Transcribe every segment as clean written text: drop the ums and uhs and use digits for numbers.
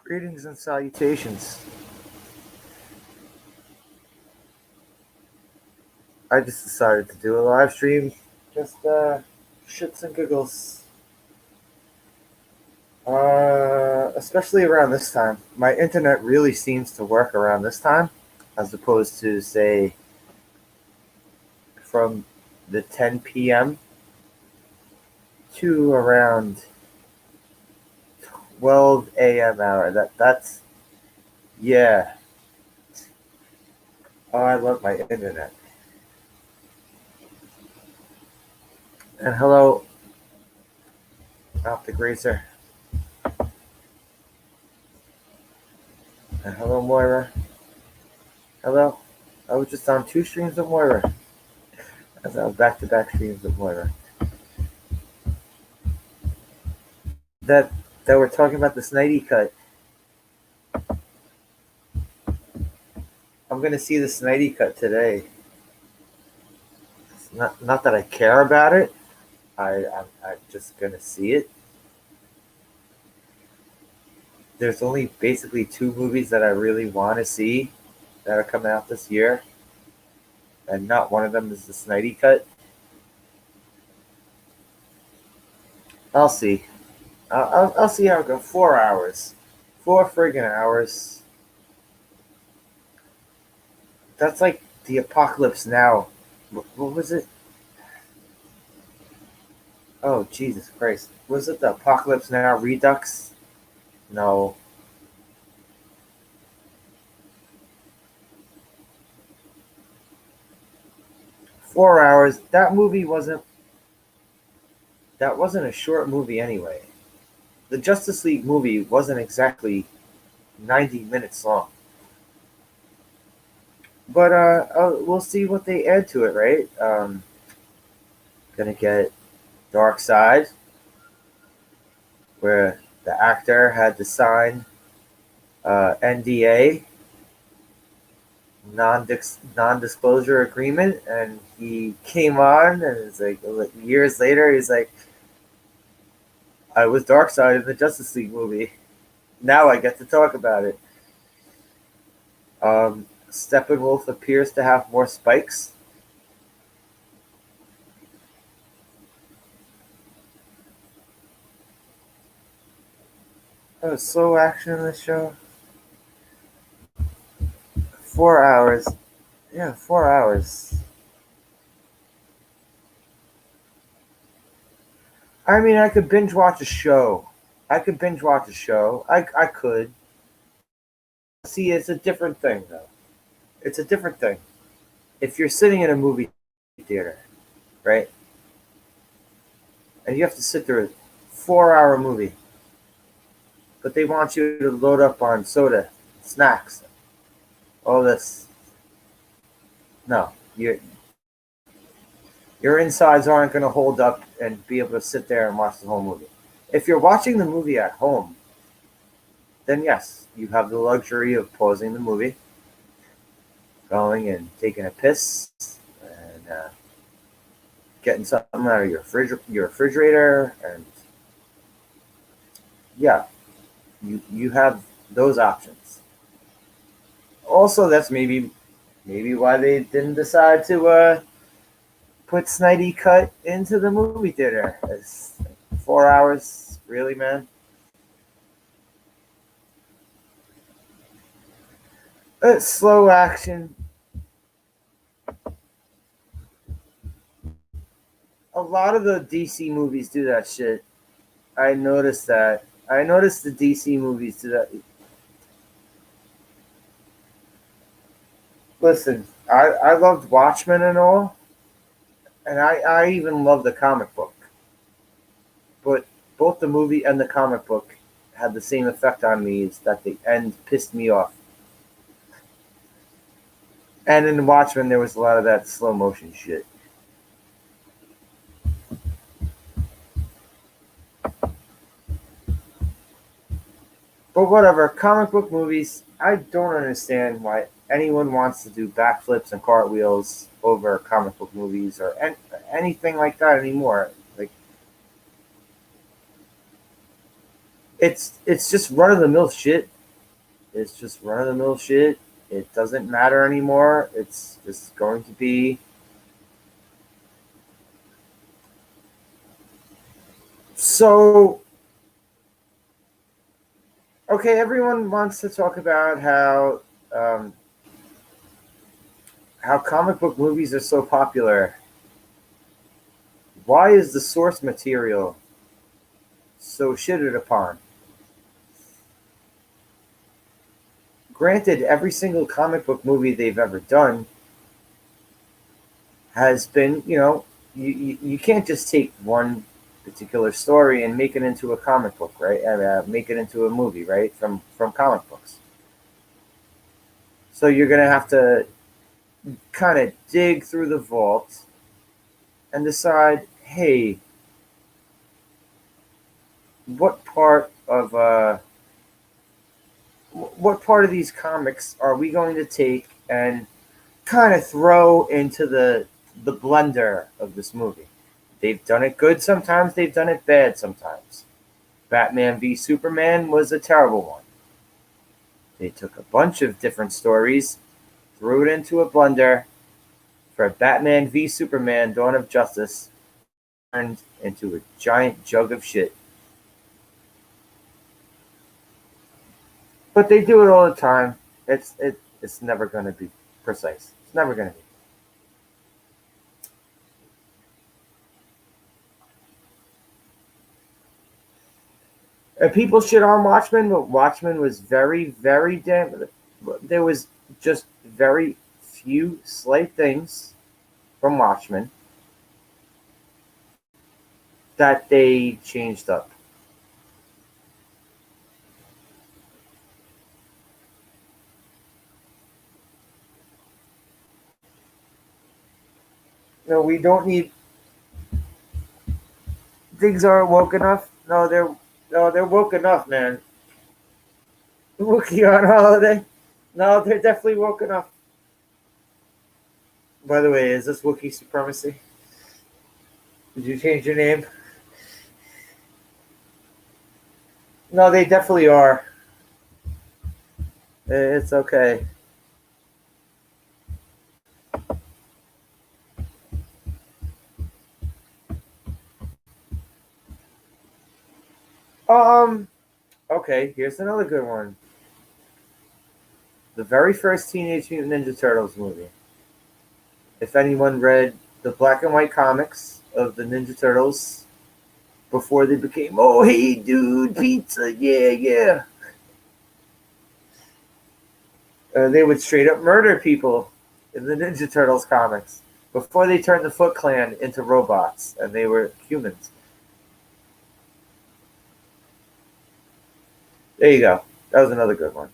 Greetings and salutations. I just decided to do a live stream, just shits and giggles. Especially around this time. My internet really seems to work around this time, as opposed to, say, from the 10 p.m. to around 12 a.m. hour. That's yeah. Oh, I love my internet. And hello, Optic Racer. And hello, Moira. Hello. I was just on two streams of Moira. As I was back-to-back streams of Moira. That we're talking about the Snyder cut. I'm gonna see the Snyder cut today. It's not that I care about it. I'm just gonna see it. There's only basically two movies that I really want to see that are coming out this year, and not one of them is the Snyder cut. I'll see. I'll see how it goes. 4 hours, 4 friggin' hours. That's like the Apocalypse Now. What was it? Oh, Jesus Christ. Was it the Apocalypse Now Redux? No. $4. That wasn't a short movie anyway. The Justice League movie wasn't exactly 90 minutes long. But we'll see what they add to it, right? Gonna get Darkseid, where the actor had to sign NDA, non-disclosure agreement, and he came on, and it's like years later, he's like, "I was Darkseid in the Justice League movie. Now I get to talk about it." Steppenwolf appears to have more spikes. Oh, slow action in the show. 4 hours. Yeah, 4 hours. I mean, I could binge watch a show. I could. See, it's a different thing, though. It's a different thing. If you're sitting in a movie theater, right, and you have to sit through a 4 hour movie, but they want you to load up on soda, snacks, all this. No, your insides aren't going to hold up and be able to sit there and watch the whole movie. If you're watching the movie at home, then yes, you have the luxury of pausing the movie, going and taking a piss, and getting something out of your refrigerator, and yeah, you have those options. Also, that's maybe why they didn't decide to put Snyder cut into the movie theater. It's 4 hours, really, man. It's slow action. A lot of the DC movies do that shit. I noticed that. I noticed the DC movies do that. Listen, I loved Watchmen and all, and I even love the comic book. But both the movie and the comic book had the same effect on me, is that the end pissed me off. And in Watchmen, there was a lot of that slow motion shit. But whatever, comic book movies, I don't understand why anyone wants to do backflips and cartwheels over comic book movies or anything like that anymore. Like, it's just run of the mill shit. It's just run of the mill shit. It doesn't matter anymore. It's just going to be so. Okay, everyone wants to talk about um, how comic book movies are so popular. Why is the source material so shitted upon? Granted, every single comic book movie they've ever done has been, you can't just take one particular story and make it into a comic book, right? Make it into a movie, right? From comic books. So you're gonna have to kind of dig through the vault and decide, hey, what part of these comics are we going to take and kind of throw into the blender of this movie? They've done it good sometimes, they've done it bad sometimes. Batman v Superman was a terrible one. They took a bunch of different stories, threw it into a blender for Batman v Superman Dawn of Justice, turned into a giant jug of shit. But they do it all the time. It's never going to be precise. It's never going to be. And people shit on Watchmen, but Watchmen was very, very damn. There was just very few slight things from Watchmen that they changed up. No, we don't need things aren't woke enough. No, they're woke enough, man. Wookie on holiday. No, they're definitely woke enough. By the way, is this Wookiee supremacy? Did you change your name? No, they definitely are. It's okay. Um. Okay, here's another good one. The very first Teenage Mutant Ninja Turtles movie. If anyone read the black and white comics of the Ninja Turtles before they became, oh hey dude, pizza, yeah yeah, they would straight up murder people in the Ninja Turtles comics before they turned the Foot Clan into robots and they were humans. There you go. That was another good one.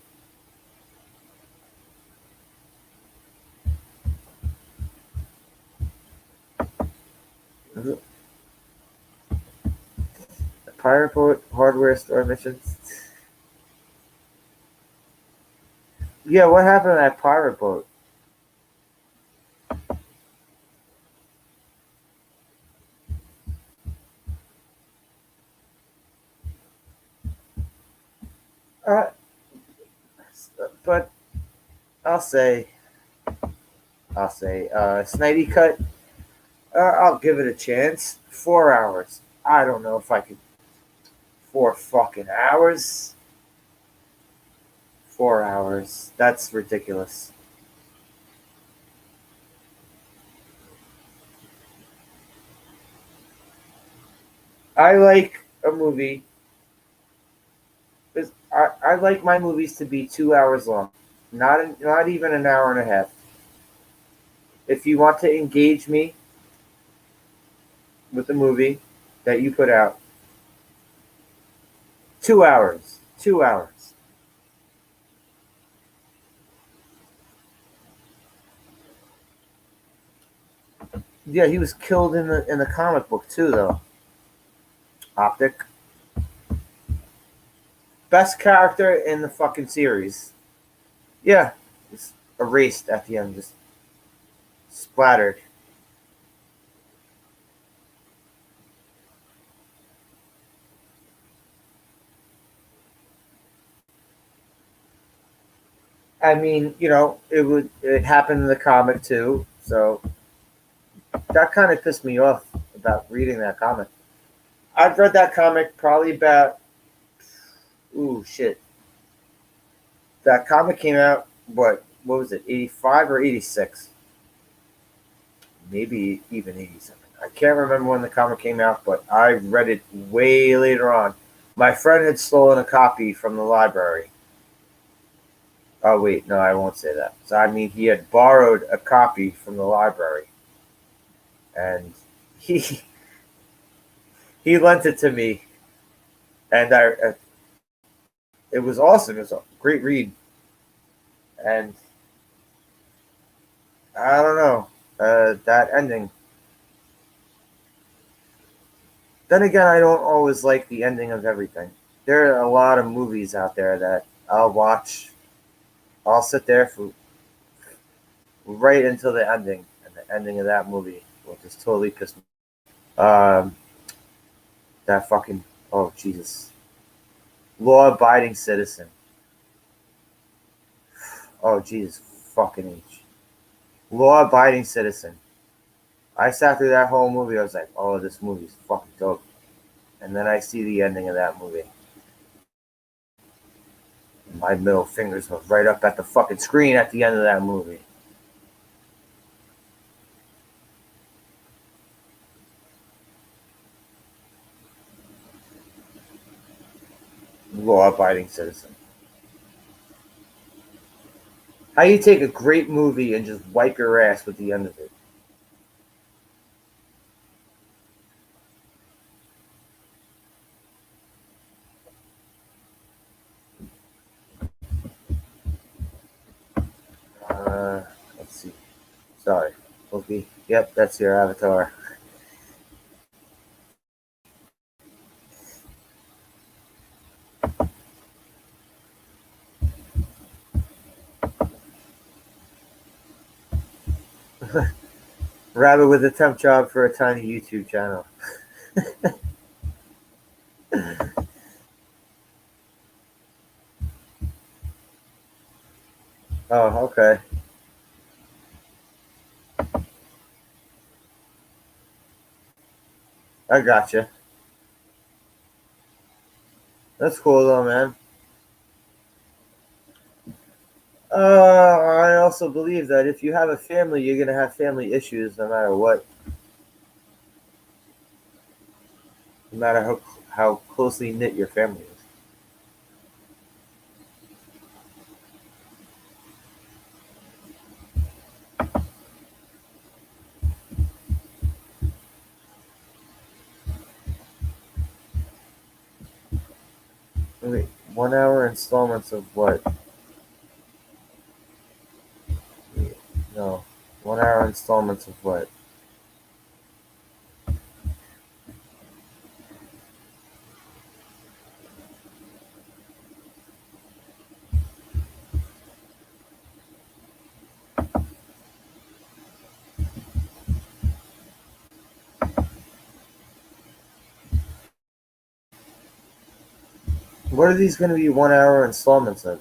The Pirate Boat hardware store missions. Yeah, what happened to that pirate boat? Uh, but I'll say, Snidey Cut. I'll give it a chance. 4 hours. I don't know if I could. 4 fucking hours. 4 hours. That's ridiculous. I like a movie. I like my movies to be 2 hours long, not even an hour and a half. If you want to engage me with the movie that you put out, 2 hours. 2 hours. Yeah, he was killed in the comic book too, though. Optic, best character in the fucking series. Yeah, just erased at the end, just splattered. I mean, it happened in the comic too, so that kind of pissed me off about reading that comic. I've read that comic probably about, ooh shit. That comic came out, what was it, 85 or 86? Maybe even 87. I can't remember when the comic came out, but I read it way later on. My friend had stolen a copy from the library. Oh wait, no, I won't say that. So I mean, he had borrowed a copy from the library, and he he lent it to me, and it was awesome. It was a great read, and I don't know that ending. Then again, I don't always like the ending of everything. There are a lot of movies out there that I'll watch. I'll sit there for right until the ending, and the ending of that movie will just totally piss me. Um, that fucking, oh Jesus, law-abiding citizen. Oh Jesus, fucking H. Law-abiding citizen. I sat through that whole movie. I was like, oh, this movie's fucking dope. And then I see the ending of that movie. My middle fingers was right up at the fucking screen at the end of that movie. Law-abiding citizen. How you take a great movie and just wipe your ass with the end of it? Let's see. Sorry, Loki. Yep, that's your avatar. Rabbit with a temp job for a tiny YouTube channel. Oh, okay. I gotcha. That's cool though, man. I also believe that if you have a family, you're gonna have family issues no matter what, no matter how closely knit your family is. Wait, 1 hour installments of what? Wait, no, 1 hour installments of what? What are these gonna be 1 hour installments of?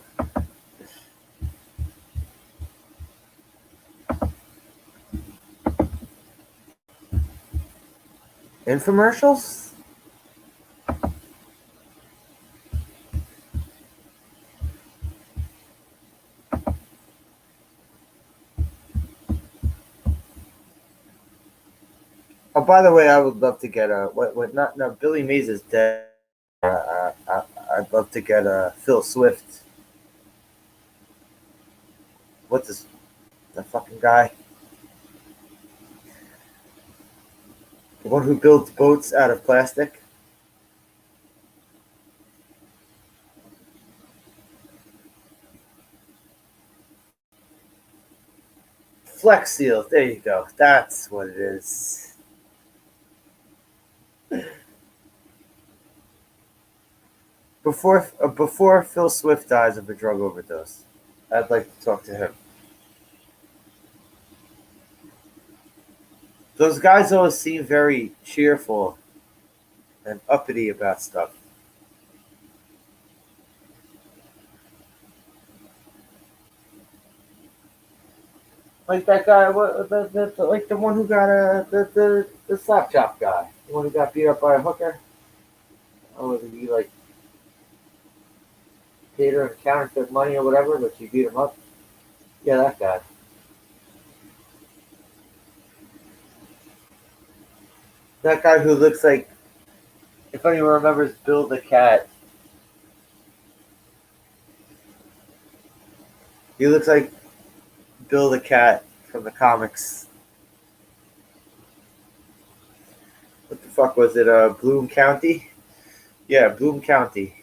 Infomercials? Oh, by the way, I would love to get a what? Not no. Billy Mays is dead. I'd love to get a Phil Swift. What's this? The fucking guy, the one who builds boats out of plastic. Flex Seal. There you go. That's what it is. Before Phil Swift dies of a drug overdose, I'd like to talk to him. Those guys always seem very cheerful and uppity about stuff. Like that guy, like the one who got the slap chop guy, the one who got beat up by a hooker. Oh, did he like paid her in counterfeit money or whatever, but she beat him up? Yeah, that guy. That guy who looks like, if anyone remembers Bill the Cat, he looks like Bill the Cat from the comics. What the fuck was it? Bloom County? Yeah, Bloom County.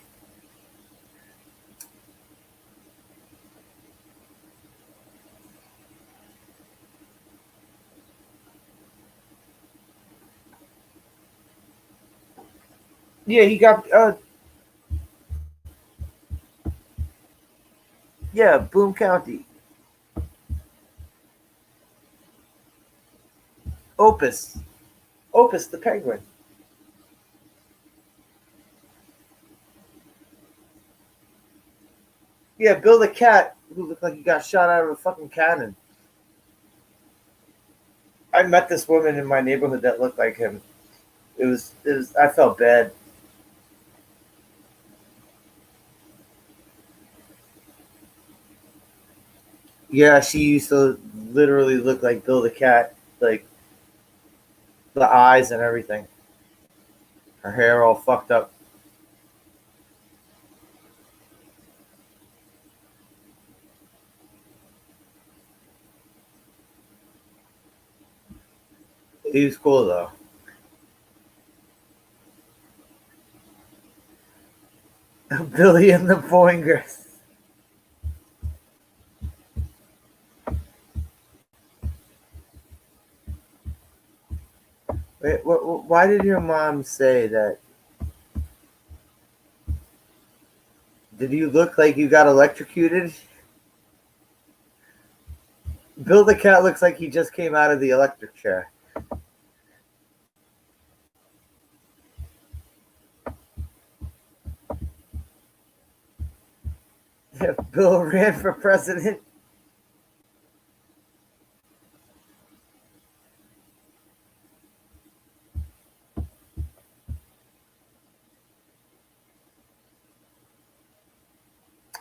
Yeah, he got yeah, Bloom County. Opus. Opus the Penguin. Yeah, Bill the Cat, who looked like he got shot out of a fucking cannon. I met this woman in my neighborhood that looked like him. It was I felt bad. Yeah, she used to literally look like Bill the Cat, like the eyes and everything. Her hair all fucked up. He was cool though. Billy and the Boingers. Wait, why did your mom say that? Did you look like you got electrocuted? Bill the Cat looks like he just came out of the electric chair. If Bill ran for president,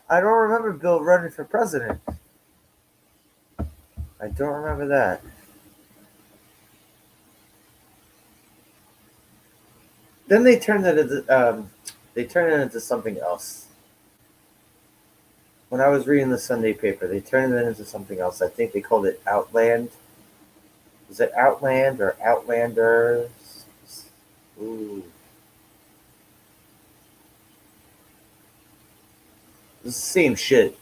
I don't remember Bill running for president. I don't remember that. Then they turned it into something else. When I was reading the Sunday paper, they turned it into something else. I think they called it Outland. Is it Outland or Outlanders? Ooh, it's the same shit.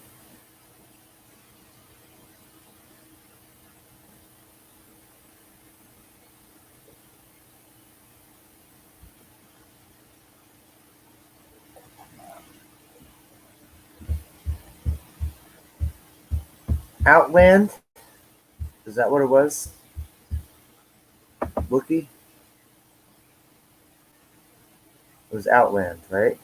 Outland? Is that what it was? Wookie? It was Outland, right?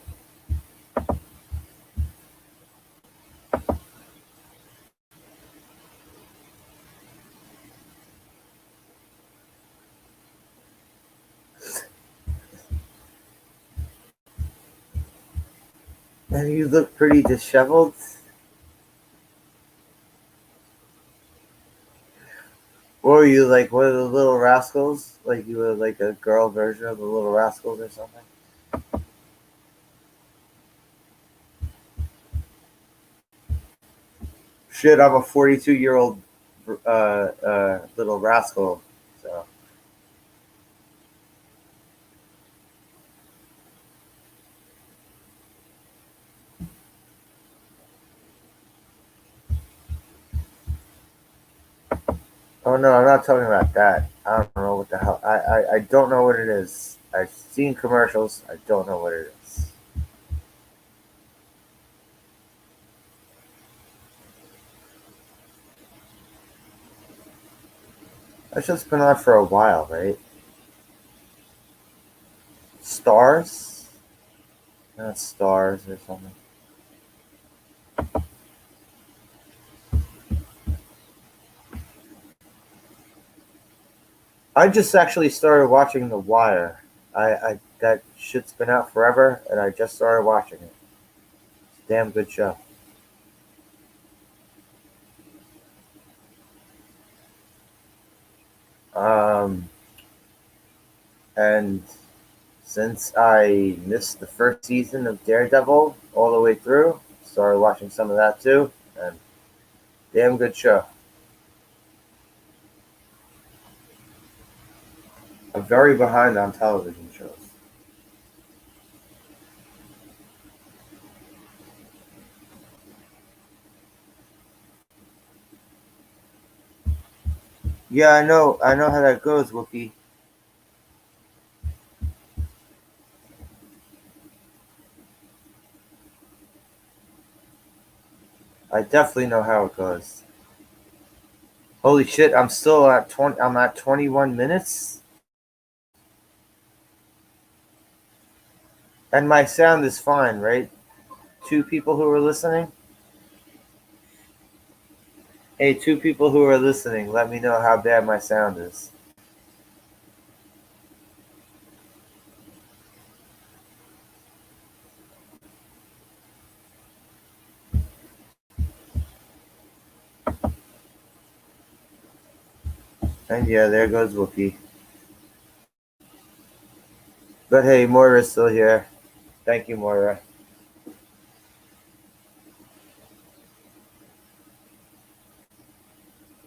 And you look pretty disheveled. Or were you like one of the Little Rascals? Like you were like a girl version of the Little Rascals or something? Shit, I'm a 42-year-old little rascal. So oh no, I'm not talking about that. I don't know what the hell. I don't know what it is. I've seen commercials. I don't know what it is. That's just been on for a while, right? Stars? Not stars or something. I just actually started watching The Wire. I that shit's been out forever, and I just started watching it. It's a damn good show. Um, and since I missed the first season of Daredevil all the way through, started watching some of that too, and damn good show. I'm very behind on television shows. Yeah, I know. I know how that goes, Wookie. I definitely know how it goes. Holy shit! I'm still at 20. I'm at 21 minutes, and my sound is fine, right? Two people who are listening. Hey, two people who are listening, let me know how bad my sound is. And yeah, there goes Wookie. But hey, Moira's still here. Thank you, Moira.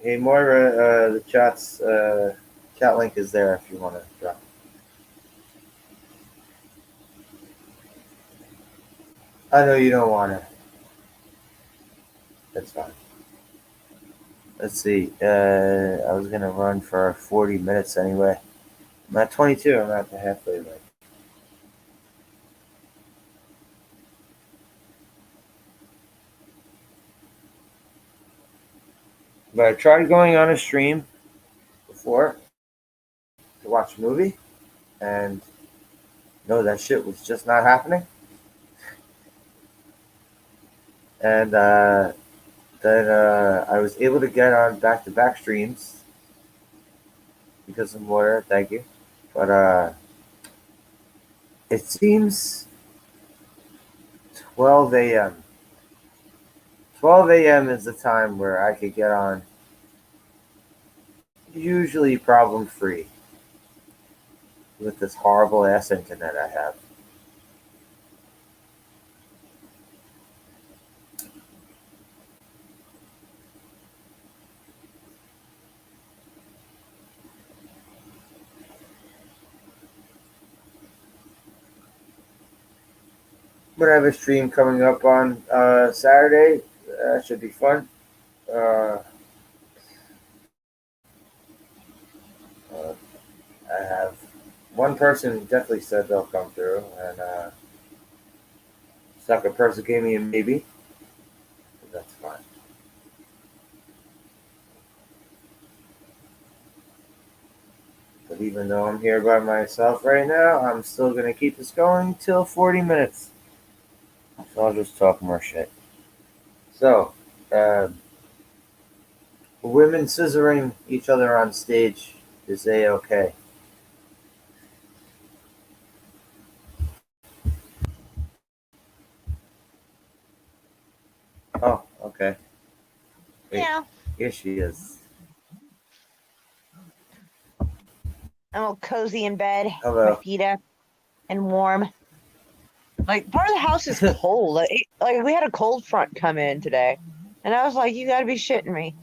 Hey, Moira, the chat link is there if you want to drop. I know you don't want to. That's fine. Let's see. I was gonna run for 40 minutes anyway. I'm at 22. I'm at the halfway mark. But I tried going on a stream before to watch a movie, and no, that shit was just not happening. And then I was able to get on back-to-back streams because of Moira. Thank you. But it seems 12 a.m. 12 a.m. is the time where I could get on, usually problem free, with this horrible ass internet I have. But I have a stream coming up on Saturday. That should be fun. Uh, uh, I have one person definitely said they'll come through, and second person gave me a maybe. But that's fine. But even though I'm here by myself right now, I'm still gonna keep this going till 40 minutes. So I'll just talk more shit. So, uh, women scissoring each other on stage is a okay. Oh, okay. Wait, Yeah. here she is. I'm all cozy in bed, Hello. my feet up and warm. Like part of the house is cold. Like we had a cold front come in today, and I was like, "You got to be shitting me!"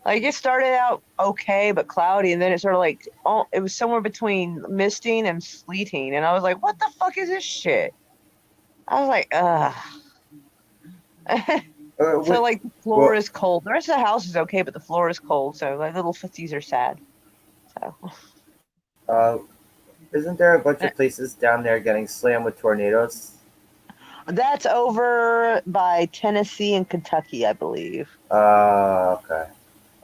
Like it started out okay, but cloudy, and then it sort of like it was somewhere between misting and sleeting, and I was like, "What the fuck is this shit?" I was like, "Ugh." So like the floor Well, is cold. The rest of the house is okay, but the floor is cold, so my little footsies are sad. So uh, isn't there a bunch of places down there getting slammed with tornadoes? that's over by Tennessee and Kentucky, I believe. Okay. Okay.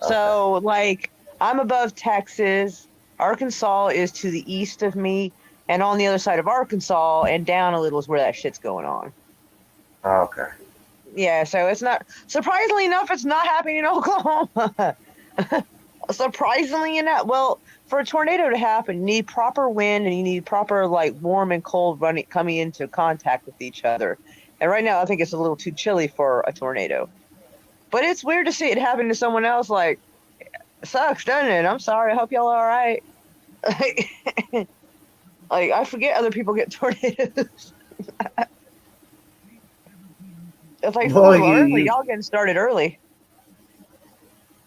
So, like, I'm above Texas. Arkansas is to the east of me, and on the other side of Arkansas and down a little is where that shit's going on. Okay. Yeah, so it's not surprisingly enough, it's not happening in Oklahoma. Surprisingly enough, well, for a tornado to happen, you need proper wind and you need proper like warm and cold running coming into contact with each other. And right now, I think it's a little too chilly for a tornado. But it's weird to see it happen to someone else. Like, it sucks, doesn't it? I'm sorry. I hope y'all are all right. Like, I forget other people get tornadoes. It's like, Well, early. Y'all getting started early.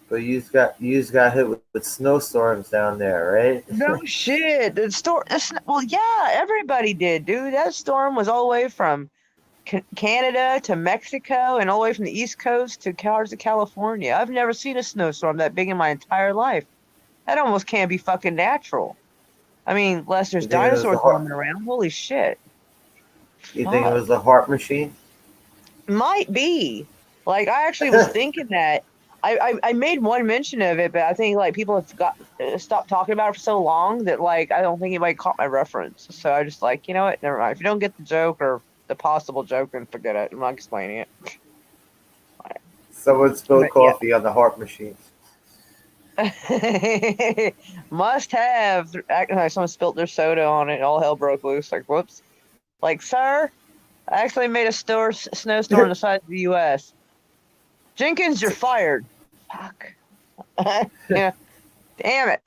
but you just got hit with snowstorms down there, right? No shit. Well, yeah, everybody did, dude. That storm was all the way from Canada to Mexico and all the way from the East Coast to parts of California. I've never seen a snowstorm that big in my entire life. That almost can't be fucking natural. I mean, unless there's You think it was dinosaurs roaming around. Holy shit. You think it was the heart machine? Might be. Like, I actually was thinking that. I made one mention of it, but I think like people have stopped talking about it for so long that like I don't think anybody caught my reference. So I just like, you know what, never mind. If you don't get the joke or the possible joke, then forget it. I'm not explaining it. Someone spilled coffee on the heart machine. Must have. Acting like someone spilt their soda on it. All hell broke loose. Like, whoops. Like, sir, I actually made a snowstorm the size of the U.S. Jenkins, you're fired. Fuck. Yeah. Damn it.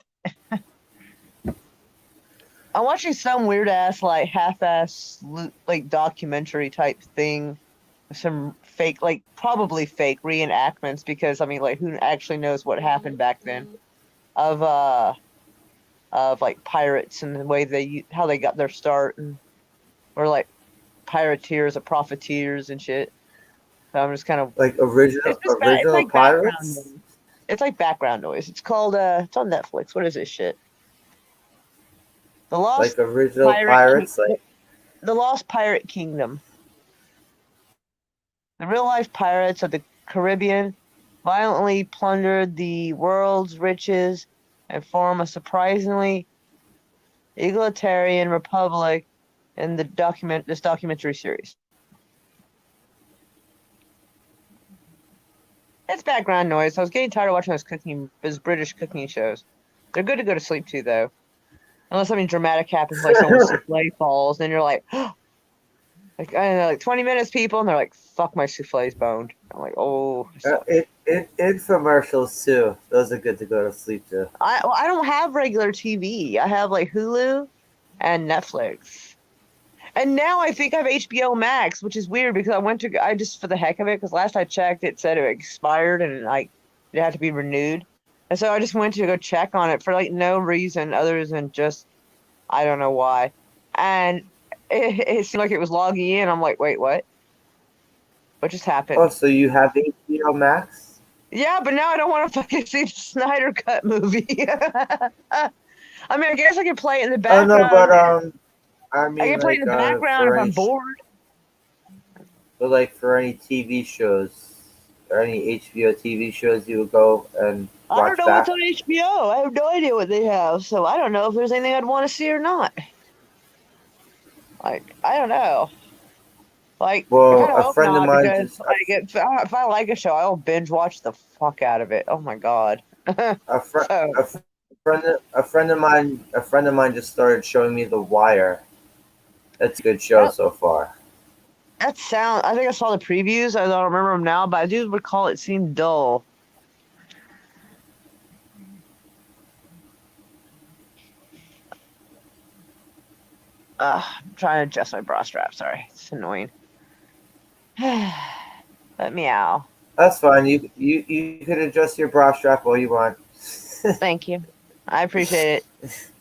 I'm watching some weird ass, like half-ass, like documentary type thing. Some fake, like probably fake reenactments because I mean, like, who actually knows what happened back then? Of like pirates and the way how they got their start, and or like pirateers or profiteers and shit. So I'm just kind of like original like pirates. It's like background noise. It's called it's on Netflix. What is this shit? The Lost like original pirates, like the Lost Pirate Kingdom. The real life pirates of the Caribbean violently plundered the world's riches and form a surprisingly egalitarian republic in this documentary series. It's background noise. I was getting tired of watching those British cooking shows. They're good to go to sleep to, though. Unless something dramatic happens, like someone's souffle falls, then you're like, like, I don't know, like 20 minutes, people, and they're like, fuck, my souffle's boned. I'm like, oh. Infomercials too. Those are good to go to sleep to. I don't have regular TV. I have like Hulu and Netflix. And now I think I have HBO Max, which is weird because I just for the heck of it, because last I checked, it said it expired and like it had to be renewed. And so I just went to go check on it for like no reason other than just, I don't know why. And it seemed like it was logging in. I'm like, wait, what? What just happened? Oh, so you have HBO Max? Yeah, but now I don't want to fucking see the Snyder Cut movie. I mean, I guess I can play it in the background. Oh no, but I mean, I can play it in the background if I'm bored. But like for any TV shows or any HBO TV shows, you would go and watch I don't know what's on HBO. I have no idea what they have, so I don't know if there's anything I'd want to see or not. Like, I don't know. Like, well, a friend of mine just if I like a show, I'll binge watch the fuck out of it. Oh my god. a friend of mine just started showing me The Wire. That's a good show so far. I think I saw the previews. I don't remember them now, but I do recall it seemed dull. I'm trying to adjust my bra strap. Sorry, it's annoying. Let me out. That's fine. You can adjust your bra strap all you want. Thank you. I appreciate it.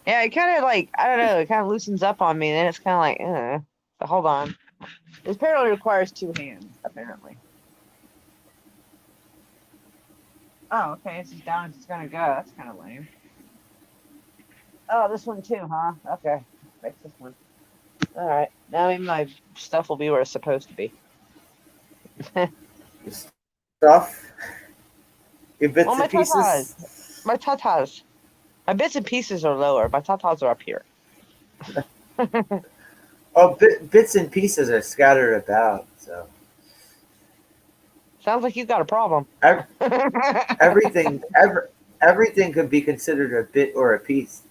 Yeah, it kind of like, I don't know, it kind of loosens up on me, and then it's kind of like, But hold on. This apparently requires 2 hands, apparently. Oh, okay, it's just down, it's just gonna go. That's kind of lame. Oh, this one too, huh? Okay, fix this one. Alright, now maybe my stuff will be where it's supposed to be. Stuff? Your bits and pieces? Tatas. My tatas. My bits and pieces are lower. My tatas are up here. Oh, bits and pieces are scattered about. So sounds like you've got a problem. Everything could be considered a bit or a piece.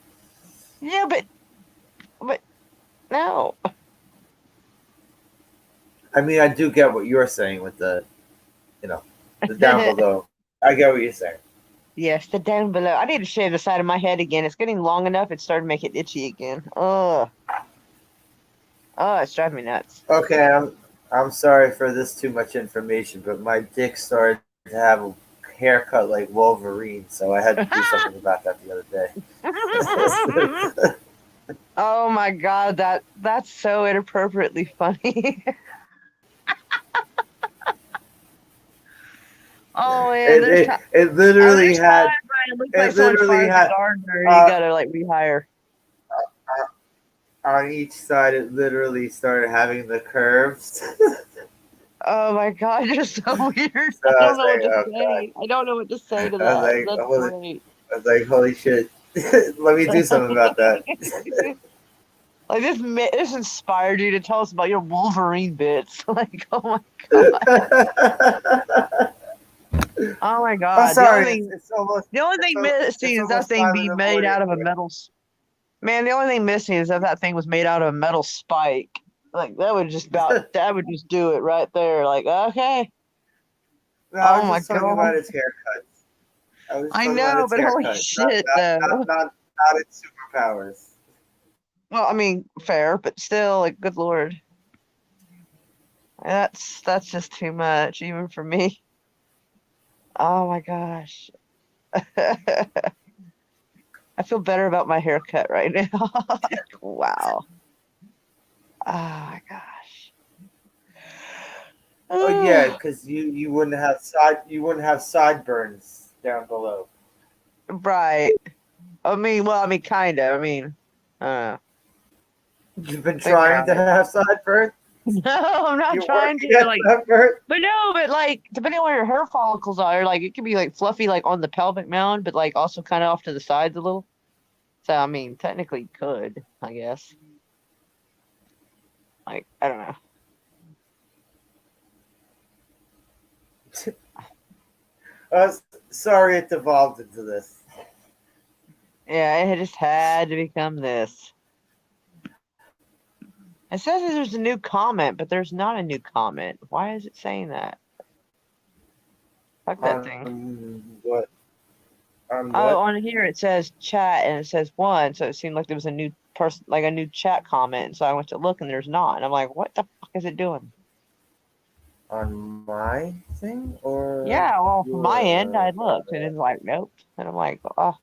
Yeah, but no. I mean, I do get what you're saying with you know, the down below. I get what you're saying. Yes, the down below. I need to shave the side of my head again. It's getting long enough. It's starting to make it itchy again. Oh, it's driving me nuts. Okay, I'm sorry for this too much information, but my dick started to have a haircut like Wolverine, so I had to do something about that the other day. Oh my God, that's so inappropriately funny. Oh man, it, there's it time. it Oh, literally there's time, had but it looks like it someone literally fired the had gardener. You uh, gotta like rehire. on each side. It literally started having the curves. Oh my God, you're so weird. So I I don't was know what like, to oh god. say. I don't know what to say to I was that. like, That's great. holy shit. Let me do something about that. Like this inspired you to tell us about your Wolverine bits. Like, oh my God. Oh my I'm God. sorry. The only thing It's missing is that almost thing 5 in being the made morning out of a here. metal. Man, the only thing missing is that thing was made out of a metal spike. Like that would just do it right there. Like, okay. No, I Oh was my just talking God. about its haircut. I was just I talking about know, its but holy haircut, shit though. not its superpowers. Well, I mean, fair, but still, like, good lord. That's just too much, even for me. Oh my gosh. I feel better about my haircut right now. Wow. Oh my gosh. Oh yeah, because you wouldn't have sideburns down below. Right. I mean, kind of. I mean, uh, You've been think trying about to it. have sideburns. No, I'm not You're trying working to. at Like, sideburns. but no, but like, depending on where your hair follicles are, like, it can be like fluffy, like on the pelvic mound, but like also kind of off to the sides a little. So, I mean, technically could, I guess. Like, I don't know. Uh, Sorry, it devolved into this. Yeah, it just had to become this. It says that there's a new comment, but there's not a new comment. Why is it saying that? Fuck that thing. What? On Oh, what? on here it says chat and it says one, so it seemed like there was a new person, like a new chat comment. And so I went to look and there's not. And I'm like, what the fuck is it doing? On my thing or Yeah, well, from my end, I your? looked and it's like, nope. And I'm like, oh, well,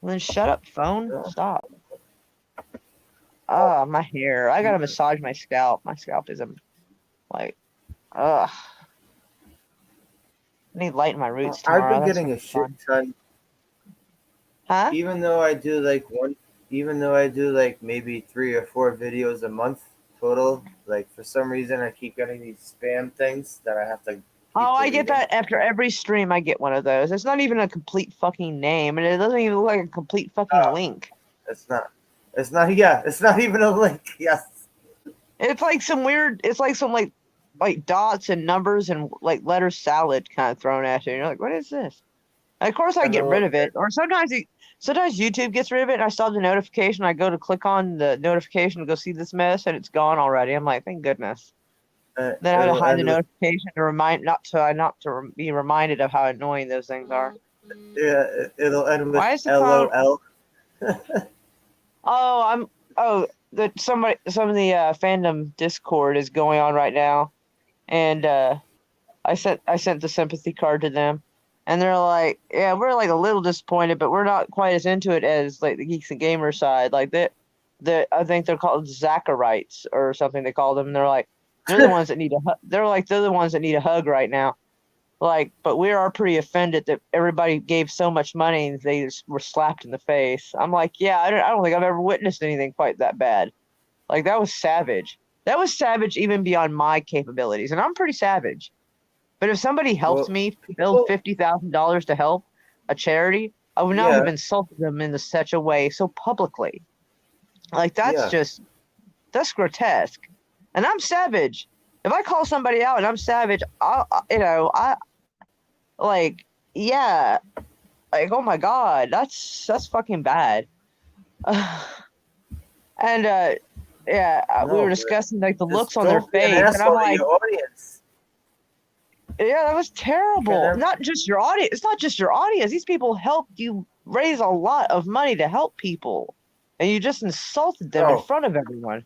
then shut up, phone. Stop. Oh, my hair. I gotta massage my scalp. My scalp is like, ugh. I need light in my roots I've tomorrow. been That's getting gonna a be shit fun. ton. Huh? Even though I do like even though I do like maybe 3 or 4 videos a month total, like for some reason I keep getting these spam things that I have to Oh, keep I get deleting. that after every stream. I get one of those. It's not even a complete fucking name, and it doesn't even look like a complete fucking No, link. it's not. It's not. Yeah, it's not even a link. Yes. It's like some weird. It's like some like dots and numbers and like letter salad kind of thrown at you. And you're like, what is this? And of course, I And get the rid of it. Or sometimes YouTube gets rid of it, and I still have the notification. I go to click on the notification to go see this mess, and it's gone already. I'm like, thank goodness. Then I have to it'll hide the end with notification to remind be reminded of how annoying those things are. yeah. It'll end with Why is the phone? LOL. Oh, some of the fandom Discord is going on right now, and I sent the sympathy card to them, and they're like, yeah, we're like a little disappointed, but we're not quite as into it as like the Geeks and Gamers side. Like I think they're called Zacharites or something. They call them. And they're like, they're the ones that need they're the ones that need a hug right now. Like, but we are pretty offended that everybody gave so much money and they just were slapped in the face. I'm like, yeah, I don't think I've ever witnessed anything quite that bad. Like, that was savage. That was savage even beyond my capabilities, and I'm pretty savage. But if somebody helped Well, me build people. $50,000 to help a charity, I would not have Yeah. insulted them in such a way so publicly. Like, Yeah. that's grotesque. And I'm savage. If I call somebody out and I'm savage, I like, yeah, like, oh my God, that's fucking bad. And yeah, we No, were but discussing like the looks just on their don't be an face, and I'm asshole to like, your audience. yeah, that was Can terrible. there, Not just your audience. It's not just your audience. These people helped you raise a lot of money to help people, and you just insulted them in oh, front of everyone.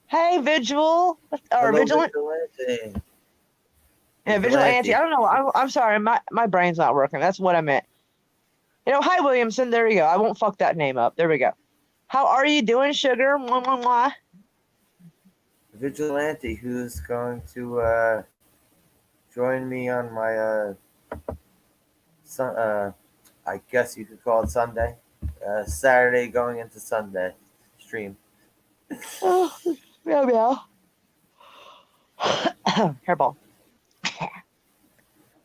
Hey, Vigil or hello, Vigilant. vigilante. Yeah, Vigilante. I Vigilante. don't know. I'm sorry. My brain's not working. That's what I meant. Hi, Williamson. There you go. I won't fuck that name up. There we go. How are you doing, sugar? Mwah, mwah, mwah. Vigilante, who's going to join me on my I guess you could call it Sunday, Saturday going into Sunday stream. Oh, meow, meow. Hairball.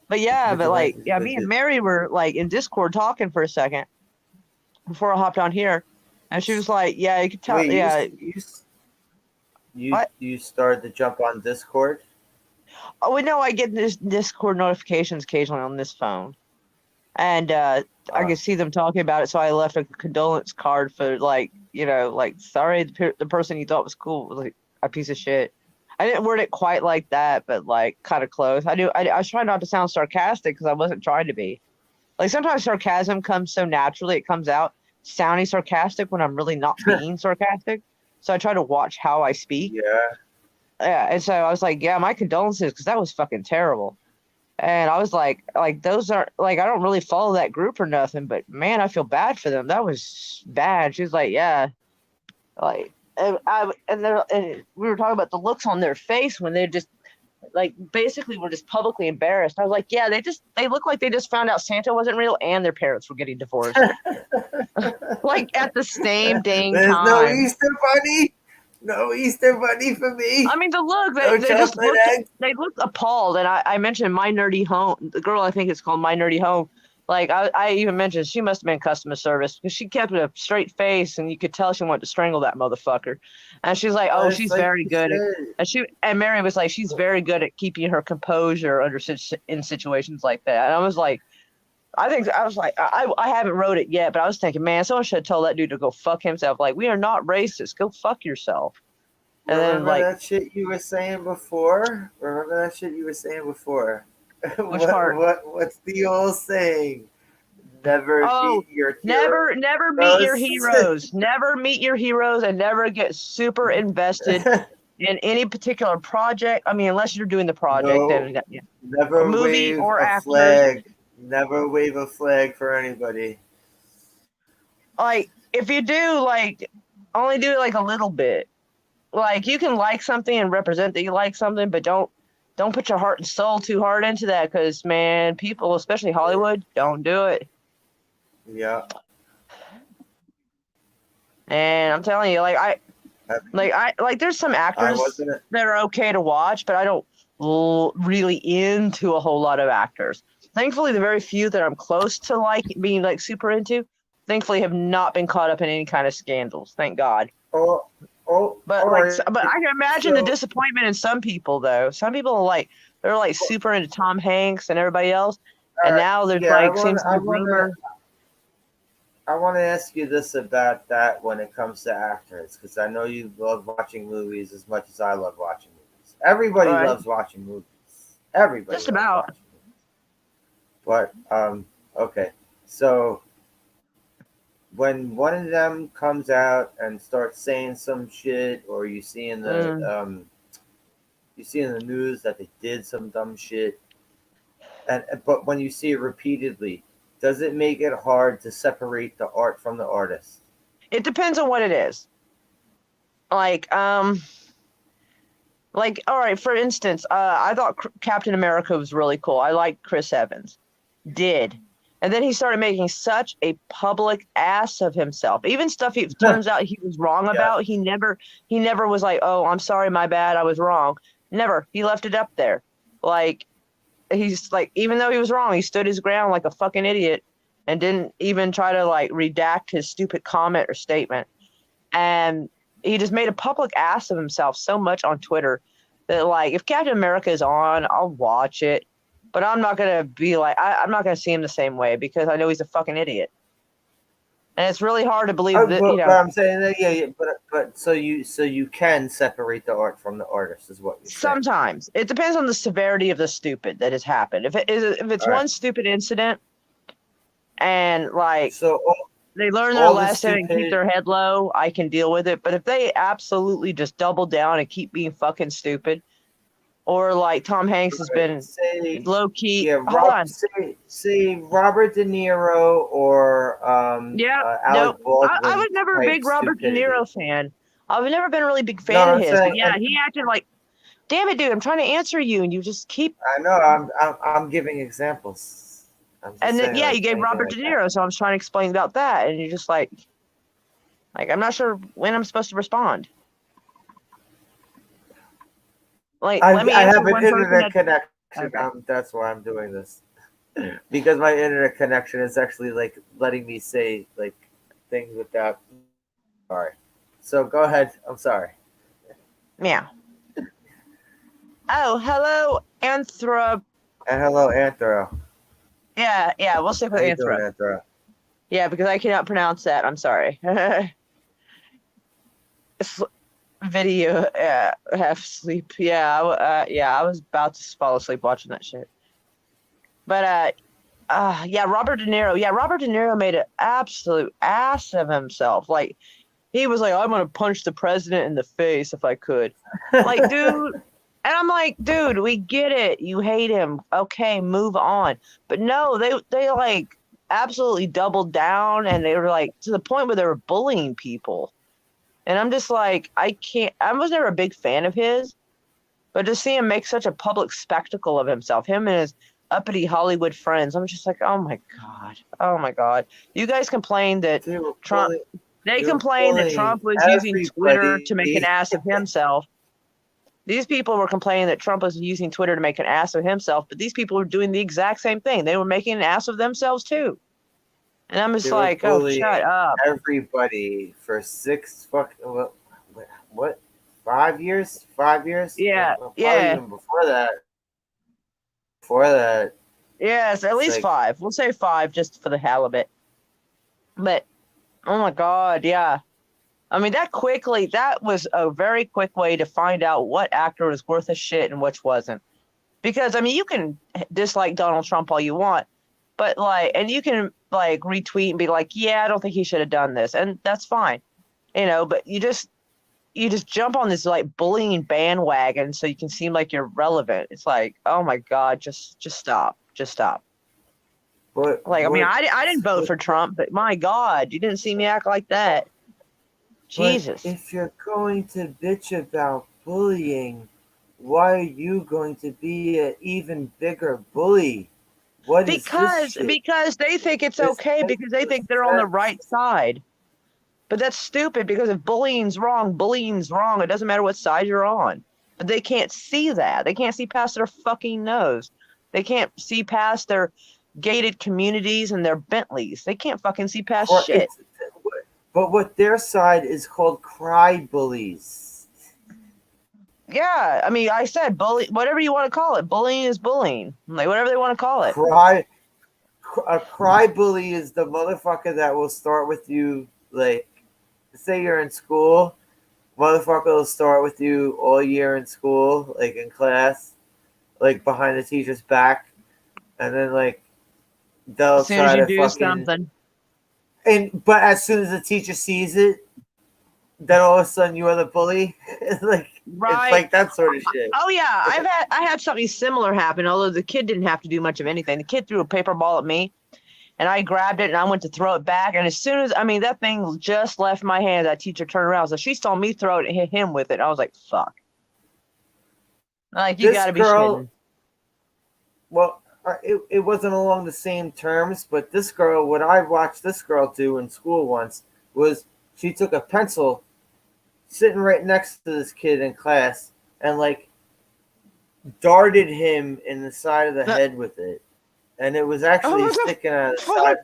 But yeah, but like, Vigilante's a yeah, good me and dude. Mary were like in Discord talking for a second before I hopped on here, and she was like, "Yeah, you could tell. Wait, Yeah, what? you started to jump on Discord? Oh, we know I get this Discord notifications occasionally on this phone, and I Uh, could see them talking about it. So I left a condolence card for like, like sorry, the person you thought was cool was like a piece of shit. I didn't word it quite like that, but like kind of close. I was trying not to sound sarcastic because I wasn't trying to be. Like sometimes sarcasm comes so naturally, it comes out sounding sarcastic when I'm really not being sarcastic. So I try to watch how I speak. yeah. Yeah, and so I was like, yeah, my condolences because that was fucking terrible. And I was like those are like I don't really follow that group or nothing, but man, I feel bad for them. That was bad. She was like, yeah, like and we were talking about the looks on their face when they just like basically were just publicly embarrassed. I was like, yeah, they look like they just found out Santa wasn't real and their parents were getting divorced. Like at the same dang There's no time. Easter bunny. No Easter bunny for me. I mean, the look No they just chocolate looked egg. they looked appalled, and I mentioned My Nerdy Home. The girl I think it's called My Nerdy Home. Like I even mentioned she must have been customer service because she kept a straight face, and you could tell she wanted to strangle that motherfucker. And she's like, "Oh, It's she's like very you good at," said. and Mary was like, "She's very good at keeping her composure in situations like that." And I was like, I haven't wrote it yet, but I was thinking, man, someone should have told that dude to go fuck himself. Like, we are not racist. Go fuck yourself. And then Remember like, that shit you were saying before? Remember that shit you were saying before? which part? What's the old saying? Never Oh, meet your never meet your heroes. heroes. Never meet your heroes and never get super invested in any particular project. I mean, unless you're doing the project No, and yeah, a never movie wave or a actors. flag. Never wave a flag for anybody. Like, if you do, like, only do it like a little bit. Like, you can like something and represent that you like something, but don't put your heart and soul too hard into that because, man, people, especially Hollywood, don't do it. Yeah. And I'm telling you, there's some I actors wasn't. that are okay to watch, but I don't really into a whole lot of actors. Thankfully, the very few that I'm close to like being like super into, thankfully have not been caught up in any kind of scandals. Thank God. Oh, oh, But all right. but I can imagine the So, disappointment in some people though. Some people are like they're like super into Tom Hanks and everybody else, and now there's yeah, like seems to be rumor. I want to ask you this about that when it comes to actors, because I know you love watching movies as much as I love watching movies. Everybody Right, loves watching movies. Everybody just loves about. watching movies. But okay. So when one of them comes out and starts saying some shit, or Mm. you see in the news that they did some dumb shit, and but when you see it repeatedly, does it make it hard to separate the art from the artist? It depends on what it is. Like all right, for instance, I thought Captain America was really cool. I liked Chris Evans. Did. And then he started making such a public ass of himself. Even stuff he turns out he was wrong Yeah. about. He never was like, "Oh, I'm sorry, my bad, I was wrong." Never. He left it up there. Like he's like even though he was wrong, he stood his ground like a fucking idiot and didn't even try to like redact his stupid comment or statement. And he just made a public ass of himself so much on Twitter that like if Captain America is on, I'll watch it, but I'm not gonna be like I'm not gonna see him the same way because I know he's a fucking idiot. And it's really hard to believe Oh, that, but I'm saying that, yeah, but so you can separate the art from the artist, is what you're saying. sometimes it depends on the severity of the stupid that has happened. If it's All right. one stupid incident and like So they learn their all the lesson and keep stupid. their head low, I can deal with it. But if they absolutely just double down and keep being fucking stupid, or like Tom Hanks has been Say, low key. yeah, Hold on. say Robert De Niro or Yeah, Alec nope. I Baldwin was never a type big Robert De stupidity. Niro fan. I've never been a really big No, fan of I'm his, but saying, yeah, he acted like, damn it, dude, I'm trying to answer you, and you just keep. I know I'm giving examples. I'm just And then saying, yeah, like, you gave anything Robert De like that. Niro, so I was trying to explain about that, and you're just like I'm not sure when I'm supposed to respond. Like, let me I answer have an one person internet at. connection. Okay. That's why I'm doing this. Because my internet connection is actually like letting me say like things without. Sorry. So go ahead. I'm sorry. Yeah. Oh, hello, Anthrop. And hello, Anthro. Yeah, we'll stick with How you doing, Anthrop. Anthro? Yeah, because I cannot pronounce that. I'm sorry. Video, half sleep. Yeah, I was about to fall asleep watching that shit. But yeah, Robert De Niro. Yeah, Robert De Niro made an absolute ass of himself. Like he was like, I'm gonna punch the president in the face if I could. Like, dude. And I'm like, dude, we get it. You hate him. Okay, move on. But no, they like absolutely doubled down, and they were like to the point where they were bullying people. And I'm just like, I can't. I was never a big fan of his, but to see him make such a public spectacle of himself, him and his uppity Hollywood friends, I'm just like, oh my god, oh my god. You guys complained that they were Trump. bullying. They They were complained that bullying Trump was using Twitter to make an everybody. ass of himself. These people were complaining that Trump was using Twitter to make an ass of himself, but these people were doing the exact same thing. They were making an ass of themselves too. And I'm just They were like, oh, bullying shut up. everybody for 5 years? 5 years? Yeah, Probably yeah, even before that. Before that, yes, at it's least like, 5. We'll say 5 just for the hell of it. But oh my God, yeah. I mean, that was a very quick way to find out what actor was worth a shit and which wasn't. Because, I mean, you can dislike Donald Trump all you want, but like, and you can like retweet and be like, yeah, I don't think he should have done this. And that's fine, but you just jump on this like bullying bandwagon so you can seem like you're relevant. It's like, oh my God, just stop. Just stop. Like, I mean, I didn't vote what, for Trump, but my God, you didn't see me act like that. but Jesus. if you're going to bitch about bullying, why are you going to be an even bigger bully? What is this shit? Because they think it's This okay makes because they no think they're on the sense. right side. But that's stupid because if bullying's wrong, bullying's wrong. It doesn't matter what side you're on. But they can't see that. They can't see past their fucking nose. They can't see past their gated communities and their Bentleys. They can't fucking see past shit. It's, but what their side is called cry bullies. Yeah, I mean, I said bully, whatever you want to call it. Bullying is bullying. Like whatever they want to call it. A cry bully is the motherfucker that will start with you, like, say you're in school, motherfucker will start with you all year in school, like in class, like behind the teacher's back, and then like they'll As soon as try you to do fucking, something. but as soon as the teacher sees it, then all of a sudden you are the bully. It's Right. like that sort of shit. Oh yeah, I had something similar happen, although the kid didn't have to do much of anything. The kid threw a paper ball at me and I grabbed it and I went to throw it back. And as soon as that thing just left my hand, that teacher turned around. So she saw me throw it and hit him with it. I was like, fuck. Like, you This gotta be girl, shitting. well, it wasn't along the same terms, but this girl, what I watched this girl do in school once was she took a pencil sitting right next to this kid in class and like darted him in the side of the head with it. And it was actually sticking out of the side.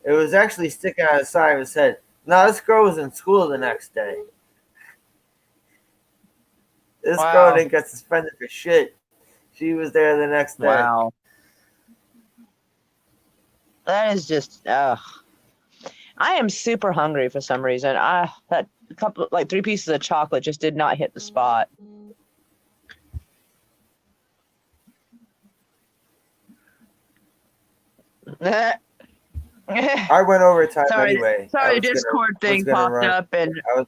It was actually sticking out of the side of his head. Now this girl was in school the next day. This girl didn't get suspended for shit. She was there the next day. Wow. That is just, ugh. I am super hungry for some reason. I that couple like 3 pieces of chocolate just did not hit the spot. I went over time sorry, anyway. sorry, the Discord I was thing gonna popped run. up, and I was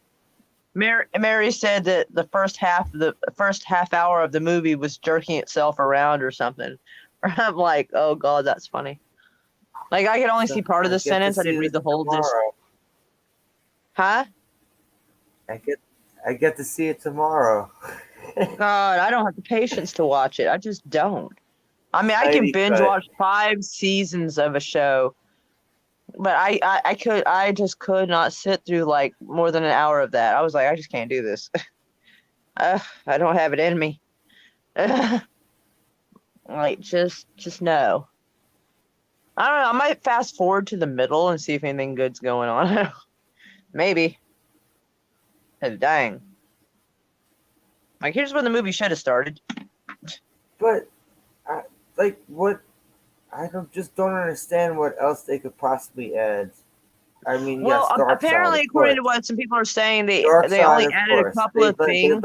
Mary said that the first half hour of the movie was jerking itself around or something. I'm like, oh god, that's funny. Like I could only see part of I the get to sentence. I see didn't read this the whole of this. tomorrow. Huh? I get I get to see it tomorrow. God, I don't have the patience to watch it. I just don't. I mean, I can Heidi binge cut. watch 5 seasons of a show, but I just could not sit through like more than an hour of that. I was like, I just can't do this. I don't have it in me. Like, just no. I don't know. I might fast forward to the middle and see if anything good's going on. Maybe. 'Cause dang. Like, here's when the movie should have started. But I like what I don't understand what else they could possibly add. I mean, Well, yes, Dark Side, apparently, of according course. to what some people are saying, they Dark they Side, only of added a course. couple of things.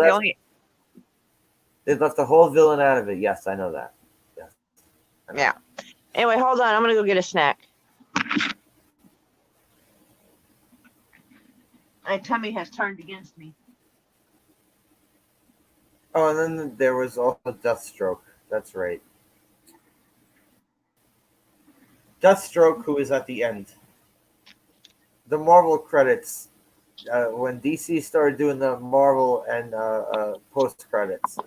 They left the whole villain out of it. Yes, I know that. Yes, I know Yeah. that. Anyway, hold on. I'm gonna go get a snack. My tummy has turned against me. Oh, and then there was also Deathstroke. That's right. Deathstroke, who is at the end. The Marvel credits. When DC started doing the Marvel and post credits.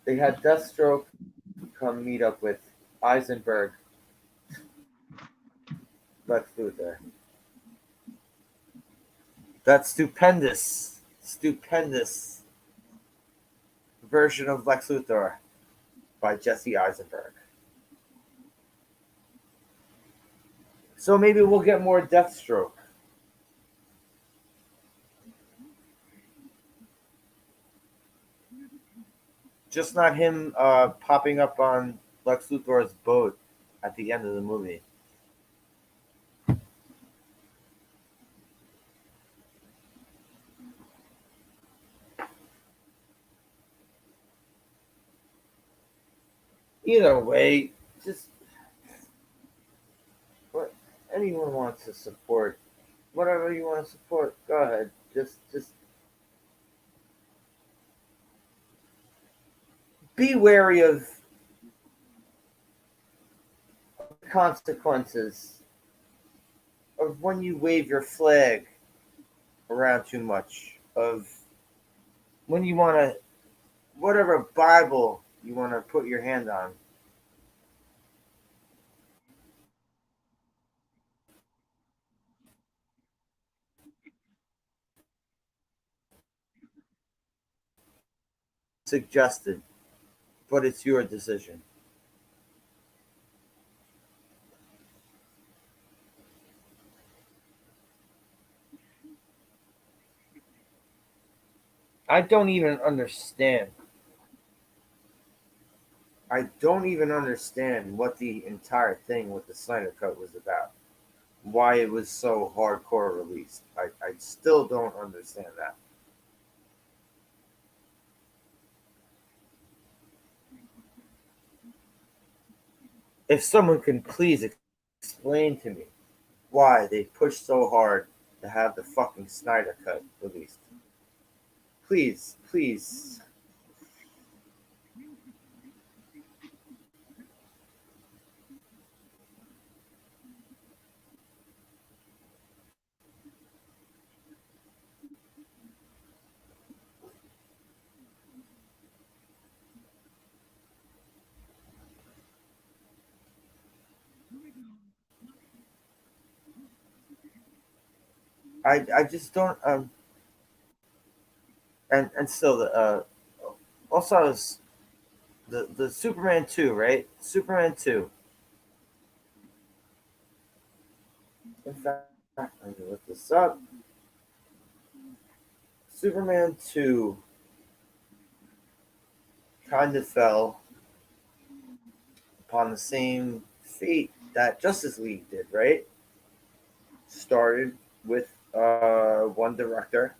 They had Deathstroke come meet up with Eisenberg, Lex Luthor. That stupendous version of Lex Luthor by Jesse Eisenberg. So maybe we'll get more Deathstroke. Just not him popping up on Lex Luthor's boat at the end of the movie. Either way, just what anyone wants to support, whatever you want to support, go ahead. Just be wary of consequences of when you wave your flag around too much. Of when you want to, whatever Bible you want to put your hand on. Suggested, but it's your decision. I don't even understand. I don't even understand what the entire thing with the Snyder Cut was about. Why it was so hardcore released. I still don't understand that. If someone can please explain to me why they pushed so hard to have the fucking Snyder Cut released. Please, please. I just don't and still the also I was the Superman 2, right? Superman 2. In fact, let me look this up. Superman 2 kind of fell upon the same fate that Justice League did, right? Started with one director,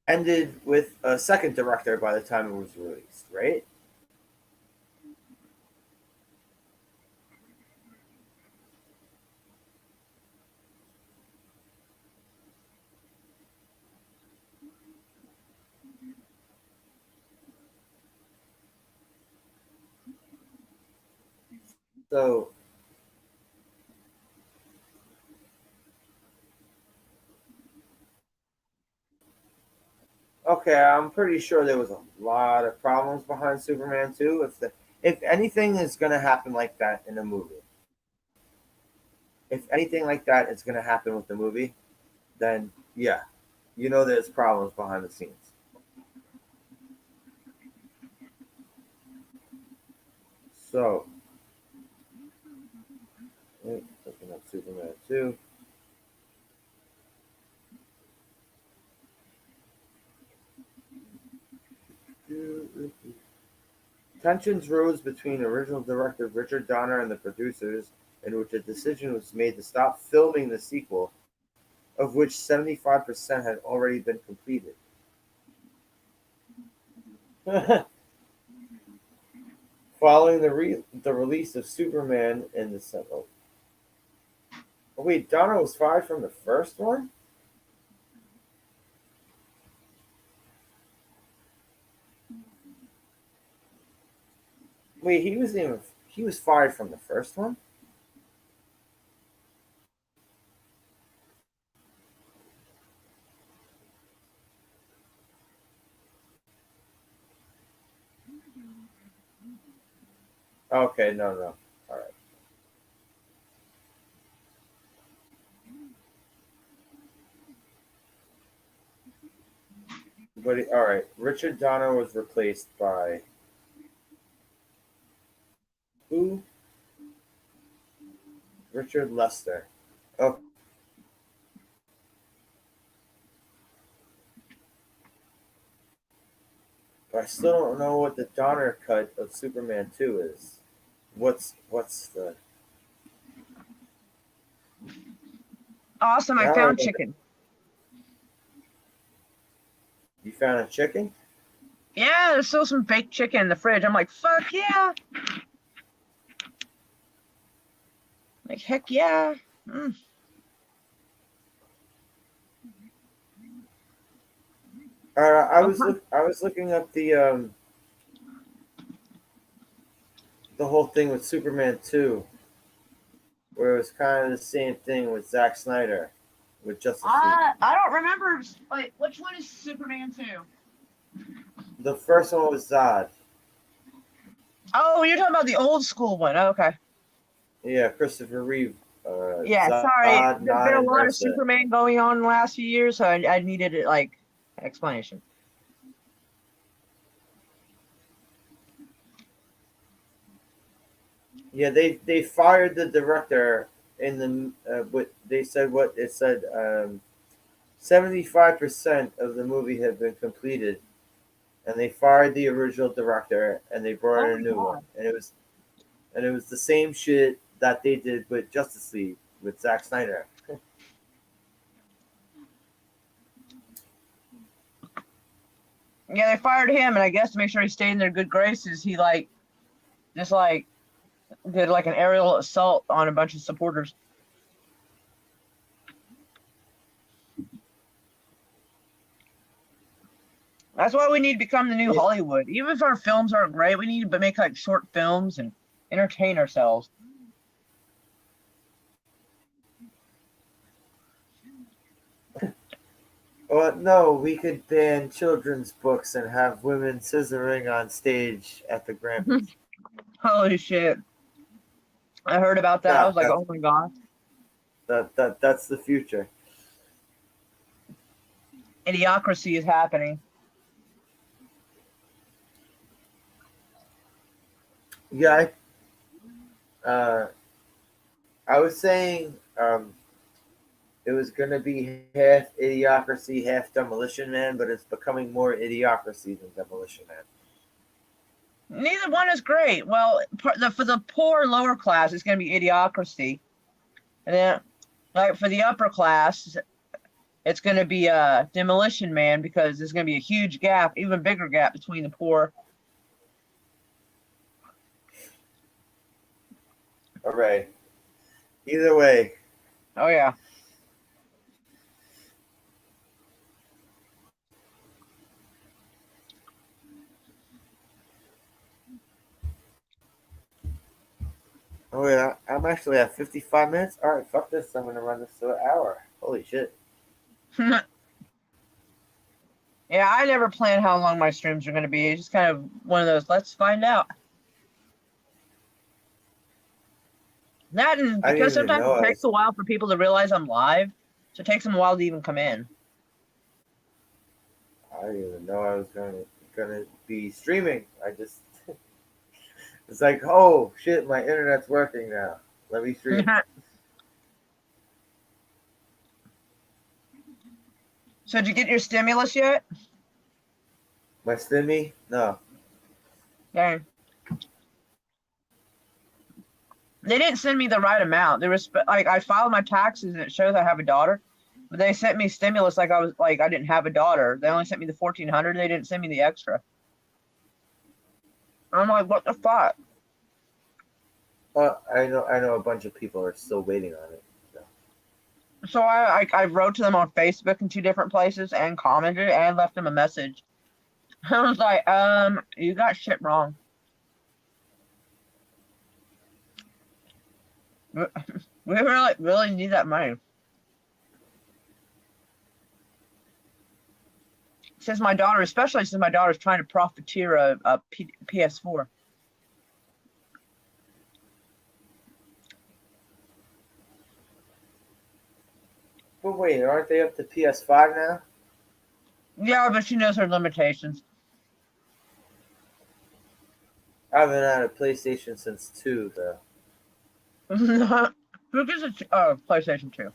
ended with a second director by the time it was released, right? So, okay, I'm pretty sure there was a lot of problems behind Superman 2. If anything is going to happen like that in a movie, if anything like that is going to happen with the movie, then yeah, you know there's problems behind the scenes. So, looking up Superman 2. Tensions rose between original director Richard Donner and the producers, in which a decision was made to stop filming the sequel, of which 75% had already been completed. Following the release of Superman in the oh, wait, Donner was fired from the first one? Wait, he was fired from the first one? Okay, no, no. All right. All right. Richard Donner was replaced by who? Richard Lester. Oh, but I still don't know what the Donner cut of Superman 2 is. What's the? Awesome! I Now found chicken. you found a chicken? Yeah, there's still some baked chicken in the fridge. I'm like, fuck yeah! Like heck yeah! Mm. I was looking up the whole thing with Superman 2, where it was kind of the same thing with Zack Snyder with Justice League. I don't remember. Wait, which one is Superman 2? The first one was Zod. Oh, you're talking about the old school one. Oh, okay. Yeah, Christopher Reeve. Yeah, sorry. Zod, There's been Nod, a and lot of Ursa. Superman going on in the last few years, so I needed it like explanation. Yeah, they fired the director in the what they said. What it said. 75% of the movie had been completed, and they fired the original director and they brought Oh in a my new one, god. and it was the same shit that they did with Justice League with Zack Snyder. Yeah, they fired him, and I guess to make sure he stayed in their good graces, he like just like did like an aerial assault on a bunch of supporters. That's why we need to become the new Yeah. Hollywood. Even if our films aren't great, we need to make like short films and entertain ourselves. Well, no, we could ban children's books and have women scissoring on stage at the Grammys. Holy shit. I heard about that. I Yeah, was like, oh my god. that's the future. Idiocracy is happening. Yeah, uh, I was saying it was going to be half Idiocracy, half Demolition Man, but it's becoming more Idiocracy than Demolition Man. Neither one is great. Well, for the poor lower class, it's going to be Idiocracy, and then like for the upper class, it's going to be Demolition Man because there's going to be a huge gap, even bigger gap between the poor. All right. Either way. Oh yeah. Oh yeah, I'm actually at 55 minutes. All right, fuck this. I'm gonna run this to an hour. Holy shit. Yeah, I never plan how long my streams are going to be. It's just kind of one of those. Let's find out. That and I didn't because even sometimes know it takes a while for people to realize I'm live, so it takes them a while to even come in. I didn't even know I was gonna be streaming. I just it's like, oh shit, my internet's working now. Let me stream. So did you get your stimulus yet? My stimmy? No. Dang. They didn't send me the right amount. There was like I filed my taxes and it shows I have a daughter, but they sent me stimulus like I didn't have a daughter. They only sent me the 1,400. They didn't send me the extra. I'm like, what the fuck? I know a bunch of people are still waiting on it. So I wrote to them on Facebook in 2 different places and commented and left them a message. I was like, you got shit wrong. We really need that money. Especially since my daughter's trying to profiteer a PS4. But wait, aren't they up to PS5 now? Yeah, but she knows her limitations. I haven't had a PlayStation since 2, though. Who gives a PlayStation 2?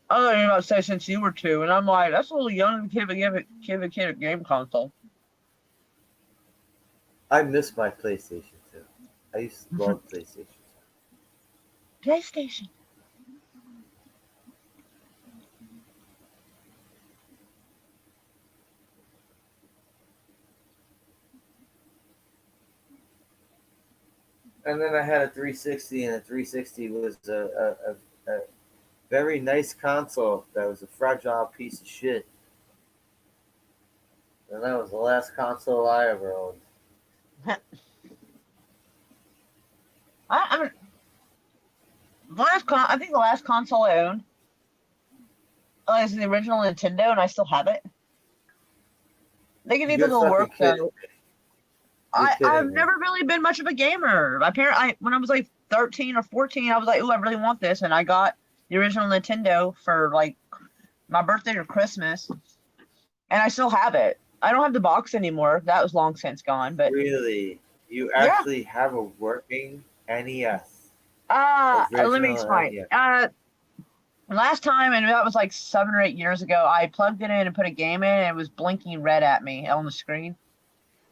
I was about to say since you were 2, and I'm like, that's a little young to give a kid a game console. I miss my PlayStation 2. I used to love PlayStation 2. PlayStation. And then I had a 360, and a 360 was a very nice console that was a fragile piece of shit. And that was the last console I ever owned. I mean, I think the last console I owned is the original Nintendo, and I still have it. They give you the You're little work fucking though. kidding I've me. never really been much of a gamer. When I was like 13 or 14, I was like, "Ooh, I really want this," and I got the original Nintendo for like my birthday or Christmas, and I still have it. I don't have the box anymore. That was long since gone. But Really? You yeah. actually have a working NES? Let me Original explain. NES. Last time, and that was like 7 or 8 years ago, I plugged it in and put a game in, and it was blinking red at me on the screen.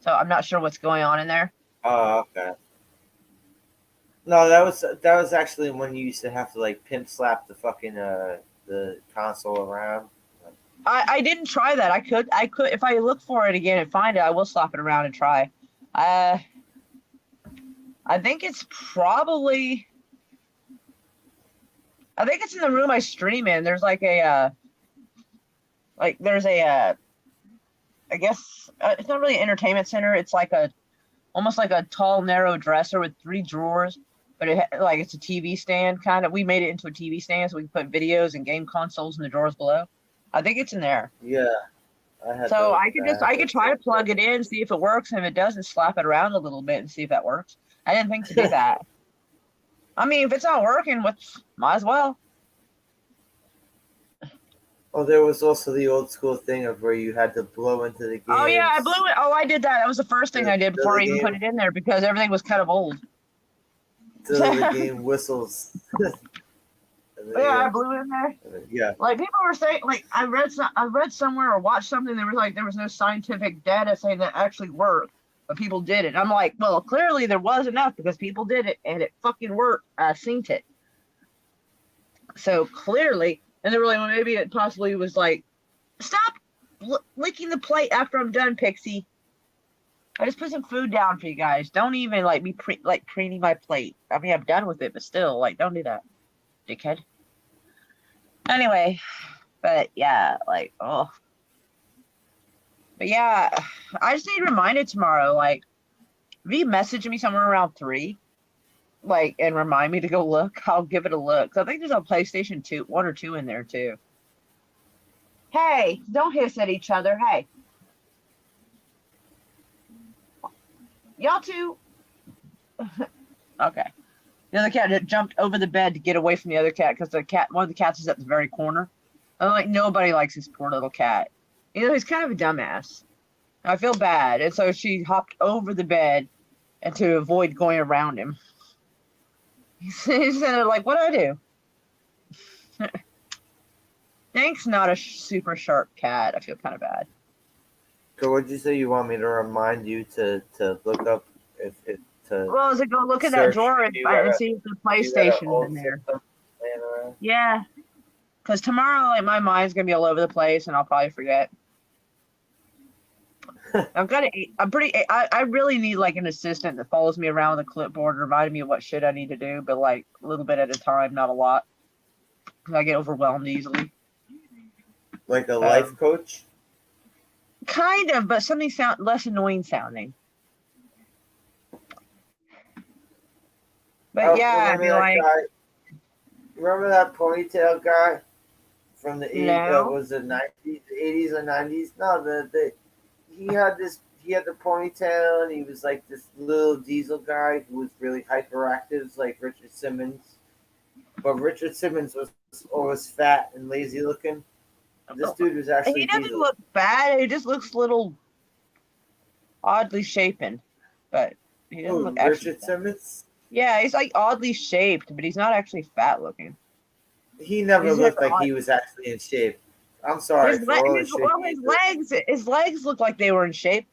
So I'm not sure what's going on in there. Oh, okay. No, that was actually when you used to have to like pimp slap the fucking the console around. I didn't try that. I could if I look for it again and find it, I will slap it around and try. I think it's probably. I think it's in the room I stream in. There's like a I guess it's not really an entertainment center. It's like almost like a tall, narrow dresser with 3 drawers, but it's a TV stand kind of. We made it into a TV stand so we can put videos and game consoles in the drawers below. I think it's in there. Yeah, I had. So those, I could try to plug it in, see if it works, and if it doesn't, slap it around a little bit and see if that works. I didn't think to do that. I mean, if it's not working, might as well. Oh, there was also the old school thing of where you had to blow into the game. Oh yeah, I blew it. Oh, I did that. That was the first thing I did before I even put it in there because everything was kind of old. Till the game whistles. Yeah, I blew it in there. Yeah. Like people were saying, like I read somewhere or watched something. They were like, there was no scientific data saying that actually worked. but people did it. And I'm like, well, clearly there was enough because people did it and it fucking worked. I synced it. So clearly, and they were like, well, maybe it possibly was like, stop licking the plate after I'm done, Pixie. I just put some food down for you guys. Don't even like be preening my plate. I mean, I'm done with it, but still, like, don't do that, dickhead. Anyway, but yeah, like, oh, but yeah, I just need reminded tomorrow. Like, if you message me somewhere around 3, like, and remind me to go look, I'll give it a look. I think there's a PlayStation 2, 1 or 2 in there too. Hey, don't hiss at each other. Hey, y'all two. Okay. The other cat jumped over the bed to get away from the other cat because one of the cats is at the very corner. I'm like, nobody likes this poor little cat. You know, he's kind of a dumbass. I feel bad. And so she hopped over the bed and to avoid going around him. He said, like, what do I do? Thanks, not a super sharp cat. I feel kind of bad. So what'd you say you want me to remind you to look up if to Well, is it go look in that drawer and see if the PlayStation is in there? Yeah. Because tomorrow, like, my mind's going to be all over the place and I'll probably forget. I really need like an assistant that follows me around with a clipboard, reminding me of what shit I need to do, but like a little bit at a time, not a lot. Because I get overwhelmed easily. Like a life coach? Kind of, but something less annoying sounding. But yeah, I'd be like, remember that ponytail guy from the 80s? No. Was it 90s, 80s or 90s? No, he had the ponytail, and he was like this little diesel guy who was really hyperactive, like Richard Simmons. But Richard Simmons was always fat and lazy looking. This dude was actually he doesn't diesel. look bad. He just looks a little oddly shapen, but he doesn't look Richard Simmons. Yeah, he's like oddly shaped, but he's not actually fat looking. He never looked like he was actually in shape. I'm sorry. His legs look like they were in shape,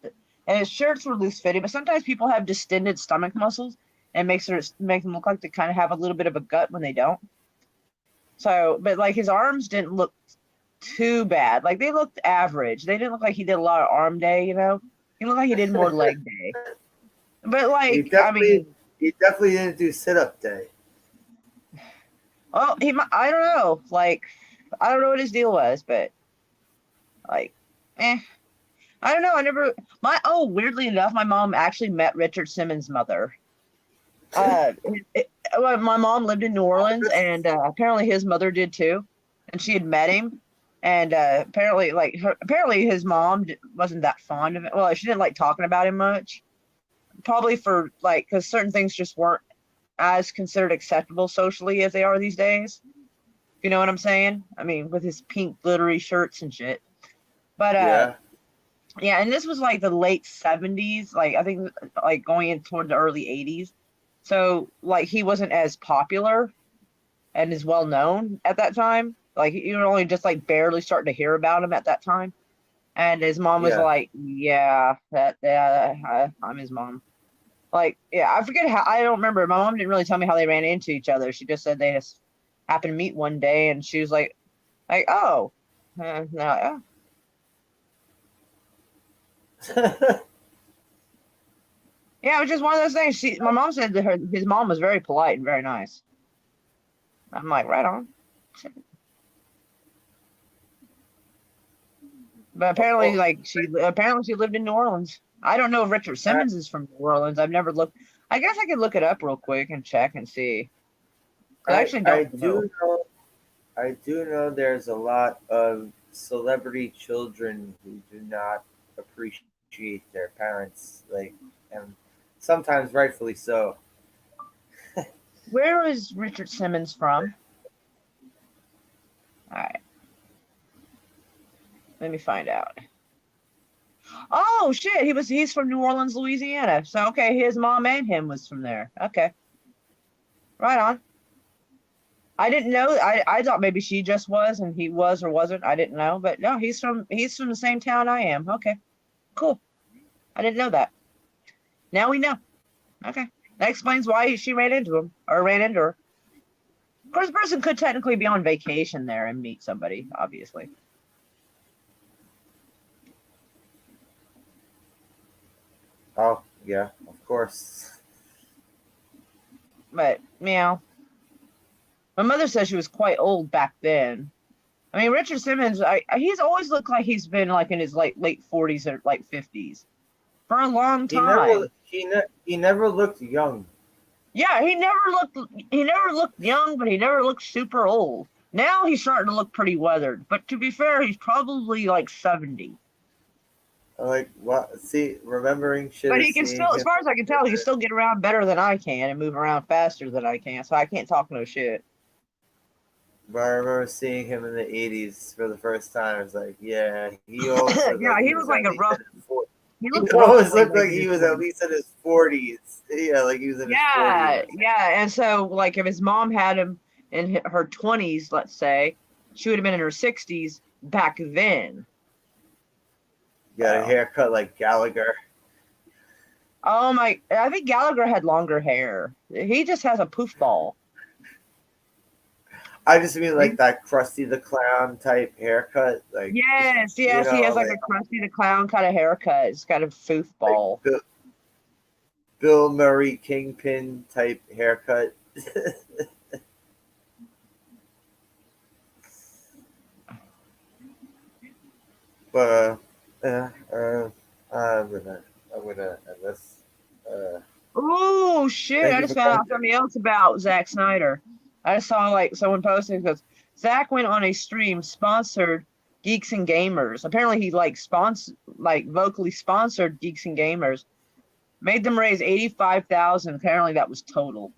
and his shirts were loose fitting. But sometimes people have distended stomach muscles, and make them look like they kind of have a little bit of a gut when they don't. So, but like his arms didn't look too bad. Like they looked average. They didn't look like he did a lot of arm day. You know, he looked like he did more leg day. But like, he definitely didn't do sit-up day. Oh, I don't know. Like, I don't know what his deal was, but like, I don't know. Weirdly enough, my mom actually met Richard Simmons' mother. My mom lived in New Orleans, and apparently his mother did too, and she had met him. And apparently his mom wasn't that fond of it. Well, she didn't like talking about him much. Probably for like, because certain things just weren't as considered acceptable socially as they are these days. You know what I'm saying? I mean, with his pink glittery shirts and shit. But yeah, and this was like the late 70s, like I think like going in toward the early 80s. So like he wasn't as popular and as well known at that time. Like you were only just like barely starting to hear about him at that time. And his mom was like, "Yeah, I'm his mom." Like, yeah, I forget how. I don't remember. My mom didn't really tell me how they ran into each other. She just said they just happened to meet one day, and she was like, "Oh, no, yeah." Yeah, it was just one of those things. My mom said that his mom was very polite and very nice. I'm like, right on. But apparently, she lived in New Orleans. I don't know if Richard Simmons is from New Orleans. I've never looked. I guess I could look it up real quick and check and see. I do know there's a lot of celebrity children who do not appreciate their parents, and sometimes rightfully so. Where is Richard Simmons from? All right. Let me find out. Oh shit, he's from New Orleans, Louisiana. So okay, his mom and him was from there. Okay. Right on. I didn't know. I thought maybe she just was and he was or wasn't. I didn't know. But no, he's from the same town I am. Okay. Cool. I didn't know that. Now we know. Okay. That explains why she ran into him or ran into her. Of course, the person could technically be on vacation there and meet somebody, obviously. Oh, yeah, of course. But, my mother says she was quite old back then. I mean, Richard Simmons, he's always looked like he's been like in his late 40s or like 50s for a long He never time. he never looked young. Yeah, he never looked young, but he never looked super old. Now he's starting to look pretty weathered. But to be fair, he's probably like 70. Like what? See, remembering shit But is he can seeing still, as him. far as I can tell, he can still get around better than I can and move around faster than I can. So I can't talk no shit. But I remember seeing him in the '80s for the first time. It's like, yeah, he always looked Yeah, like he he looked was like at a least rough. in his 40s. He He looked always roughly looked like like in he his was at 40s. least in his 40s. Yeah, like he was in his 40s. Yeah, yeah. And so, like, if his mom had him in her 20s, let's say, she would have been in her 60s back then. Got a So, haircut like Gallagher. oh my, I think Gallagher had longer hair. He just has a poof ball. I just mean He- like that Krusty the Clown type haircut. Like, Yes, you yes, he has know, like a Krusty the Clown kind of haircut. It's got a poof like ball. Bill Murray Kingpin type haircut. But I'm gonna end this. Uh, Oh shit! thank I you just for found coming. out something else about Zack Snyder. I just saw like someone posting because Zack went on a stream sponsored Geeks and Gamers. Apparently, he like vocally sponsored Geeks and Gamers, made them raise 85,000. Apparently, that was total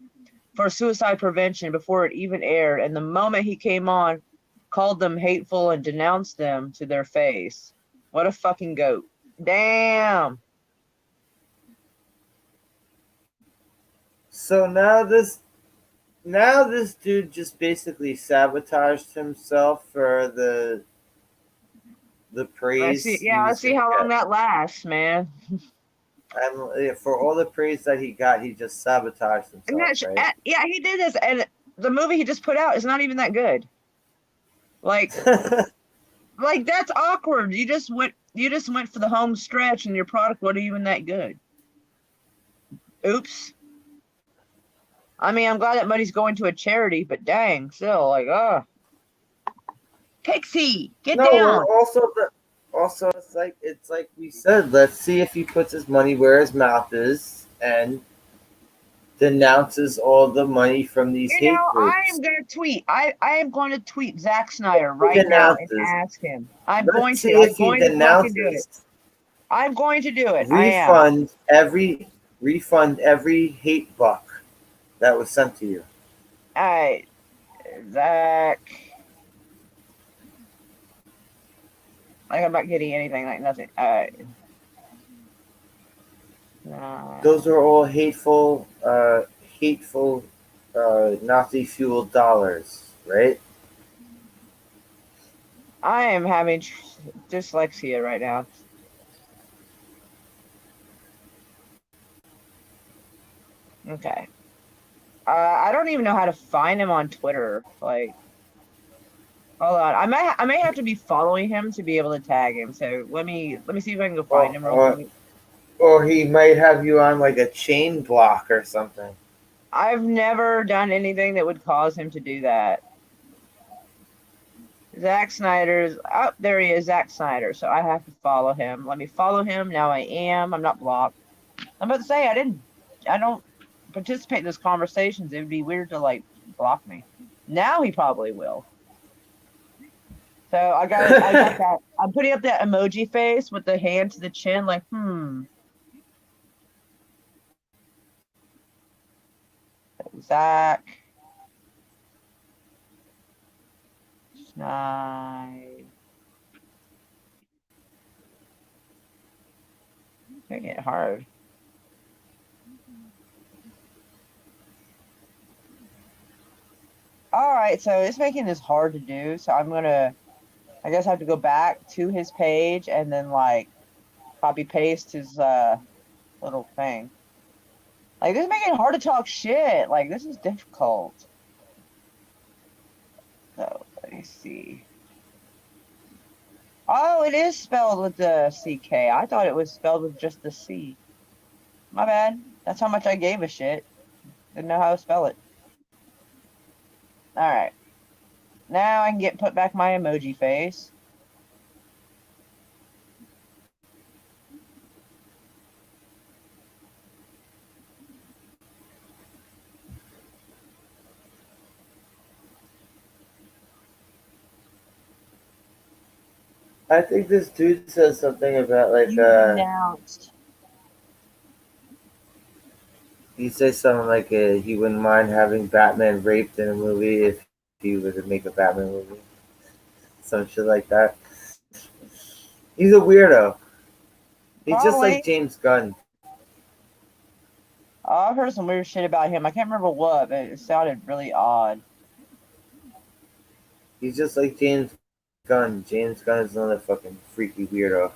for suicide prevention before it even aired. And the moment he came on, called them hateful and denounced them to their face. What a fucking goat! Damn. So now this dude just basically sabotaged himself for the Let's see. praise he Yeah, was let's see gonna how long get. that lasts, man. And for all the praise that he got, he just sabotaged And himself, right? yeah, he did this, and the movie he just put out is not even that good. Like, like that's awkward. You just went for the home stretch, and your product wasn't even that good. Oops. I mean, I'm glad that money's going to a charity, but dang, still, like, Pixie, get No, down. also it's like we said. Let's see if he puts his money where his mouth is and denounces all the money from these You hate know, I am groups. gonna tweet. I am going to tweet Zack Snyder He right now and denounces. ask him. I'm going Let's to. see I'm if he going to fucking do it. denounces. I'm going to do it. I am. Refund every hate buck that was sent to you. All right, Zach. Like I'm not getting anything. Like nothing. Those are all hateful, Nazi fueled dollars, right? I am having dyslexia right now. Okay. I don't even know how to find him on Twitter. Like, hold on. I may have to be following him to be able to tag him. So let me see if I can go find Or, him real or quick. or he might have you on like a chain block or something. I've never done anything that would cause him to do that. Zack Snyder's there he is, Zack Snyder. So I have to follow him. Let me follow him. Now I am. I'm not blocked. I'm about to say I don't participate in those conversations. It would be weird to like block me. Now he probably will. So I got that. I'm putting up that emoji face with the hand to the chin, like, Zack Snyder. Making it hard. All right, so it's making this hard to do. So I guess I have to go back to his page and then like copy paste his little thing. Like, this is making it hard to talk shit. Like, this is difficult. So, let me see. Oh, it is spelled with the CK. I thought it was spelled with just the C. My bad. That's how much I gave a shit. Didn't know how to spell it. Alright. Now I can get put back my emoji face. I think this dude says something about like You announced. he says something like he wouldn't mind having Batman raped in a movie if he were to make a Batman movie. Some shit like that. He's a weirdo. He's just Probably. like James Gunn. Oh, I've heard some weird shit about him. I can't remember what, but it sounded really odd. He's just like James Gunn. James Gunn is another fucking freaky weirdo.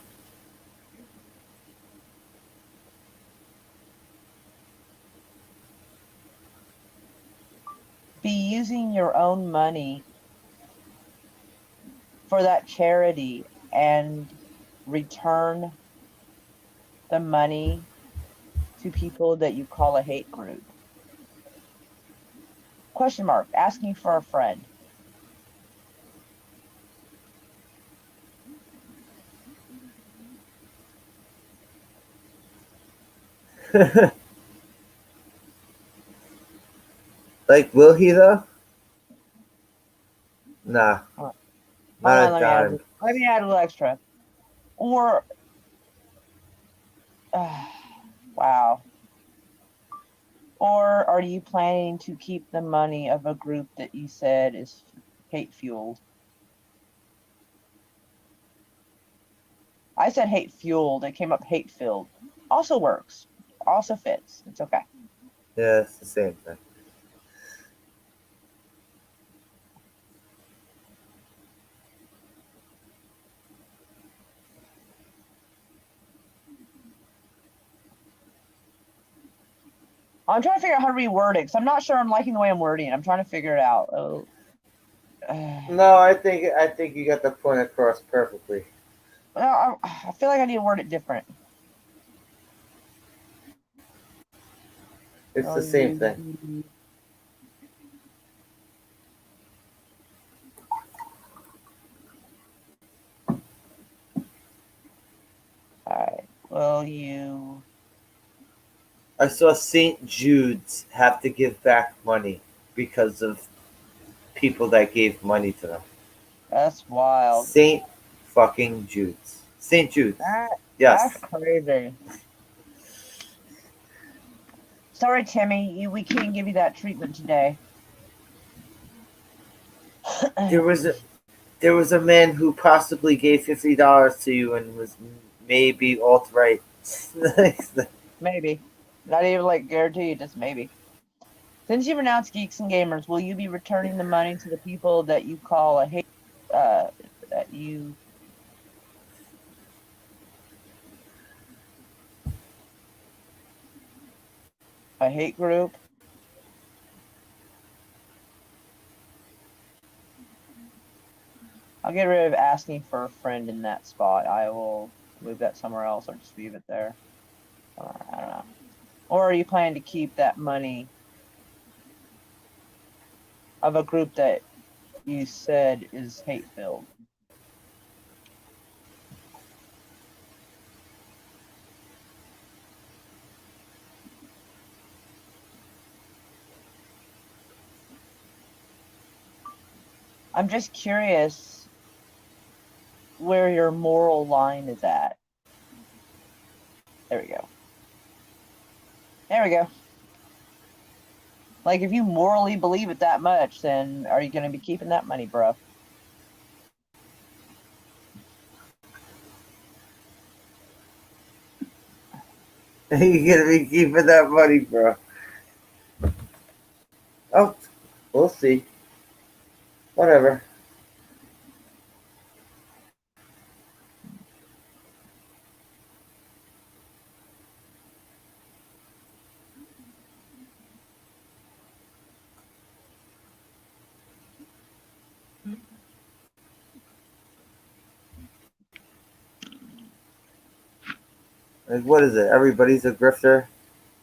Be using your own money for that charity and return the money to people that you call a hate group. Question mark. Asking for a friend. Like, will he though? Nah, Hold not on, a let dime. me add a little extra. Or wow. Or are you planning to keep the money of a group that you said is hate fueled? I said hate fueled. It came up hate filled. Also works. Also fits. It's okay. Yeah, it's the same thing. I'm trying to figure out how to reword it because I'm not sure I'm liking the way I'm wording it. I'm trying to figure it out. Oh. No, I think you got the point across perfectly. I feel like I need to word it different. It's the same thing. Alright. Will you? I saw St. Jude's have to give back money because of people that gave money to them. That's wild. St. fucking Jude's. St. Jude's. That's Yes. crazy. Sorry, Timmy. We can't give you that treatment today. There was a man who possibly gave $50 to you and was maybe alt right. Maybe. Not even like guaranteed, just maybe. Since you've announced Geeks and Gamers, will you be returning the money to the people that you call a hate that you a hate group? I'll get rid of asking for a friend in that spot. I will move that somewhere else or just leave it there. Or, I don't know. Or are you planning to keep that money of a group that you said is hate filled? I'm just curious where your moral line is at. There we go. There we go. Like, if you morally believe it that much, then are you going to be keeping that money, bro? You gonna be keeping that money, bro. Oh, we'll see. Whatever. Like, what is it? Everybody's a grifter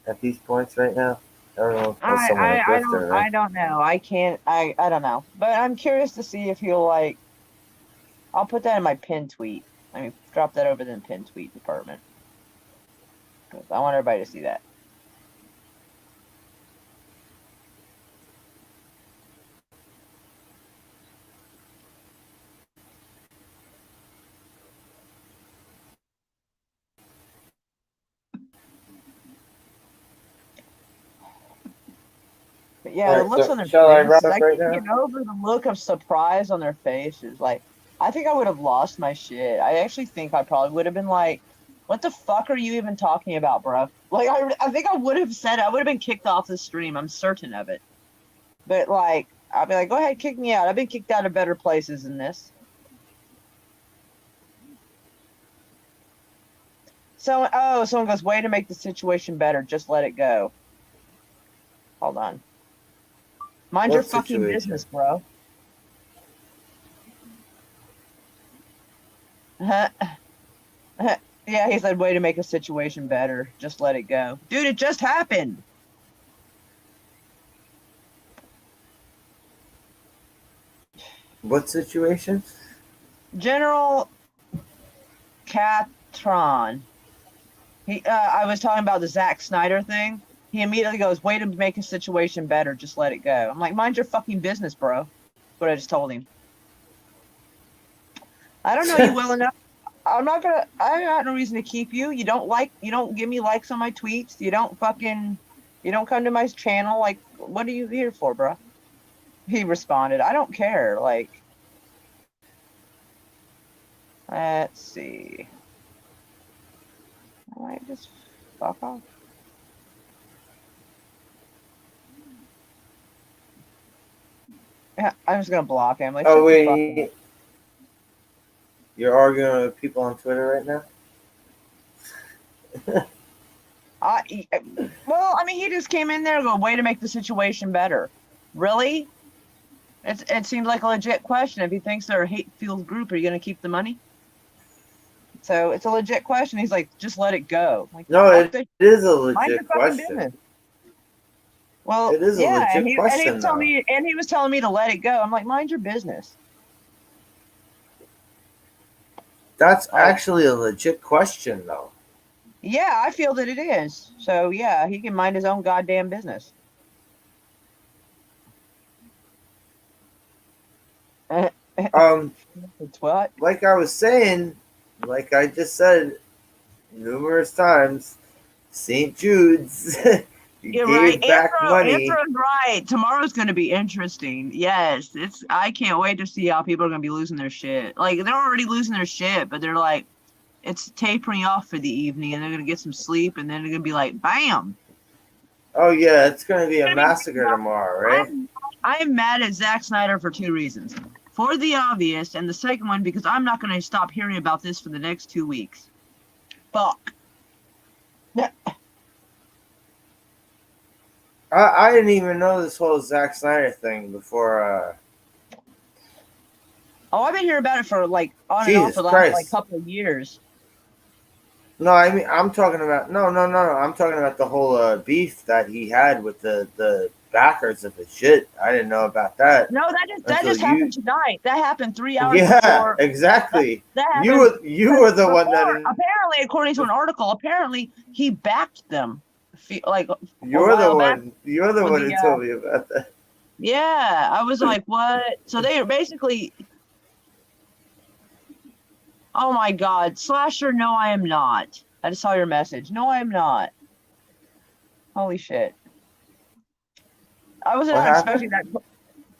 at these points right now. Everyone calls someone a grifter, right? I don't know. I don't know. But I'm curious to see if he'll like. I'll put that in my pin tweet. Let me drop that over in the pin tweet department. 'Cause I want everybody to see that. But yeah, All the right, looks so on their shall I wrap faces. up I right can't now? get over the look of surprise on their faces. Like, I think I would have lost my shit. I actually think I probably would have been like, "What the fuck are you even talking about, bro?" Like, I think I would have said I would have been kicked off the stream. I'm certain of it. But like, I'll be like, "Go ahead, kick me out. I've been kicked out of better places than this." So, oh, someone goes, "Way to make the situation better. Just let it go." Hold on. Mind your What fucking situation? business, bro. Yeah, he said, "Way to make a situation better. Just let it go." Dude, it just happened. What situation? General Catron. I was talking about the Zack Snyder thing. He immediately goes, "Way to make a situation better. Just let it go." I'm like, "Mind your fucking business, bro." That's what I just told him. I don't know you well enough. I'm not gonna. I got no reason to keep you. You don't like. You don't give me likes on my tweets. You don't fucking. You don't come to my channel. Like, what are you here for, bro? He responded, "I don't care." Like, let's see. I might just fuck off. Yeah, I'm just gonna block him. Like, Oh shut the fuck up. wait, you're arguing with people on Twitter right now? Well, I mean, he just came in there and go, "Way to make the situation better." Really? It seems like a legit question. If he thinks they're a hate-filled group, are you gonna keep the money? So it's a legit question. He's like, "Just let it go." I'm like, No, fuck it this. is a Mind your legit fucking question. business. Well, It is a yeah, legit and he was question, telling though. me, to let it go. I'm like, mind your business. That's Like, actually a legit question, though. yeah, I feel that it is. So yeah, he can mind his own goddamn business. Um, It's what? like I was saying, like I just said numerous times, St. Jude's You're right. gave back money. Andrew's right. Tomorrow's going to be interesting. Yes, it's. I can't wait to see how people are going to be losing their shit. Like they're already losing their shit, but they're like, it's tapering off for the evening, and they're going to get some sleep, and then they're going to be like, bam. Oh yeah, it's gonna be a Gonna be massacre tomorrow, right? I'm mad at Zack Snyder for two reasons. For the obvious, and the second one because I'm not going to stop hearing about this for the next 2 weeks. Fuck. I didn't even know this whole Zack Snyder thing before. Oh, I've been hearing about it for like on and off Jesus for the last like Christ. couple of years. No, I mean I'm talking about no. I'm talking about the whole beef that he had with the backers of his shit. I didn't know about that No, that until just happened you. tonight. That happened 3 hours Yeah, before. exactly. That You happened were you were the one that before. Apparently, according to an article, apparently he backed them, like a while back you're the with one the. who told me about that. Yeah, I was like, what? So they are basically. Oh my God, Slasher! No, I am not. I just saw your message. No, I am not. Holy shit! I was What not happened? expecting that.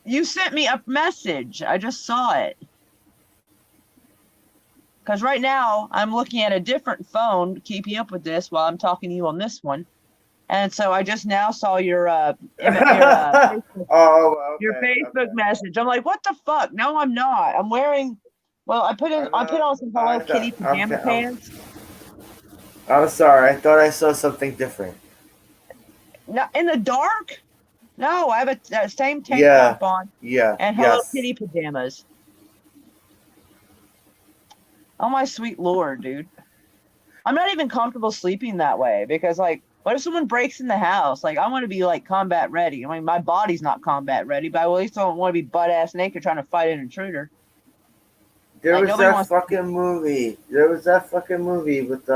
You sent me a message. I just saw it. Because right now I'm looking at a different phone, keeping up with this while I'm talking to you on this one, and so I just now saw your Oh, your okay, Facebook okay. message. I'm like, what the fuck? No, I'm not. I'm wearing. Well, I I put know. on some I Hello thought, Kitty pajama pants. I'm sorry. I thought I saw something different. No, in the dark. No, I have that same tank Yeah, top on yeah, and Hello yes. Kitty pajamas. Oh my sweet lord, dude. I'm not even comfortable sleeping that way because, like, what if someone breaks in the house? Like, I want to be like combat ready. I mean, my body's not combat ready, but I at least don't want to be butt ass naked trying to fight an intruder. There Like, was nobody that wants. fucking movie. There was that fucking movie with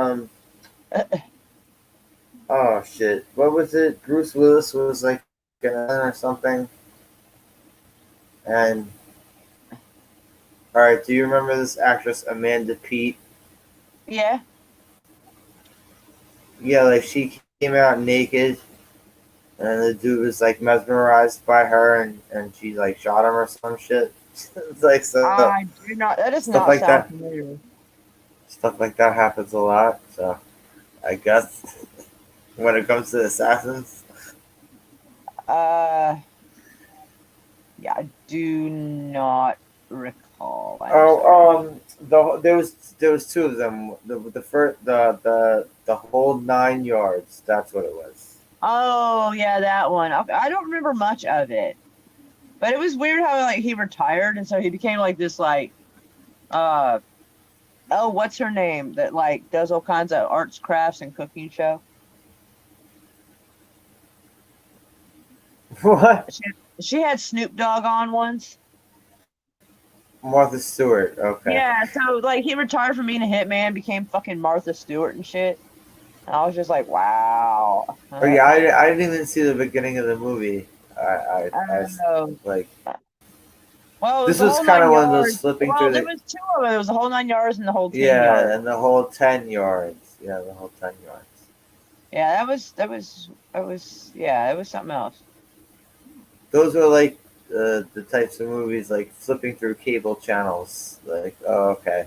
oh shit. What was it? Bruce Willis was like an alien or something. And all right, do you remember this actress Amanda Peet? Yeah. Yeah, like she came out naked, and the dude was like mesmerized by her, and she like shot him or some shit. It's like I do not. That does stuff not like sound that. familiar. Stuff like that happens a lot. So I guess when it comes to assassins, Uh, yeah, I do not recall. I'm sorry. oh there was two of them. The first the whole 9 yards. That's what it was. Oh yeah, that one. Okay, I don't remember much of it, but it was weird how like he retired and so he became like this like uh oh what's her name that like does all kinds of arts, crafts, and cooking show. What? She had Snoop Dogg on once. Martha Stewart. Okay. Yeah, so like he retired from being a hitman, became fucking Martha Stewart and shit. And I was just like, wow. Oh yeah, I didn't even see the beginning of the movie. I Oh. like Well, it was this the was whole kind nine of one of those yards. flipping Well, through there the was two of them. It was the whole 9 yards and the whole 10 yards. yeah, and the whole 10 yards. Yeah, the whole 10 yards. Yeah, that was yeah, it was something else. Those are like the types of movies like flipping through cable channels. Like, oh okay,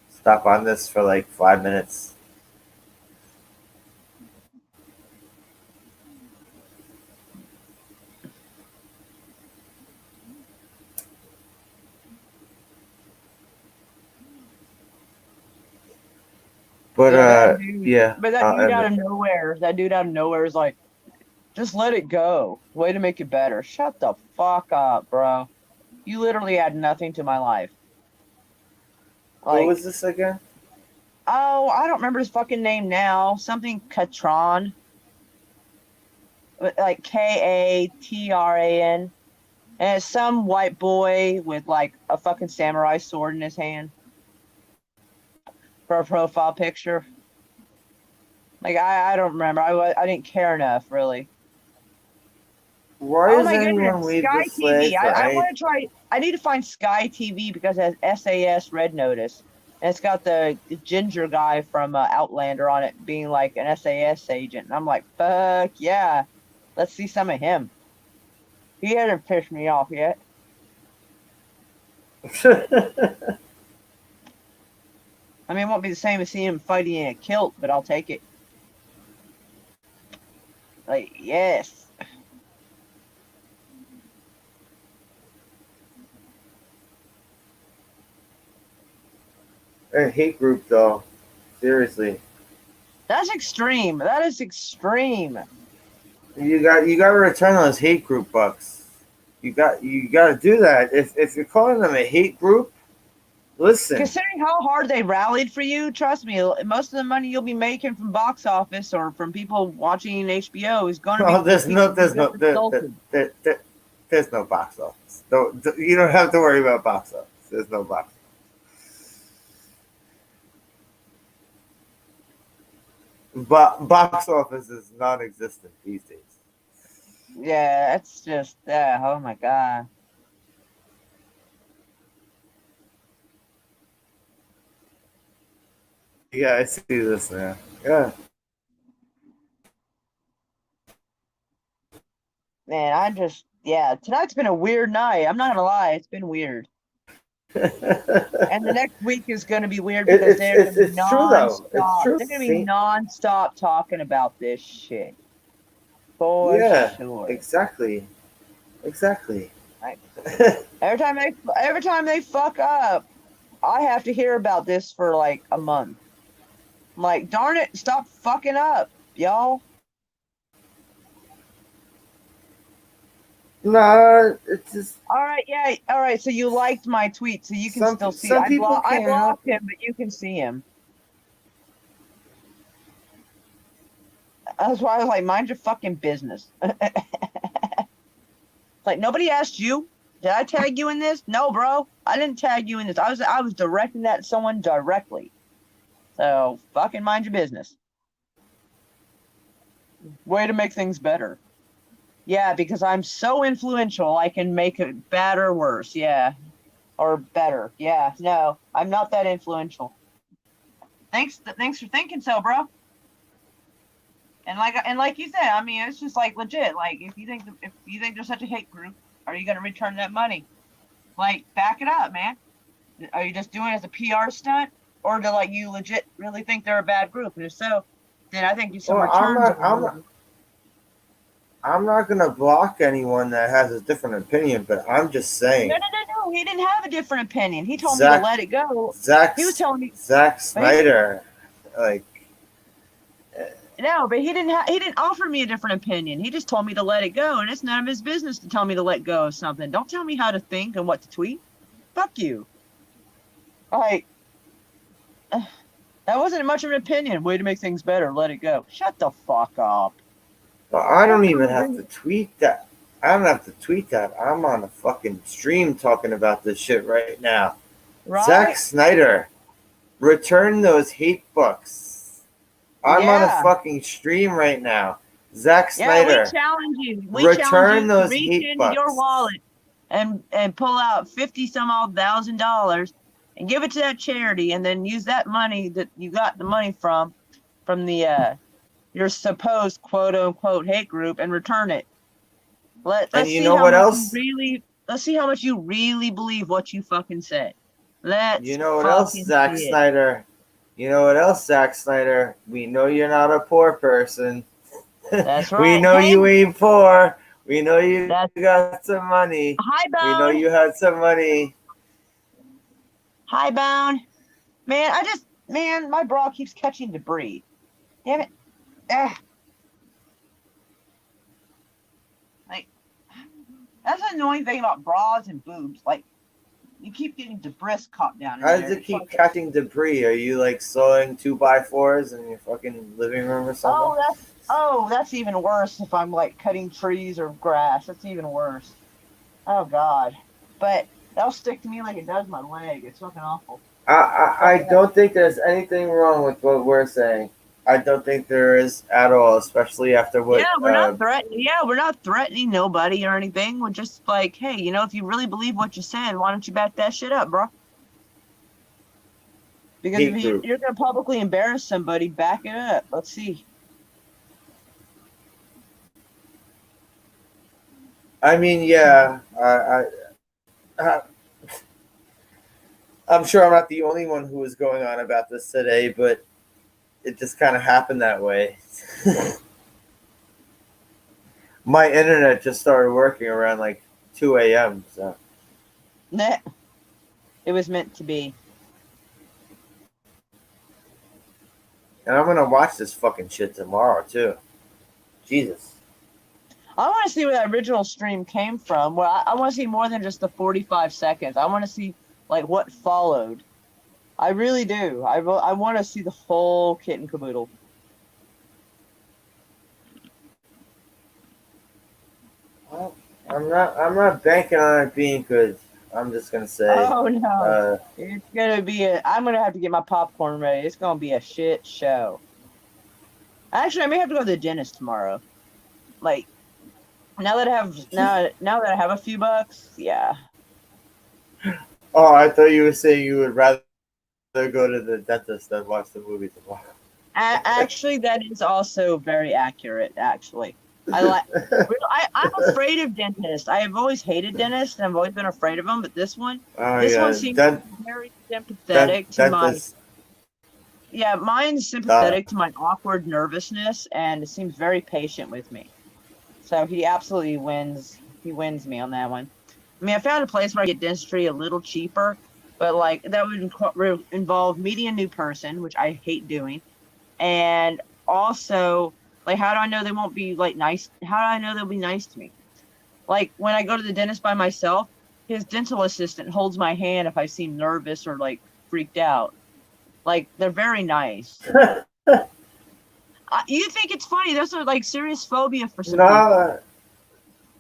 stop on this for like 5 minutes. But Yeah, that dude. yeah, But that I'll dude end out it. of nowhere, that dude out of nowhere is like, just let it go. Way to make it better. Shut the fuck up, bro. You literally add nothing to my life. What was Like, this again? oh, I don't remember his fucking name now. Something Katran. Like Katran. And it's some white boy with like a fucking samurai sword in his hand for a profile picture. Like I don't remember. I didn't care enough really. Why Oh does my anyone goodness, wave the Sky TV. flag for I any? want to try. I need to find Sky TV because it has SAS Red Notice, and it's got the ginger guy from Outlander on it, being like an SAS agent. And I'm like, fuck yeah, let's see some of him. He hasn't pissed me off yet. I mean, it won't be the same as seeing him fighting in a kilt, but I'll take it. Like, yes. A hate group though. Seriously. That's extreme. That is extreme. You got to return those hate group bucks. You got to do that. If you're calling them a hate group, listen. Considering how hard they rallied for you, trust me, most of the money you'll be making from box office or from people watching HBO is going to be Oh, from people who get insulted. there's no box office. You don't have to worry about box office. There's no box. But box office is non-existent these days. Yeah, that's just, oh my God. Yeah, I see this now. Yeah. Man, I just, yeah, tonight's been a weird night. I'm not going to lie, it's been weird. And the next week is going to be weird because they're going to be it's true though. It's nonstop. true. They're going to be See? nonstop talking about this shit. For Yeah. sure. Exactly. Exactly. Like, every time they fuck up, I have to hear about this for like a month. I'm like, darn it, stop fucking up, y'all. No, it's just All right, yeah, all right. So you liked my tweet, so you can still see. some people I can't help. blocked him, but you can see him. That's why I was like, mind your fucking business. Like, nobody asked you. Did I tag you in this? No, bro. I didn't tag you in this. I was directing that at someone directly. So fucking mind your business. Way to make things better. Yeah, because I'm so influential, I can make it bad or worse. Yeah. Or better. Yeah. No, I'm not that influential. Thanks for thinking so, bro. And like you said, I mean, it's just like legit. Like if you think there's such a hate group, are you gonna return that money? Like back it up, man. Are you just doing it as a PR stunt, or do like you legit really think they're a bad group? And if so, then I think you some Well, returns. I'm not gonna block anyone that has a different opinion, but I'm just saying. No. He didn't have a different opinion. He told me Zach, to let it go. Zack, He was telling me, Zack Snyder, like. no, but he didn't offer me a different opinion. He just told me to let it go, and it's none of his business to tell me to let go of something. Don't tell me how to think and what to tweet. Fuck you. Like, that wasn't much of an opinion. Way to make things better. Let it go. Shut the fuck up. Well, I don't even have to tweet that. I don't have to tweet that. I'm on a fucking stream talking about this shit right now. Right? Zack Snyder, return those hate bucks. I'm on a fucking stream right now. Zack Snyder. Yeah, we challenge you. Return those reach hate into bucks. your wallet and pull out $50,000 and give it to that charity, and then use that money that you got the money from the your supposed quote unquote hate group, and return it. Let's see how much else? Let's see how much you really believe what you fucking said. You know what else, Zack Snyder? You know what else, Zack Snyder? We know you're not a poor person. That's right. We know you ain't poor. We know you got some money. Highbound. We know you had some money. Highbound. Man, my bra keeps catching debris. Damn it. Like, that's the annoying thing about bras and boobs. Like, you keep getting debris caught down in How there. does it keep catching debris? Are you like sewing 2x4s in your fucking living room or something? That's even worse if I'm like cutting trees or grass. That's even worse. Oh God. But that'll stick to me like it does my leg. It's fucking awful. I don't think there's anything wrong with what we're saying. I don't think there is at all, especially after what. Yeah, we're not threatening. Yeah, we're not threatening nobody or anything. We're just like, hey, if you really believe what you're saying, why don't you back that shit up, bro? Because if you're gonna publicly embarrass somebody, back it up. Let's see. I mean, yeah, I'm sure I'm not the only one who was going on about this today, but it just kind of happened that way. My internet just started working around like 2 a.m. So. Nah. It was meant to be. And I'm gonna watch this fucking shit tomorrow too. Jesus. I want to see where that original stream came from. Well, I want to see more than just the 45 seconds. I want to see like what followed. I really do. I want to see the whole kit and caboodle. Well, I'm not banking on it being good. I'm just gonna say. Oh no! It's gonna be I'm gonna have to get my popcorn ready. It's gonna be a shit show. Actually, I may have to go to the dentist tomorrow. Like, now that I have a few bucks, yeah. Oh, I thought you were saying you would rather go to the dentist than watch the movie tomorrow. Actually, that is also very accurate. Actually, I'm afraid of dentists. I have always hated dentists, and I've always been afraid of them. But this one seems very sympathetic to my. Yeah, mine's sympathetic to my awkward nervousness, and it seems very patient with me. So he absolutely wins. He wins me on that one. I mean, I found a place where I get dentistry a little cheaper, but like that would involve meeting a new person, which I hate doing, and also like, how do I know they won't be like nice? How do I know they'll be nice to me? Like when I go to the dentist by myself, his dental assistant holds my hand if I seem nervous or like freaked out. Like they're very nice. You think it's funny? There's a like serious phobia for some people, No,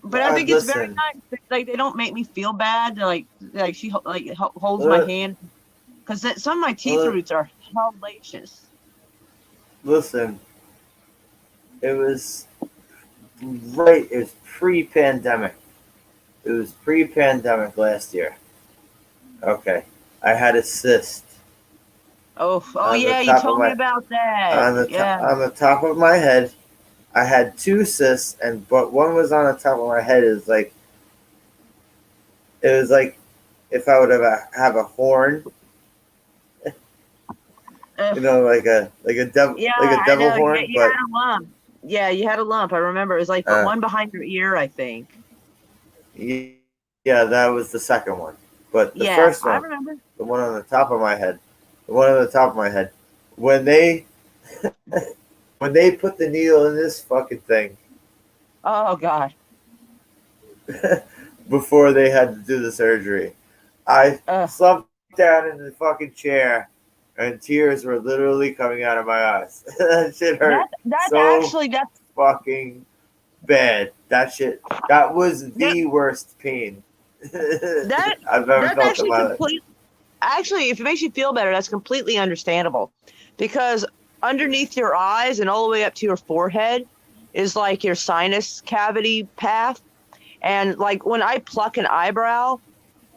but I think it's very listen, nice. Like they don't make me feel bad. They're like she holds my li- hand because some of my teeth li- roots are hellacious. listen. It was right. It was pre-pandemic. It was pre-pandemic last year. Okay, I had a cyst Oh on the yeah, you top of told me my about that. Yeah. on the top of my head. I had two cysts, and but one was on the top of my head. It was like if I would have a horn, Ugh. Yeah, like a I devil know. horn, You but had a lump. Yeah, you had a lump. I remember. It was like uh, one behind your ear, I think. yeah, that was the second one. But the Yeah, first I one, remember. the one on the top of my head, the one on the top of my head, when they when they put the needle in this fucking thing Oh God. before they had to do the surgery, I Ugh. slumped down in the fucking chair, and tears were literally coming out of my eyes. That shit hurt That's so actually fucking bad. That was that the worst pain that I've ever that's felt in actually my life. complete. Actually, if it makes you feel better, that's completely understandable, because underneath your eyes and all the way up to your forehead is like your sinus cavity path, and like when I pluck an eyebrow,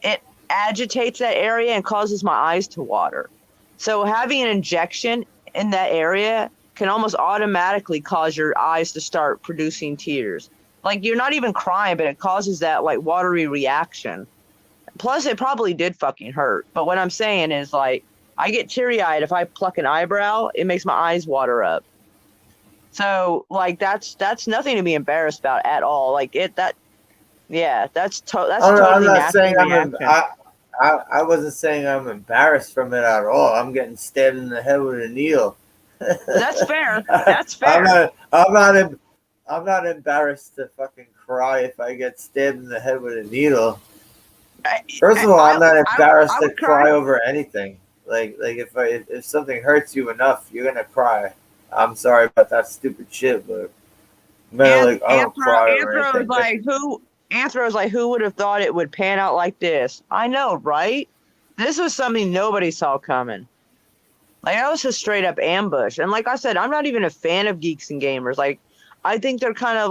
it agitates that area and causes my eyes to water. So having an injection in that area can almost automatically cause your eyes to start producing tears. Like you're not even crying, but it causes that like watery reaction. Plus, it probably did fucking hurt. But what I'm saying is like I get teary eyed if I pluck an eyebrow. It makes my eyes water up. So like that's nothing to be embarrassed about at all. Like it that yeah, that's a I'm totally not natural saying reaction. I wasn't saying I'm embarrassed from it at all. I'm getting stabbed in the head with a needle. That's fair. That's I'm fair. not. I'm not. I'm not embarrassed to fucking cry if I get stabbed in the head with a needle. I, First of all, I'm not embarrassed I to would cry. cry over anything. Like if something hurts you enough, you're gonna cry. I'm sorry about that stupid shit, but man, like I don't cry over Anthro's anything. like who? Anthro's like who would have thought it would pan out like this? I know, right? This was something nobody saw coming. Like I was just straight up ambush. And like I said, I'm not even a fan of geeks and gamers. Like I think they're kind of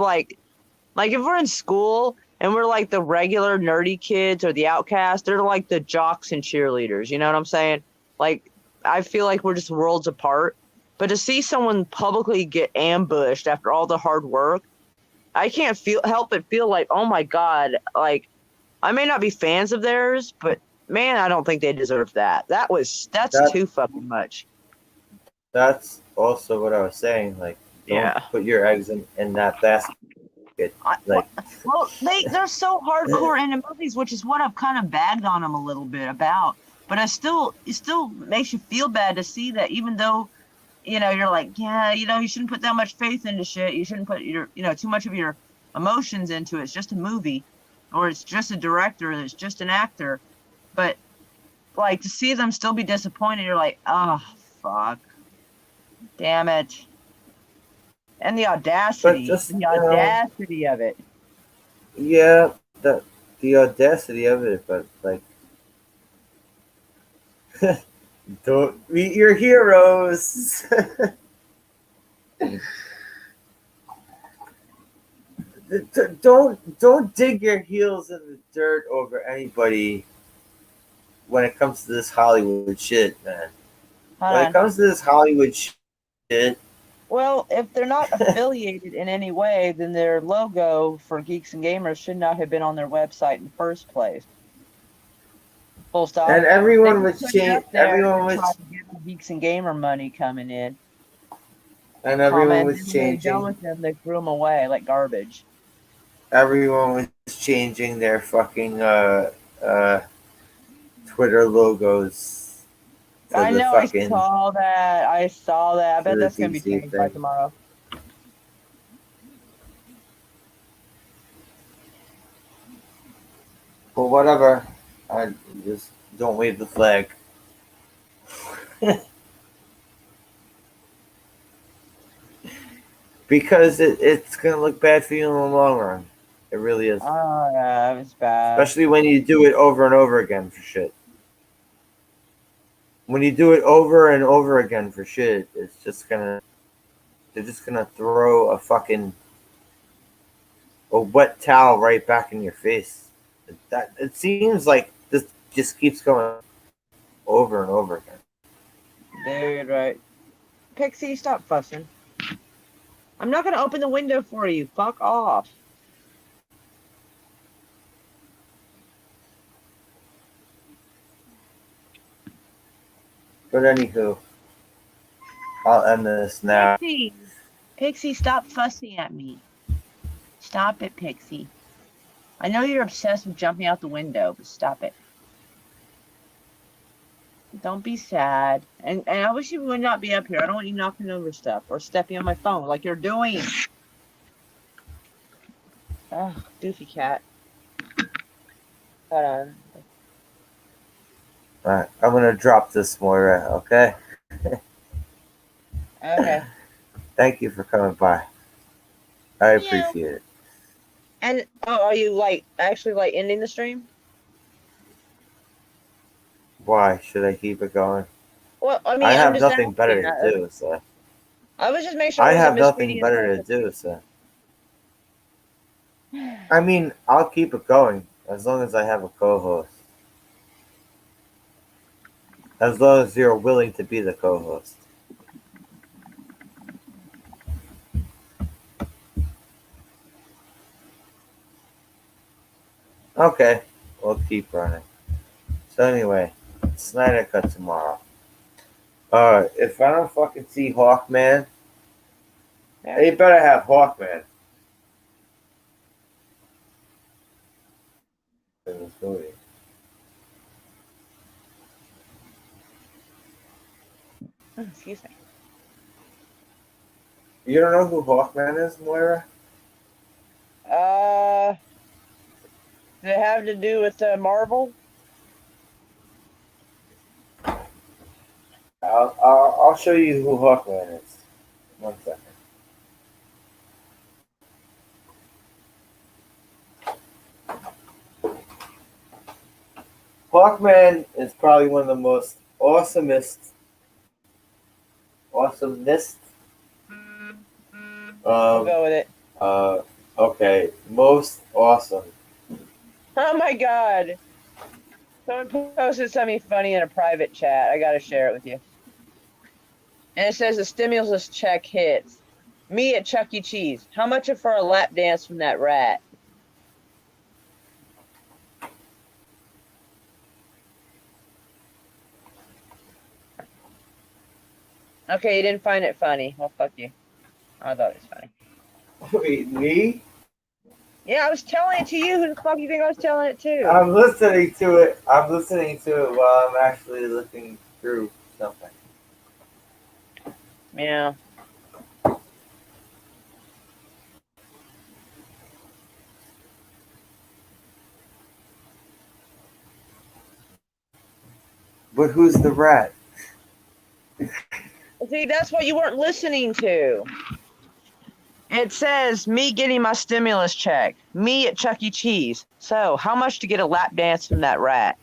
like if we're in school and we're like the regular nerdy kids or the outcasts, they're like the jocks and cheerleaders. You know what I'm saying? Like I feel like we're just worlds apart. But to see someone publicly get ambushed after all the hard work, I can't help but feel like, oh my God, like I may not be fans of theirs, but man, I don't think they deserve that. That's That too fucking much. that's also what I was saying. Like, don't Yeah. put your eggs in that basket. I, Like, well, they're so hardcore into movies, which is what I've kind of bagged on them a little bit about. But it still makes you feel bad to see that, even though you're like, yeah, you shouldn't put that much faith into shit. You shouldn't put too much of your emotions into it. It's just a movie, or it's just a director, it's just an actor. But like to see them still be disappointed, you're like, oh fuck, damn it. And but just the audacity of it. yeah, the audacity of it. But like, don't meet your heroes. Don't dig your heels in the dirt over anybody when it comes to this Hollywood shit, man. Hold When it on. comes to this Hollywood shit, Well, if they're not affiliated in any way, then their logo for Geeks and Gamers should not have been on their website in the first place. Full stop. and They everyone just was put it up there everyone to try was to get the Geeks and Gamer money coming in. and Comma, everyone and was then when they were done changing. with them, they threw them away like garbage. Everyone was changing their fucking uh, Twitter logos to I the know, I fucking saw that. I saw that. I to bet the that's going to be DC changed by thing. tomorrow. But whatever, I just don't wave the flag. because it's gonna look bad for you in the long run. It really is, Oh yeah, it was bad. especially when you do it over and over again for shit. When you do it over and over again for shit, it's just gonna they're just gonna throw a wet towel right back in your face. That it seems like this just keeps going over and over again. Dude, right. Pixie, stop fussing. I'm not gonna open the window for you. Fuck off. But anywho, I'll end this now. Pixie, Pixie, stop fussing at me. Stop it, Pixie. I know you're obsessed with jumping out the window, but stop it. Don't be sad. And I wish you would not be up here. I don't want you knocking over stuff or stepping on my phone like you're doing. Oh, doofy cat. Hold on. Alright, I'm gonna drop this, Moira, okay? Okay. Thank you for coming by. I Yeah. appreciate it. And are you actually ending the stream? Why should I keep it going? Well, I mean, I I'm have just nothing asking. better to do, so I was just making sure. I it have wasn't nothing misreading better to the- do, so I mean, I'll keep it going as long as I have a co-host. As long as you're willing to be the co-host. Okay, we'll keep running. So anyway, Snyder Cut tomorrow. If I don't fucking see Hawkman, Yeah. they better have Hawkman in this movie. Excuse me. You don't know who Hawkman is, Moira? Does it have to do with Marvel? I'll show you who Hawkman is. 1 second. Hawkman is probably one of the most awesomest. I'll go with it. Okay, most awesome. Oh my god. Someone posted something funny in a private chat. I gotta share it with you. And it says the stimulus check hits. Me at Chuck E. Cheese. How much for a lap dance from that rat? Okay, you didn't find it funny. Well, fuck you. I thought it was funny. Wait, me? Yeah, I was telling it to you. Who the fuck you think I was telling it to? I'm listening to it. I'm listening to it while I'm actually looking through something. Yeah. But who's the rat? See, that's what you weren't listening to. It says me getting my stimulus check. Me at Chuck E. Cheese. So, how much to get a lap dance from that rat?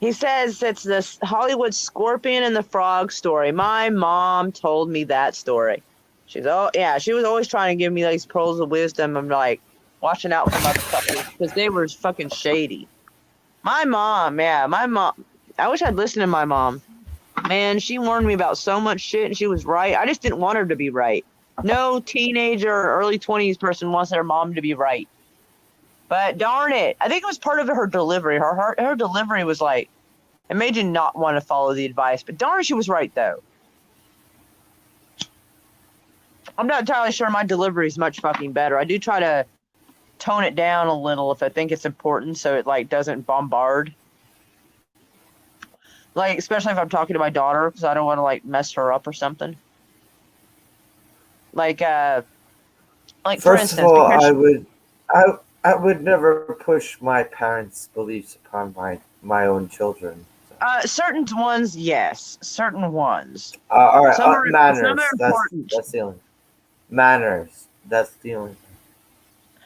He says it's this Hollywood Scorpion and the Frog story. My mom told me that story. She was always trying to give me these pearls of wisdom. I'm like, watching out for motherfuckers because they were fucking shady. My mom. I wish I'd listened to my mom. Man, she warned me about so much shit and she was right. I just didn't want her to be right. No teenager or early 20s person wants their mom to be right. But darn it, I think it was part of her delivery. Her delivery was like, it made you not want to follow the advice. But darn it, she was right though. I'm not entirely sure my delivery is much fucking better. I do try to tone it down a little if I think it's important so it like doesn't bombard. Like, especially if I'm talking to my daughter because I don't want to like mess her up or something. Like for First instance, of all, I would never push my parents' beliefs upon my own children. Certain ones, yes. Certain ones. All right, Some are manners. important. That's the only manners. That's the only.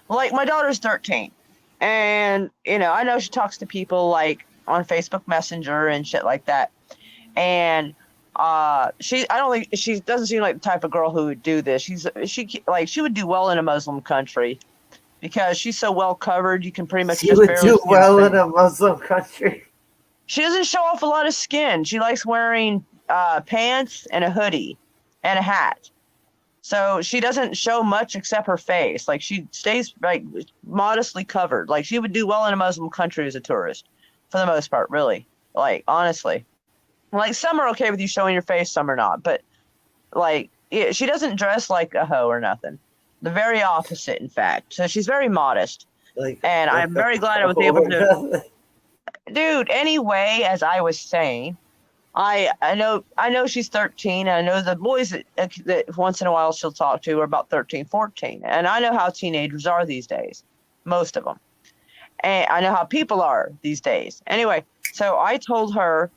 Like my daughter's 13, and I know she talks to people like on Facebook Messenger and shit like that. And I don't think she doesn't seem like the type of girl who would do this. She would do well in a Muslim country because she's so well covered. You can pretty much She just would barely do see her well in face. a Muslim country. She doesn't show off a lot of skin. She likes wearing pants and a hoodie and a hat. So she doesn't show much except her face. Like she stays like modestly covered. Like she would do well in a Muslim country as a tourist, for the most part, really. Like honestly, like some are okay with you showing your face, some are not. But like she doesn't dress like a hoe or nothing. The very opposite, in fact. So she's very modest, Like, and like I'm a very glad I was able to. Dude, anyway, as I was saying, I know she's 13. And I know the boys that once in a while she'll talk to are about 13, 14. And I know how teenagers are these days, most of them. And I know how people are these days. Anyway, so I told her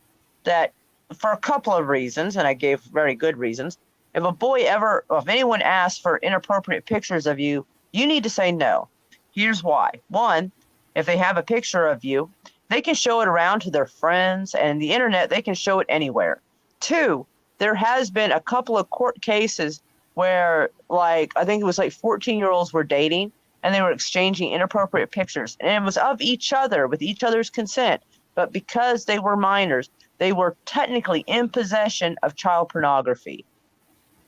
that for a couple of reasons, and I gave very good reasons. If anyone asks for inappropriate pictures of you, you need to say no. Here's why. One, if they have a picture of you, they can show it around to their friends, and the internet, they can show it anywhere. Two, there has been a couple of court cases where, like, I think it was like 14-year-olds were dating and they were exchanging inappropriate pictures, and it was of each other with each other's consent. But because they were minors, they were technically in possession of child pornography,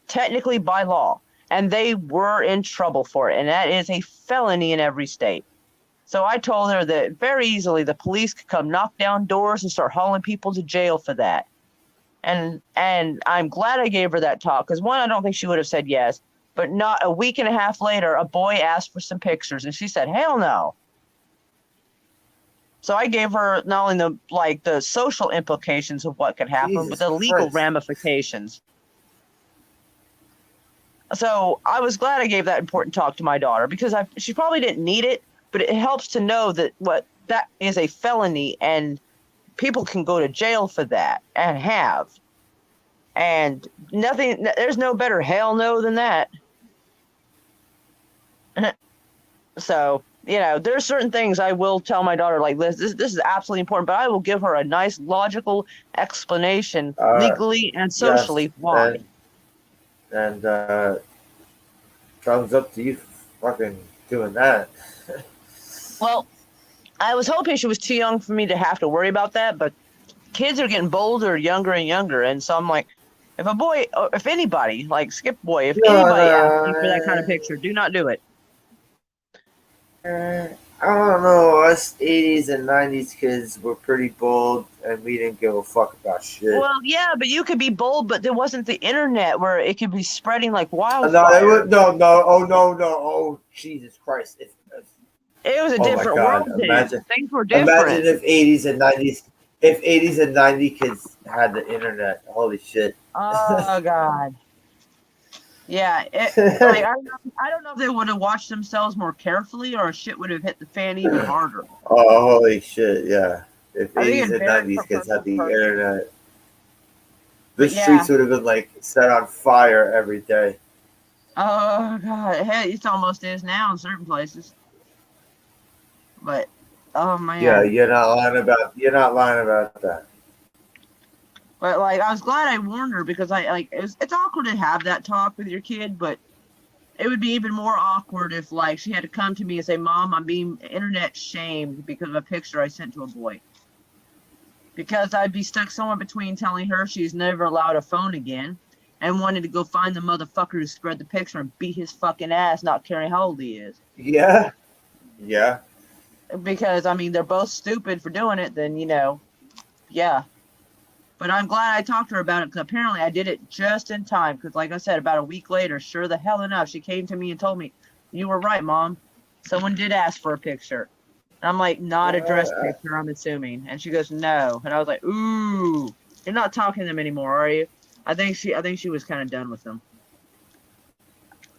technically by law, and they were in trouble for it. And that is a felony in every state. So I told her that very easily the police could come knock down doors and start hauling people to jail for that. And I'm glad I gave her that talk because one, I don't think she would have said yes. But not a week and a half later, a boy asked for some pictures and she said, hell no. So I gave her not only the social implications of what could happen, Jesus but the legal Christ. ramifications. So I was glad I gave that important talk to my daughter because she probably didn't need it, but it helps to know that is a felony and people can go to jail for that and have. And there's no better hell no than that. So, there's certain things I will tell my daughter like this is absolutely important, but I will give her a nice logical explanation legally and socially Yes, why. and thumbs up to you for fucking doing that. Well, I was hoping she was too young for me to have to worry about that, but kids are getting bolder, younger and younger, and so I'm like, if anybody, like Skip Boy, if anybody asks you for that kind of picture, do not do it. I don't know. Us 80s and 90s kids were pretty bold, and we didn't give a fuck about shit. Well, yeah, but you could be bold, but there wasn't the internet where it could be spreading like wildfire. No. Oh, no. Oh, Jesus Christ. It was a different world then. Things were different. Imagine if 80s and 90 kids had the internet. Holy shit. Oh, God. Yeah, I don't know if they would have watched themselves more carefully or shit would have hit the fan even harder. Oh, holy shit, yeah. If 80s and 90s kids had the internet, the streets would have been like set on fire every day. Oh, God. It almost is now in certain places. But, oh, man. Yeah, you're not lying about that. But like, I was glad I warned her because it's awkward to have that talk with your kid, but it would be even more awkward if like she had to come to me and say, "Mom, I'm being internet shamed because of a picture I sent to a boy." Because I'd be stuck somewhere between telling her she's never allowed a phone again and wanting to go find the motherfucker who spread the picture and beat his fucking ass, not caring how old he is. Yeah. Because I mean, they're both stupid for doing it. Then yeah. But I'm glad I talked to her about it because apparently I did it just in time. Because like I said, about a week later, sure the hell enough, she came to me and told me, "You were right, Mom. Someone did ask for a picture." And I'm like, "Not a dress picture, I'm assuming." And she goes, "No." And I was like, "Ooh, you're not talking to them anymore, are you?" I think she was kind of done with them.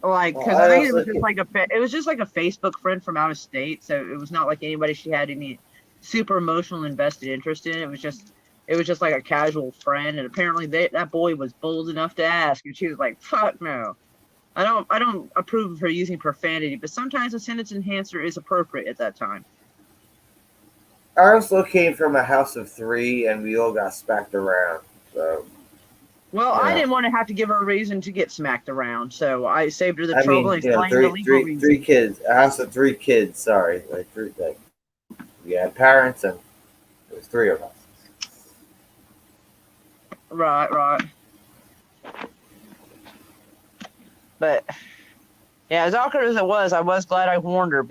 Like, Well, because I I think it also was just like it was just like a Facebook friend from out of state, so it was not like anybody she had any super emotional invested interest in. It was just like a casual friend, and apparently that boy was bold enough to ask, and she was like, "Fuck no, I don't approve of her using profanity, but sometimes a sentence enhancer is appropriate at that time." I also came from a house of three, and we all got smacked around. So Well, I yeah, didn't want to have to give her a reason to get smacked around, so I saved her the I trouble mean, and explained the legal three reason. kids, a house of three kids. Sorry, like three, like we had parents, and it was three of us. Right, right. But yeah, as awkward as it was, I was glad I warned her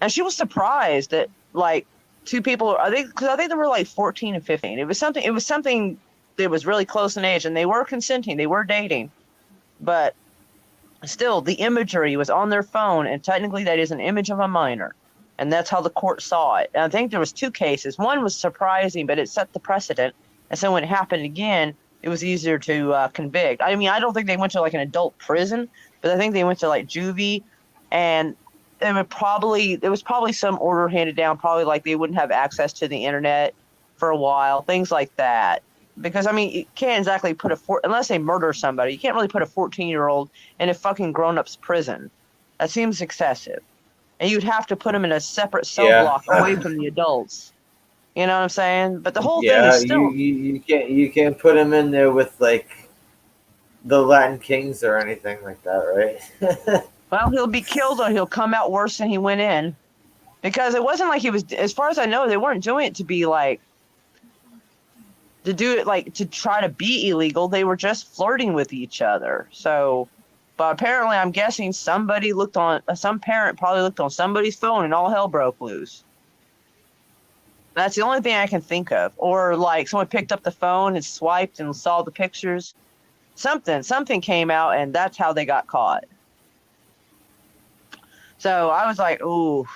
and she was surprised that like two people. Because I think they were like 14 and 15. It was something. It was something that was really close in age, and they were consenting. They were dating, but still, the imagery was on their phone, and technically, that is an image of a minor, and that's how the court saw it. And I think there was two cases. One was surprising, but it set the precedent, and so when it happened again, it was easier to convict. I mean, I don't think they went to like an adult prison, but I think they went to like juvie, and there was probably some order handed down, probably like they wouldn't have access to the internet for a while, things like that. Because I mean, you can't exactly put unless they murder somebody, you can't really put a 14-year-old in a fucking grown-up's prison. That seems excessive, and you'd have to put them in a separate cell Yeah, block away from the adults. You know what I'm saying? But the whole thing is yeah. still, You can't put him in there with like the Latin Kings or anything like that, right? well, he'll be killed or he'll come out worse than he went in. Because it wasn't like he was, as far as I know, they weren't doing it to be like, to do it like to try to be illegal. They were just flirting with each other. So, but apparently, I'm guessing some parent probably looked on somebody's phone and all hell broke loose. That's the only thing I can think of. Or like someone picked up the phone and swiped and saw the pictures. Something came out, and that's how they got caught. So I was like, ooh.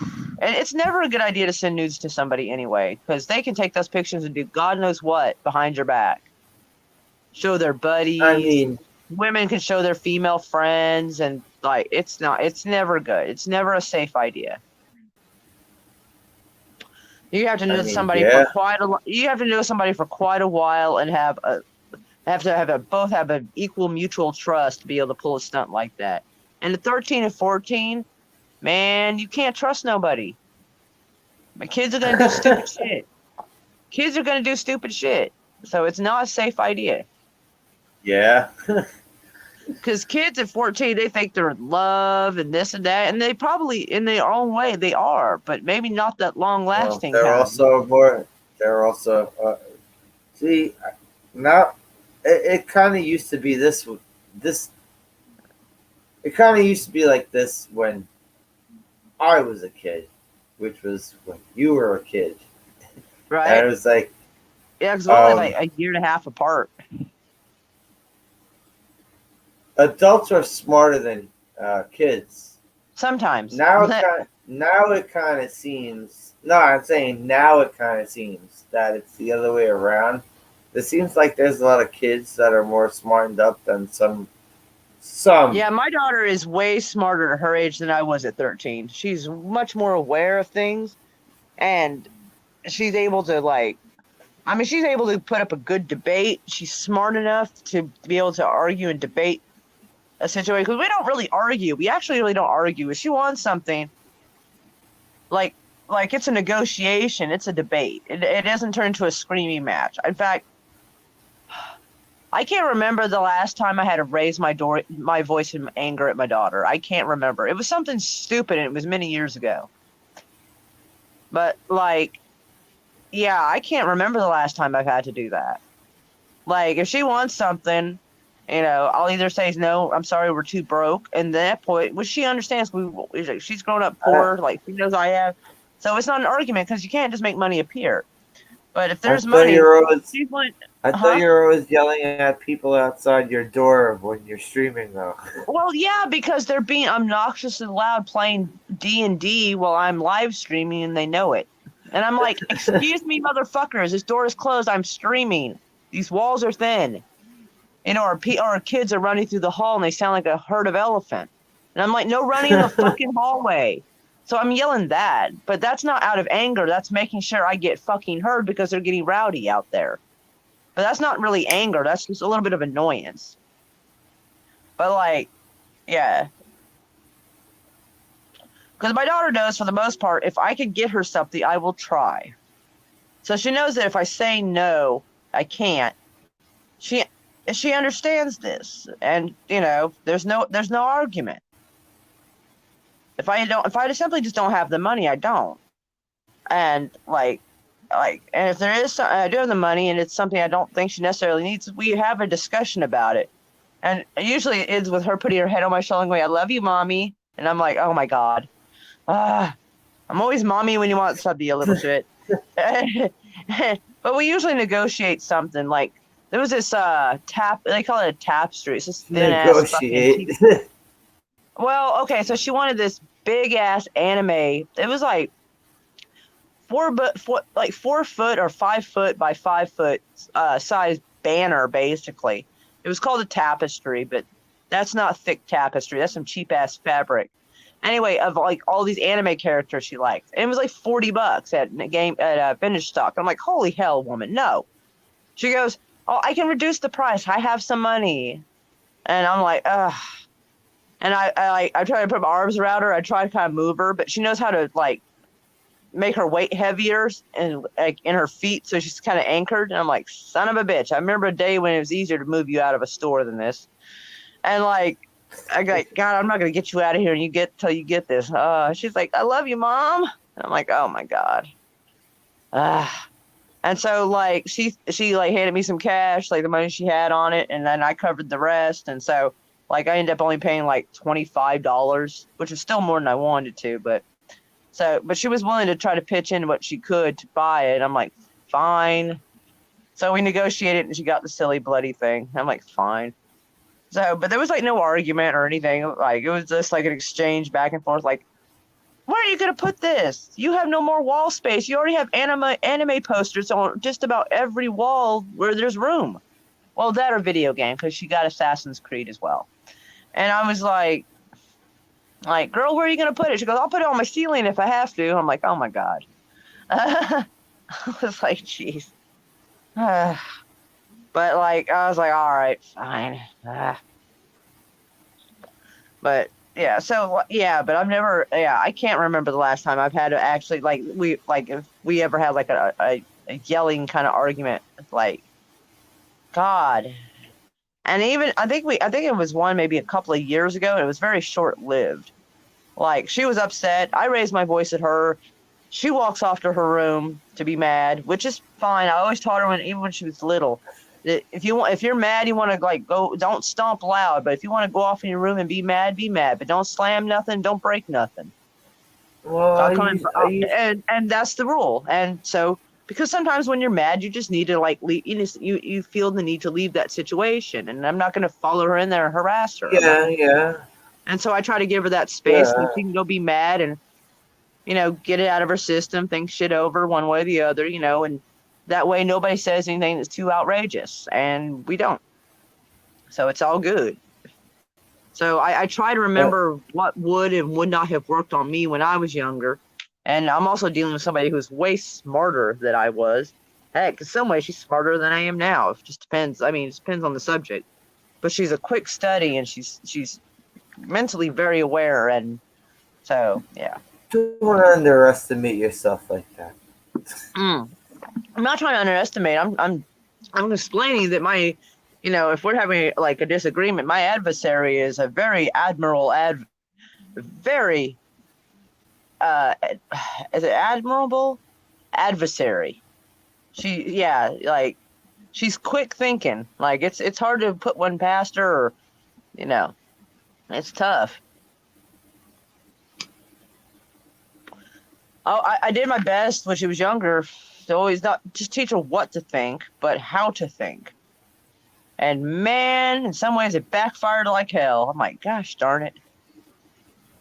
And it's never a good idea to send nudes to somebody anyway, because they can take those pictures and do God knows what behind your back. Show their I buddies. mean, Women can show their female friends, and like it's never good. It's never a safe idea. You have to know somebody for yeah, quite a while and both have an equal mutual trust to be able to pull a stunt like that. And at 13 and 14, man, you can't trust nobody. My kids are gonna do stupid shit. Kids are gonna do stupid shit. So it's not a safe idea. yeah. Because kids at 14, they think they're in love and this and that, and they probably, in their own way, they are, but maybe not that Well, long-lasting they're kind. also more. They're also see now. It kind of used to be this. It kind of used to be like this when I was a kid, which was when you were a kid, and Right? it was like Yeah, because we're only like a year and a half apart. adults are smarter than kids. Sometimes. Now it kind of seems. No, I'm saying now it kind of seems that it's the other way around. It seems like there's a lot of kids that are more smartened up than some. Some. Yeah, my daughter is way smarter at her age than I was at 13. She's much more aware of things, and she's able to she's able to put up a good debate. She's smart enough to be able to argue and debate a situation, because we don't really argue. We actually really don't argue. If she wants something, like it's a negotiation, it's a debate. It doesn't turn into a screaming match. In fact, I can't remember the last time I had to raise my voice in anger at my daughter. I can't remember. It was something stupid, and it was many years ago. But yeah, I can't remember the last time I've had to do that. Like, if she wants something, I'll either say no, I'm sorry, we're too broke. And at that point, which she understands, she's grown up poor, like she knows I have. So it's not an argument, because you can't just make money appear. But if there's money, she's like, I thought you were always yelling at people outside your door when you're streaming, though. well, yeah, because they're being obnoxiously loud playing D&D while I'm live streaming, and they know it. And I'm like, excuse me, motherfuckers, this door is closed. I'm streaming. These walls are thin. Our kids are running through the hall, and they sound like a herd of elephants. And I'm like, no running in the fucking hallway. So I'm yelling that, but that's not out of anger. That's making sure I get fucking heard because they're getting rowdy out there. But that's not really anger. That's just a little bit of annoyance. But like, yeah. Because my daughter knows for the most part, if I can get her something, I will try. So she knows that if I say no, I can't. She understands this, and you know, there's no argument. If I simply just don't have the money, I don't. And and if there is something I do have the money and it's something I don't think she necessarily needs, we have a discussion about it. And usually it ends with her putting her head on my shoulder and going, "I love you, mommy." And I'm like, "Oh my god, I'm always mommy when you want something, you little shit." But we usually negotiate something. Like there was this tap, they call it a tapestry. It's this thin ass fucking. Well, okay, so she wanted this big ass anime. It was like 4 foot or 5 foot by 5 foot size banner, basically. It was called a tapestry, but that's not thick tapestry. That's some cheap ass fabric. Anyway, of like all these anime characters she liked, and it was like $40 at Vintage Stock. I'm like, holy hell, woman, no. She goes, "Oh, I can reduce the price. I have some money," and I'm like, ugh. And I try to put my arms around her. I try to kind of move her, but she knows how to like make her weight heavier and like in her feet, so she's kind of anchored. And I'm like, son of a bitch. I remember a day when it was easier to move you out of a store than this. And like, I go, God, I'm not gonna get you out of here, and you get till you get this. She's like, "I love you, Mom." And I'm like, oh my God. And so like she like handed me some cash, like the money she had on it, and then I covered the rest. And so like I ended up only paying like $25, which is still more than I wanted to, but she was willing to try to pitch in what she could to buy it. I'm like, fine. So we negotiated, and she got the silly bloody thing. I'm like, fine. So, but there was like no argument or anything. Like it was just like an exchange back and forth. Like, where are you gonna put this? You have no more wall space. You already have anime posters on just about every wall where there's room. Well, that or video game, because she got Assassin's Creed as well. And I was like, girl, where are you gonna put it? She goes, "I'll put it on my ceiling if I have to." I'm like, oh my God. I was like, jeez. But like, I was like, all right, fine. But yeah, so yeah, but I've never, I can't remember the last time I've had to actually if we ever had like a yelling kind of argument, like, God. And even I think it was one maybe a couple of years ago, and it was very short lived. Like she was upset. I raised my voice at her. She walks off to her room to be mad, which is fine. I always taught her even when she was little, that if you're mad, you want to like go, don't stomp loud, but if you want to go off in your room and be mad, but don't slam nothing, don't break nothing. Well, and that's the rule. And so because sometimes when you're mad, you just need to like leave. You feel the need to leave that situation, and I'm not going to follow her in there and harass her. Yeah. And so I try to give her that space so she can go be mad and, get it out of her system, think shit over one way or the other, and that way nobody says anything that's too outrageous, and we don't. So it's all good. So I try to remember what would and would not have worked on me when I was younger. And I'm also dealing with somebody who's way smarter than I was. Heck, in some ways she's smarter than I am now. It just depends. I mean, it depends on the subject. But she's a quick study, and she's mentally very aware, and so yeah. Don't underestimate yourself like that. I'm not trying to underestimate. I'm explaining that my, if we're having like a disagreement, my adversary is a very is it admirable adversary. She's quick thinking. Like it's hard to put one past her, or it's tough. Oh, I did my best when she was younger to always not just teach her what to think, but how to think. And man, in some ways it backfired like hell. I'm like, gosh darn it.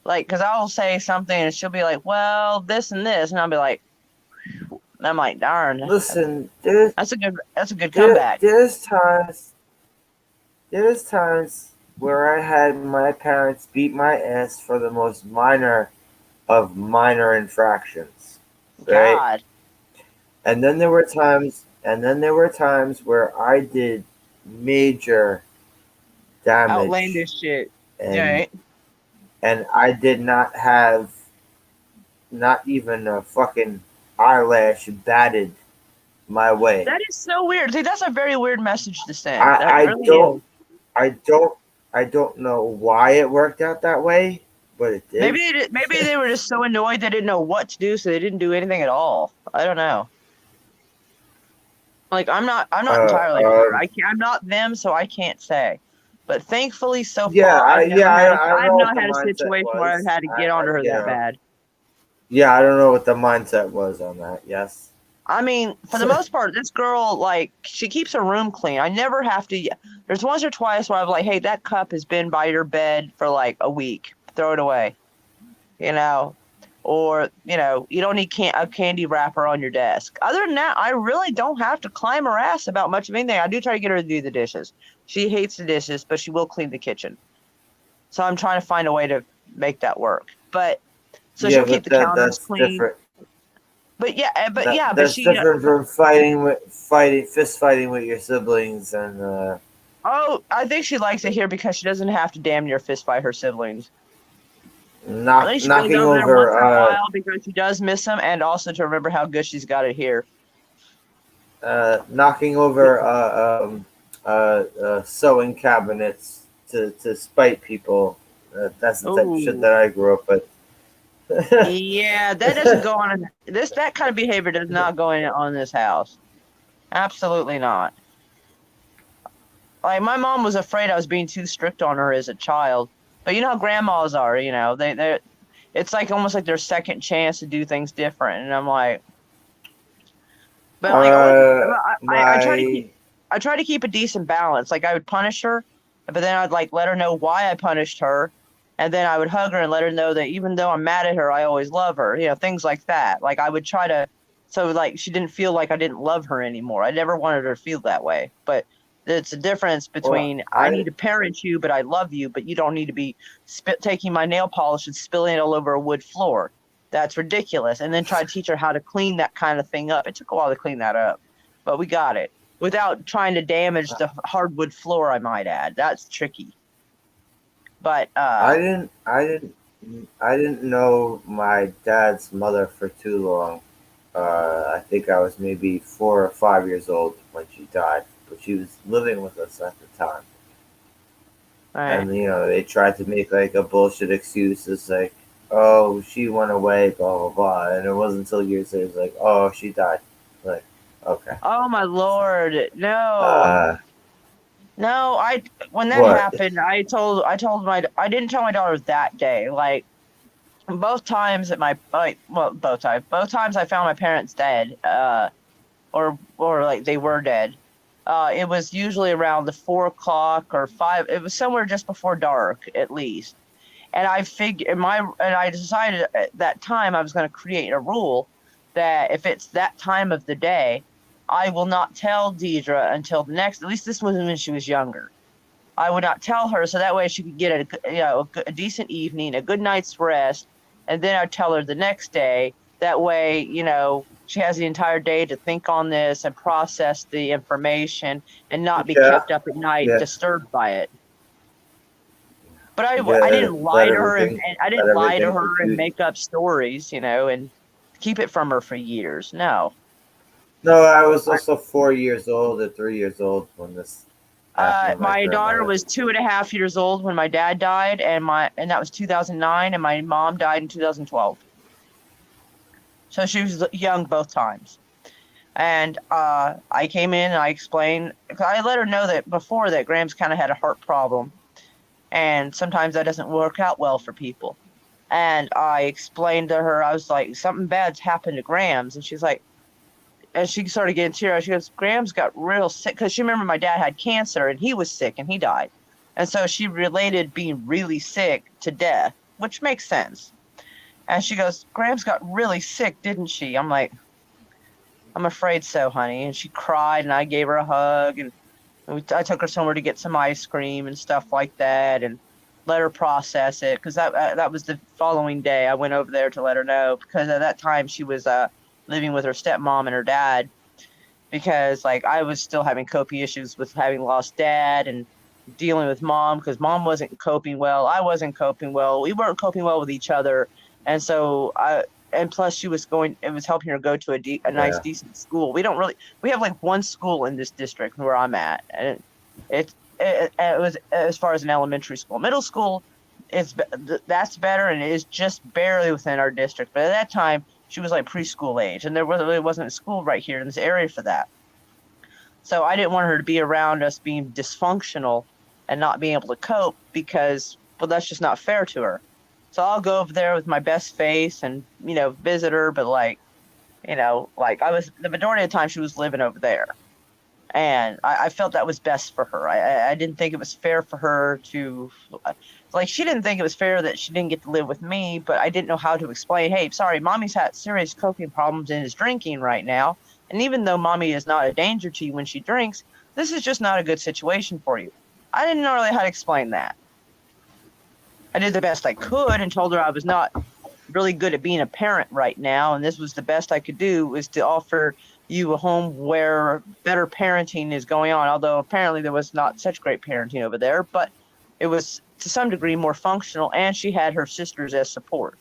Like, because I'll say something and she'll be like, well, this and this. And I'll be like, and I'm like, darn. Listen, that's a good comeback. There's times where I had my parents beat my ass for the most minor of minor infractions, right? God, And then there were times where I did major damage, outlandish shit. and Right. I did not have not even a fucking eyelash batted my way. That is so weird. See, that's a very weird message to send. I, That I really don't is. I don't I don't know why it worked out that way, but it did. Maybe they were just so annoyed they didn't know what to do, so they didn't do anything at all. I don't know. Like I'm not Uh, entirely sure. um, I'm not them, so I can't say. But thankfully, so yeah, far, I don't I've know what not the had a mindset situation where I've was. had to get onto her You that know, bad. yeah, I don't know what the mindset was on that. Yes. I mean, for the most part, this girl, like, she keeps her room clean. I never have to. There's once or twice where I'm like, hey, that cup has been by your bed for like a week. Throw it away, you know? Or, you don't need a candy wrapper on your desk. Other than that, I really don't have to climb her ass about much of anything. I do try to get her to do the dishes. She hates the dishes, but she will clean the kitchen. So I'm trying to find a way to make that work. But so Yeah, she'll keep but the counters that's clean. different. But That's she different from fist fighting with your siblings, and Oh, I think she likes it here because she doesn't have to damn near fist fight her siblings. I think she goes knocking over there once over in a while because she does miss them, and also to remember how good she's got it here. knocking over sewing cabinets to spite people. That's the type of shit Oh, that I grew up with. yeah, that doesn't go on in this. That kind of behavior does not go in on this house. Absolutely not. Like my mom was afraid I was being too strict on her as a child, but you know how grandmas are. They it's like almost like their second chance to do things different, and I'm like, but like I wasn't. My I try to keep a decent balance. Like I would punish her, but then I'd like let her know why I punished her, and then I would hug her and let her know that even though I'm mad at her, I always love her. Things like that. Like I would try to, so like she didn't feel like I didn't love her anymore. I never wanted her to feel that way. But it's a difference well, between I need to parent you, but I love you, but you don't need to be taking my nail polish and spilling it all over a wood floor. That's ridiculous. And then try to teach her how to clean that kind of thing up. It took a while to clean that up, but we got it without trying to damage the hardwood floor, I might add. That's tricky. But I didn't know my dad's mother for too long. I think I was maybe 4 or 5 years old when she died, but she was living with us at the time. all right. And they tried to make like a bullshit excuse. It's like, oh, she went away, blah blah blah, and it wasn't until years later, it's like, oh, she died. Like, okay. Oh my lord, no. Uh, No, I when that what? happened, I didn't tell my daughter that day. Like both times that my like well both times I found my parents dead, or like they were dead. It was usually around the 4 o'clock or 5. It was somewhere just before dark at least. And I decided at that time I was going to create a rule that if it's that time of the day, I will not tell Deidre until the next. At least this was when she was younger. I would not tell her so that way she could get a decent evening, a good night's rest, and then I'd tell her the next day. That way, she has the entire day to think on this and process the information and not be Yeah, kept up at night yeah, disturbed by it. But I yeah. didn't lie to her, and I Let didn't lie to everything her and confuse. make up stories, and keep it from her for years. No. No, I was also 4 years old or 3 years old when this happened to my My daughter grandmother. was 2.5 years old when my dad died, and that was 2009, and my mom died in 2012. So she was young both times. And I came in and I explained, 'cause I let her know that before that Graham's kind of had a heart problem, and sometimes that doesn't work out well for people. And I explained to her, I was like, something bad's happened to Graham's, and she's like, and she started getting teary. She goes, Graham's got real sick because she remembered my dad had cancer and he was sick and he died. And so she related being really sick to death, which makes sense. And she goes, Graham's got really sick, didn't she? I'm like, I'm afraid so, honey. And she cried and I gave her a hug. And I took her somewhere to get some ice cream and stuff like that, and let her process it because that was the following day. I went over there to let her know because at that time she was living with her stepmom and her dad because like I was still having coping issues with having lost dad and dealing with mom because mom wasn't coping well. I wasn't coping well. We weren't coping well with each other, and so I. And plus, she was going. It was helping her go to a nice, Yeah. decent school. We don't really. We have like one school in this district where I'm at, and it was as far as an elementary school. Middle school, that's better, and it is just barely within our district. But at that time, she was like preschool age, and there really wasn't a school right here in this area for that. So I didn't want her to be around us being dysfunctional and not being able to cope because, well, that's just not fair to her. So I'll go over there with my best face and, visit her. But like, like I was the majority of the time she was living over there. And I felt that was best for her. I didn't think it was fair for her to, like, she didn't think it was fair that she didn't get to live with me, but I didn't know how to explain, hey, sorry, mommy's had serious coping problems and is drinking right now. And even though mommy is not a danger to you when she drinks, this is just not a good situation for you. I didn't know really how to explain that. I did the best I could and told her I was not really good at being a parent right now, and this was the best I could do, was to offer you a home where better parenting is going on, although apparently there was not such great parenting over there, but it was to some degree more functional, and she had her sisters as support,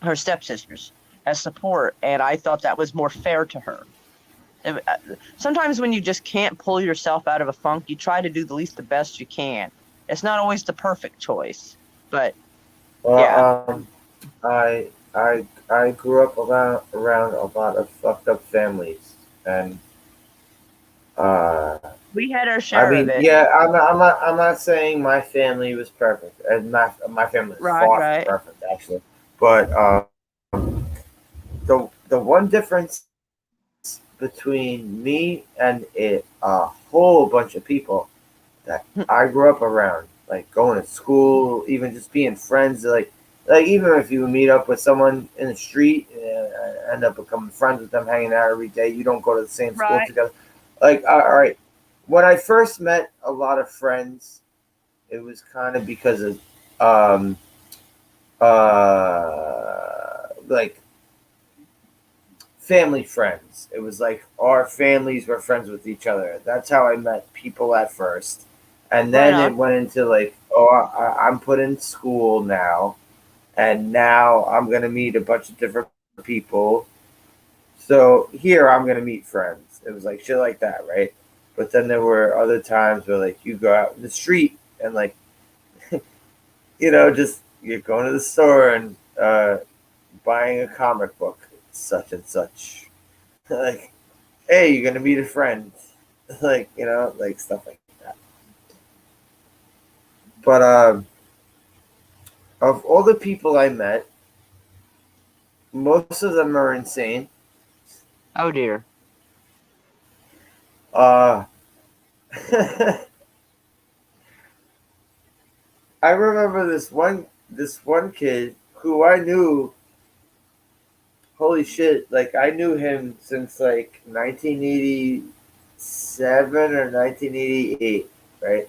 her stepsisters as support, and I thought that was more fair to her. Sometimes when you just can't pull yourself out of a funk, you try to do the best you can. It's not always the perfect choice, but yeah. Well, I grew up around a lot of fucked up families, and uh, We had our I share of mean, it. yeah, I'm not saying my family was perfect, and my family is Right, far from right. perfect actually, but the one difference between me and a whole bunch of people that I grew up around, like going to school, even just being friends, like even if you meet up with someone in the street and end up becoming friends with them, hanging out every day, you don't go to the same school Right. together. Like, all right, when I first met a lot of friends, it was kind of because of um like family friends. It was like our families were friends with each other. That's how I met people at first. And Right then on. it went into like, oh, I'm put in school now, and now I'm gonna meet a bunch of different people. So here I'm gonna meet friends. It was like shit like that, right? But then there were other times where like you go out in the street and like just you're going to the store and buying a comic book, such and such. Like, hey, you're gonna meet a friend, like like stuff like that. But of all the people I met, most of them are insane. Oh dear. Uh, I remember this one kid who I knew. Holy shit! Like I knew him since like 1987 or 1988, right?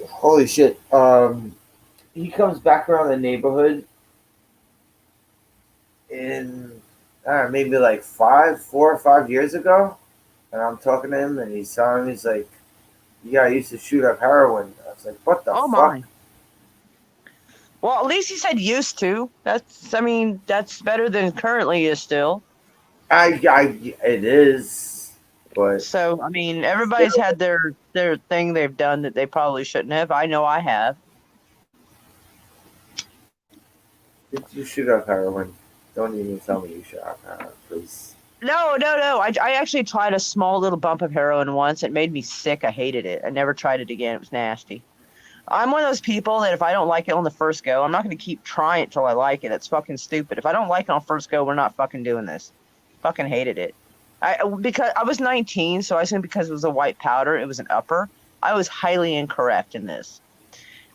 Holy shit! He comes back around the neighborhood in maybe like 4 or 5 years ago, and I'm talking to him, and he's telling me he's like, "Yeah, I used to shoot up heroin." I was like, "What the Oh fuck?" my. Well, at least he said used to. I mean, that's better than currently is still. It is, but So, I mean, everybody's still, had their thing they've done that they probably shouldn't have. I know I have. did you shoot up heroin? Don't even tell me you shot up heroin, please. No, no, no. I actually tried a small little bump of heroin once. It made me sick. I hated it. I never tried it again. It was nasty. I'm one of those people that if I don't like it on the first go, I'm not going to keep trying it till I like it. It's fucking stupid. If I don't like it on first go, we're not fucking doing this. Fucking hated it. Because I was 19, so I assume because it was a white powder, it was an upper. I was highly incorrect in this,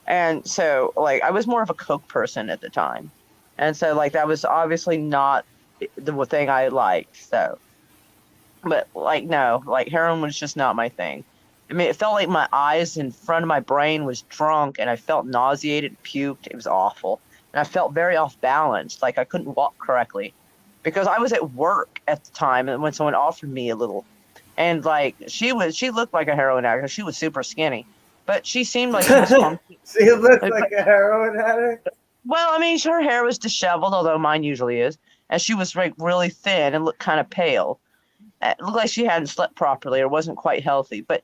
and so like I was more of a coke person at the time, and so like that was obviously not the thing I liked. So But like no, like heroin was just not my thing. I mean, it felt like my eyes in front of my brain was drunk, and I felt nauseated, puked. It was awful, and I felt very off balance, like I couldn't walk correctly, because I was at work at the time, and when someone offered me a little, and like she looked like a heroin addict. She was super skinny, but she seemed like she was functioning. She looked like a heroin addict. Well, I mean, her hair was disheveled, although mine usually is, and she was like really thin and looked kind of pale. It looked like she hadn't slept properly or wasn't quite healthy. But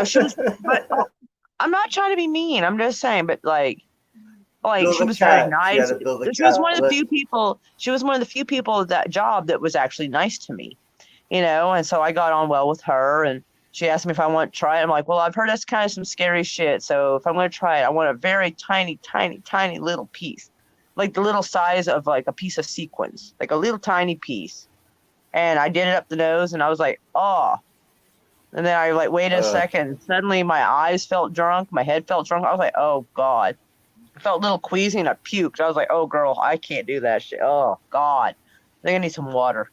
she was. But I'm not trying to be mean. I'm just saying. But like she Build a was very cat. She nice. had to build a She was cat. one of the few people. She was one of the few people at that job that was actually nice to me. And so I got on well with her, and she asked me if I want to try it. I'm like, well, I've heard that's kind of some scary shit. So if I'm going to try it, I want a very tiny, tiny, tiny little piece, like the little size of like a piece of sequins, like a little tiny piece. And I did it up the nose, and I was like, oh. And then I like waited a second, and suddenly my eyes felt drunk, my head felt drunk. I was like, oh God. I felt a little queasy, and I puked. I was like, oh girl, I can't do that shit. Oh God. I think I need some water.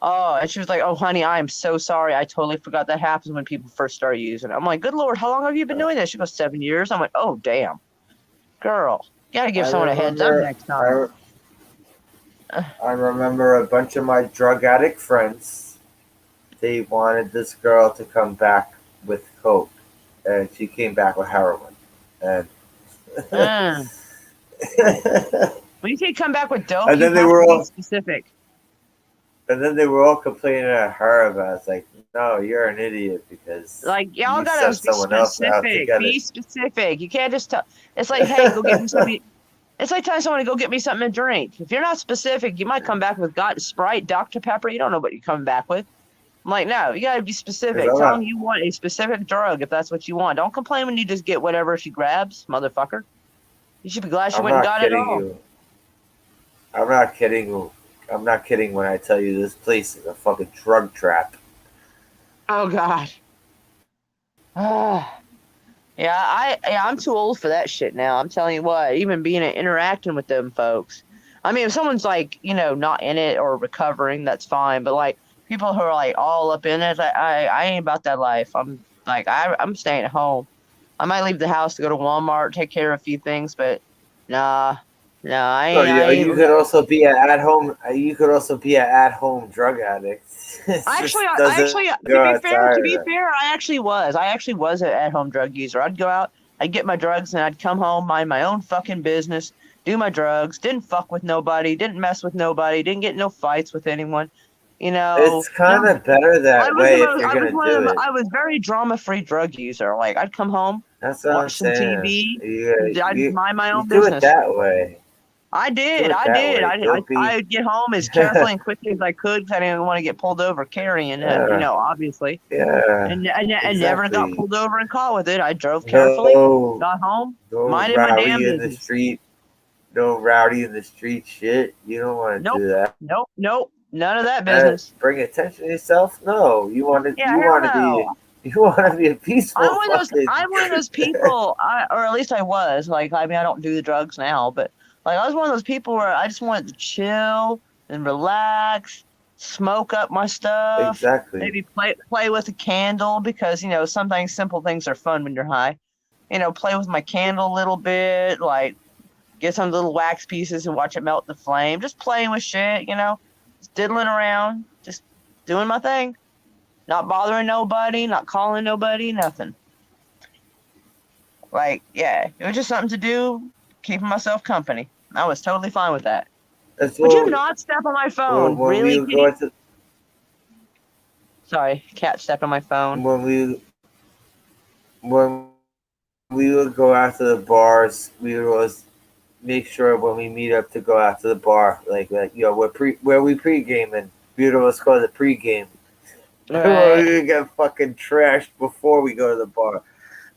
Oh, and she was like, oh honey, I am so sorry. I totally forgot that happens when people first start using it. I'm like, good Lord, how long have you been doing this? She goes, 7 years. I'm like, oh damn. Girl, you gotta give someone a heads up next time. I remember a bunch of my drug addict friends. They wanted this girl to come back with coke, and she came back with heroin. And Mm. When you say come back with dope, and then you they have were to be all specific. and then they were all complaining at her about. It's like, no, you're an idiot because Like y'all you gotta sent be someone else out to specific. get Be it. specific. You can't just tell. It's like, hey, go get me something. It's like telling someone to go get me something to drink. If you're not specific, you might come back with Sprite, Dr. Pepper. You don't know what you're coming back with. I'm like, no, you gotta be 'Cause specific. I'm Tell them not, you want a specific drug if that's what you want. Don't complain when you just get whatever she grabs, motherfucker. You should be glad she I'm went and not got it kidding all. you. I'm not kidding you. I'm not kidding when I tell you this place is a fucking drug trap. Oh God. I'm too old for that shit now. I'm telling you what, even being interacting with them folks. I mean, if someone's like, not in it or recovering, that's fine. But like people who are like all up in it, I ain't about that life. I'm like, I'm staying at home. I might leave the house to go to Walmart, take care of a few things, but nah, So I ain't. you could also be an at home. You could also be an at home drug addict. It Actually, just I doesn't actually, go outside to of be that. fair, I actually was an at-home drug user. I'd go out, I'd get my drugs, and I'd come home, mind my own fucking business, do my drugs, didn't fuck with nobody, didn't mess with nobody, didn't get in no fights with anyone. It's kind No, of better that way if you're gonna do it. I was very drama-free drug user. Like I'd come home, That's what I'm watch some saying. TV, I'd mind my You own do it business. that way. Do it I that did. way. Don't be. I'd get home as carefully and quickly as I could because I didn't want to get pulled over carrying it, Yeah, obviously. yeah, And never got exactly. pulled over and caught with it. I drove carefully, No, got home, no minded my damn rowdy in the business. street. No rowdy in the street shit. You don't want to Nope, do that. nope, none of that business. Bring attention to yourself. No, you want to. Yeah, You hell want to no. be. You want to be a peaceful fucking. I'm one of those people, or at least I was. Like, I mean, I don't do the drugs now, but like, I was one of those people where I just wanted to chill and relax, smoke up my stuff, Exactly. maybe play with a candle because sometimes simple things are fun when you're high. Play with my candle a little bit, like get some little wax pieces and watch it melt in the flame. Just playing with shit, just diddling around, just doing my thing. Not bothering nobody, not calling nobody, nothing. Like, yeah, it was just something to do, keeping myself company. I was totally fine with that. That's Would you what. not step on my phone? When Really, we would go kitty? to Sorry, cat stepped on my phone. when we would go out to the bars, we would always make sure when we meet up to go out to the bar, where we pregame and we would always call it pregame. Right. We would get fucking trashed before we go to the bar.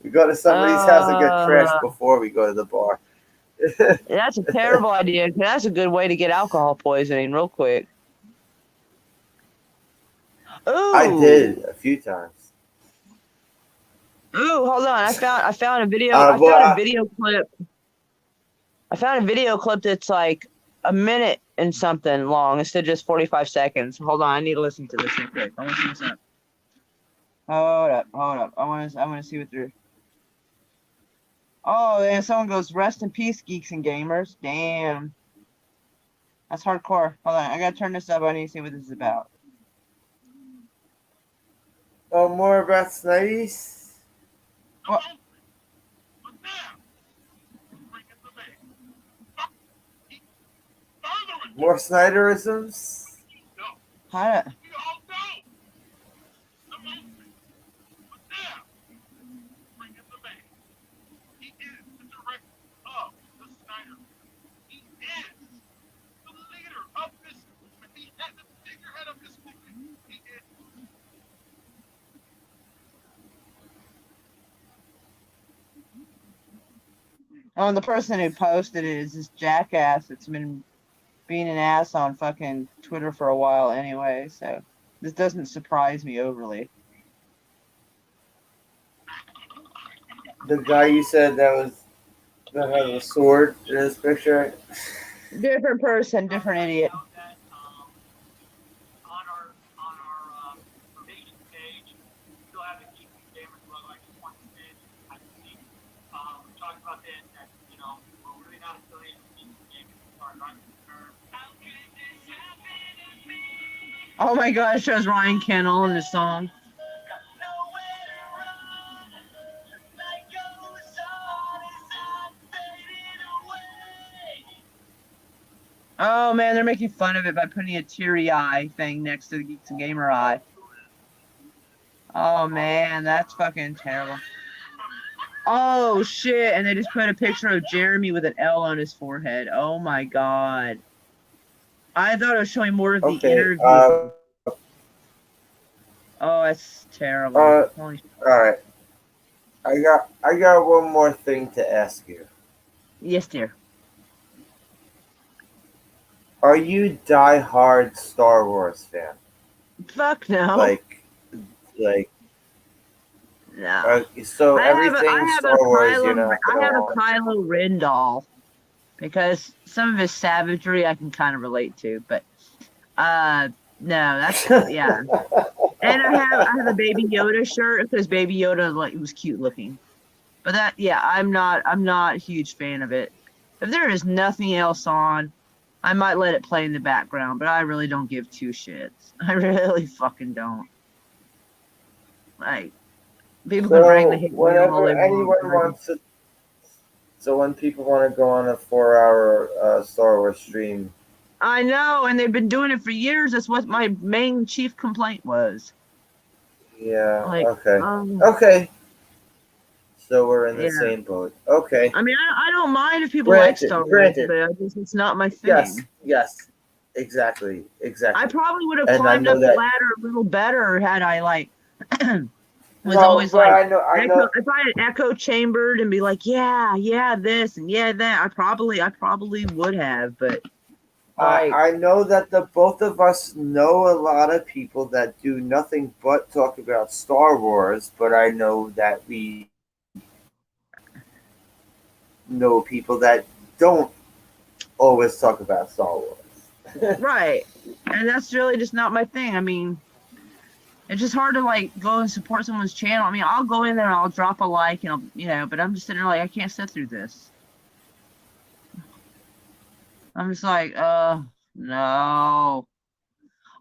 We go to somebody's house and get Uh, trashed before we go to the bar. that's a terrible idea. That's a good way to get alcohol poisoning real quick. I Ooh, did a few times. ooh, hold on. I found a video. Well, I found a video clip that's like a minute and something long instead of just 45 seconds. Hold on, I need to listen to this real quick. I want to see what's up. Hold up. I want to see what they're. Oh, and someone goes, "Rest in peace, geeks and gamers." Damn, that's hardcore. Hold on, I gotta turn this up. I need to see what this is about. Oh, more about Snidies? What? More Snyderisms? How? Oh, and the person who posted it is this jackass that's been being an ass on fucking Twitter for a while anyway, so this doesn't surprise me overly. The guy you said that had a sword in his picture? Different person, different idiot. Oh my gosh, it shows Ryan Kennel in the song. Oh man, they're making fun of it by putting a teary eye thing next to the Geeks and Gamer eye. Oh man, that's fucking terrible. Oh shit, and they just put a picture of Jeremy with an L on his forehead. Oh my god. I thought it was showing more of the interview. Oh, that's terrible. All right. I got one more thing to ask you. Yes, dear. Are you die-hard Star Wars fan? Fuck no. Like no. So I everything have Star Wars, you know. I have a Kylo Ren doll because some of his savagery I can kind of relate to, but no, that's yeah. And I have a Baby Yoda shirt because Baby Yoda like was cute looking. But that yeah, I'm not a huge fan of it. If there is nothing else on, I might let it play in the background, but I really don't give two shits. I really fucking don't. Like people can bring the hate whenever anyone wants to, so when people want to go on a 4-hour Star Wars stream. I know, and they've been doing it for years. That's what my main chief complaint was. Yeah. Like, okay. Okay. So we're in the yeah. same boat. Okay. I mean, I don't mind if people like Star Wars, but it's not my thing. Yes. Exactly. I probably would have climbed up the ladder a little better had I like always like I know. If I had echo chambered and be like, yeah, this and yeah, that, I probably would have, but I know that the both of us know a lot of people that do nothing but talk about Star Wars, but I know that we know people that don't always talk about Star Wars. Right. And that's really just not my thing. I mean, it's just hard to like go and support someone's channel. I mean, I'll go in there and I'll drop a like and but I'm just sitting there like I can't sit through this. I'm just like, no.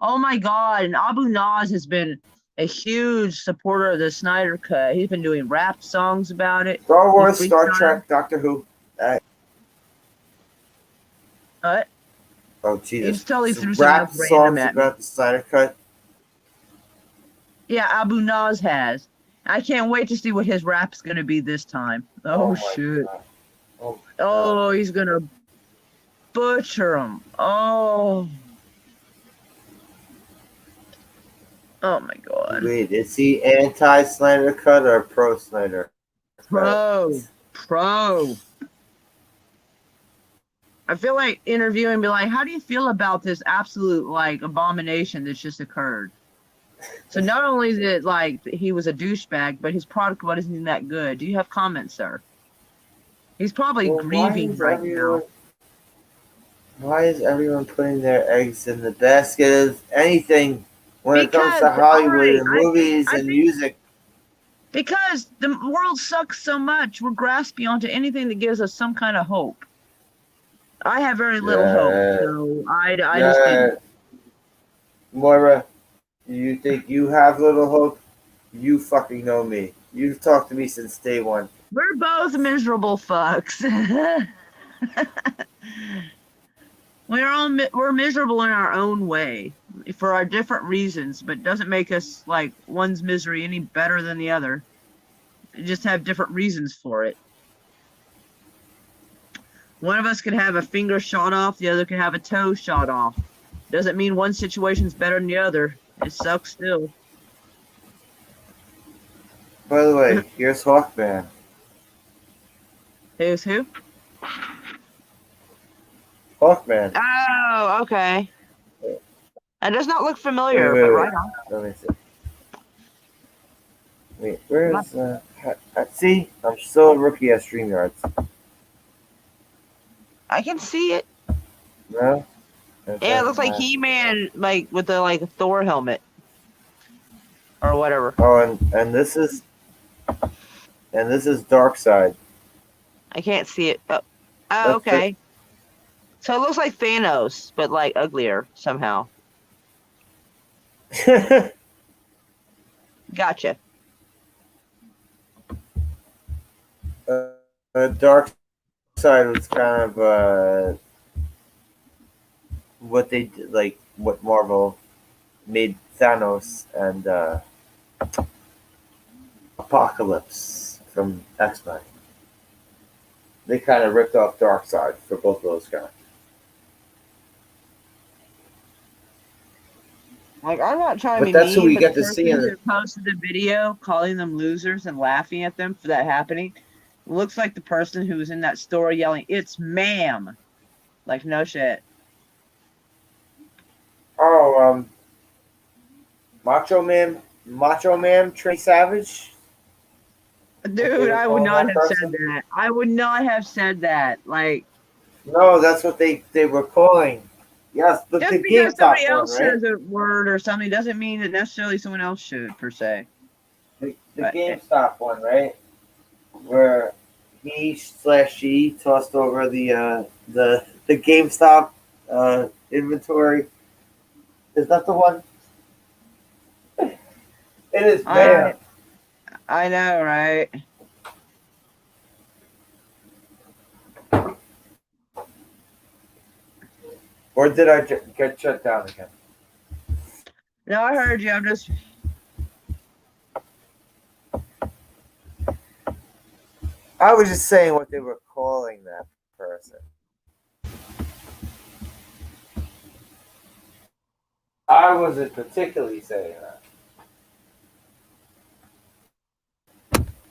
Oh my god, and Abu Naz has been a huge supporter of the Snyder Cut. He's been doing rap songs about it. Star Wars, Star Trek, Doctor Who. What? Oh Jesus! He's totally threw some rap songs about the Snyder Cut. Yeah, Abu Naz has. I can't wait to see what his rap's gonna be this time. Oh shit! Oh, he's gonna butcher him. Oh my god. Wait, is he anti-Snyder Cut or pro-Snyder? Pro. I feel like interviewing, be like, how do you feel about this absolute like abomination that's just occurred? So not only is it like he was a douchebag, but his product wasn't that good. Do you have comments, sir? He's probably grieving right now. Why is everyone putting their eggs in the basket of anything when it comes Because to all Hollywood right, and movies I and think music? because the world sucks so much, we're grasping onto anything that gives us some kind of hope. I have very little hope, Uh, so I just uh, didn't. Moira, you think you have little hope? You fucking know me. You've talked to me since day one. We're both miserable fucks. We're miserable in our own way for our different reasons, but it doesn't make us like one's misery any better than the other. We just have different reasons for it. One of us could have a finger shot off, the other could have a toe shot off. Doesn't mean one situation's better than the other. It sucks still. By the way, here's Hawkman. Who's who? Hawkman. Oh, okay. That does not look Wait, familiar, wait, but wait. right on. Let me see. Wait, where's see? I'm still a rookie at StreamYards. I can see it. No? Yeah, Okay. it looks like He-Man, like with the like Thor helmet or whatever. Oh, and this is Darkseid. I can't see it. Oh, That's it. okay. So it looks like Thanos, but like uglier somehow. Gotcha. Darkseid was kind of what they did, like what Marvel made Thanos and Apocalypse from X-Men. They kind of ripped off Darkseid for both of those guys. Like, I'm not trying to But be that's who mean, we but the get to person see in who it. posted the video calling them losers and laughing at them for that happening looks like the person who was in that store yelling, "It's ma'am." Like, no shit. Oh, Macho Man, Trey Savage. What they Dude, were I would calling not that have said person? that. I would not have said that. Like, No, that's what they were calling. Yes, but just the because somebody GameStop one, else right? says a word or something doesn't mean that necessarily someone else should, per se. The But GameStop one, right? Where he slash she tossed over the GameStop inventory. Is that the one? It is, I man. I know, right? Or did I get shut down again? No, I heard you. I'm just I was just saying what they were calling that person. I wasn't particularly saying that.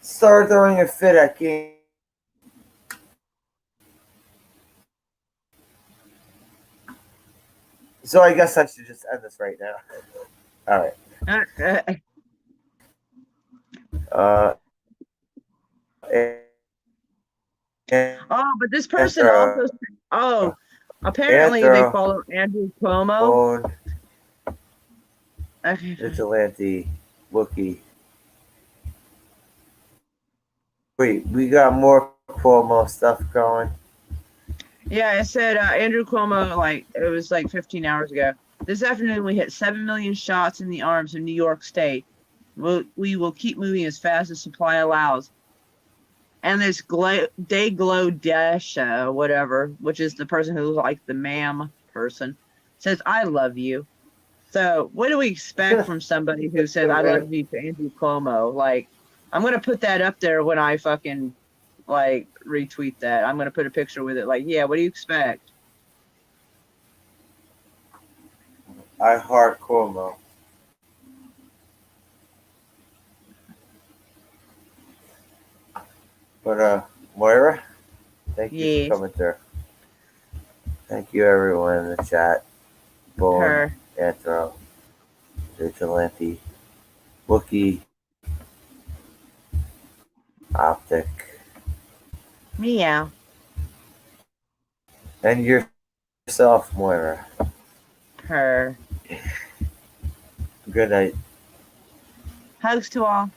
Start throwing a fit at game. So I guess I should just end this right now. All right. Uh, Oh, but this person Anthro, also. Oh, apparently they Anthro follow Andrew Cuomo. owned Okay. Vigilante Wookie. Wait, we got more Cuomo stuff going. Yeah, it said Andrew Cuomo. Like it was like 15 hours ago. This afternoon, we hit 7 million shots in the arms of New York State. We will keep moving as fast as supply allows. And this Glow Dash, whatever, which is the person who's like the ma'am person, says, "I love you." So, what do we expect from somebody who says, "I love Right. you" to Andrew Cuomo? Like, I'm gonna put that up there when I fucking like retweet that. I'm gonna put a picture with it. Like, yeah, what do you expect? I heart Cuomo. But Moira, thank you for Yes, coming through. Thank you everyone in the chat. Bone, her, Anthro, Vigilante, Wookie, Optic, meow. and Yourself, Moira. Her. Good night. Hugs to all.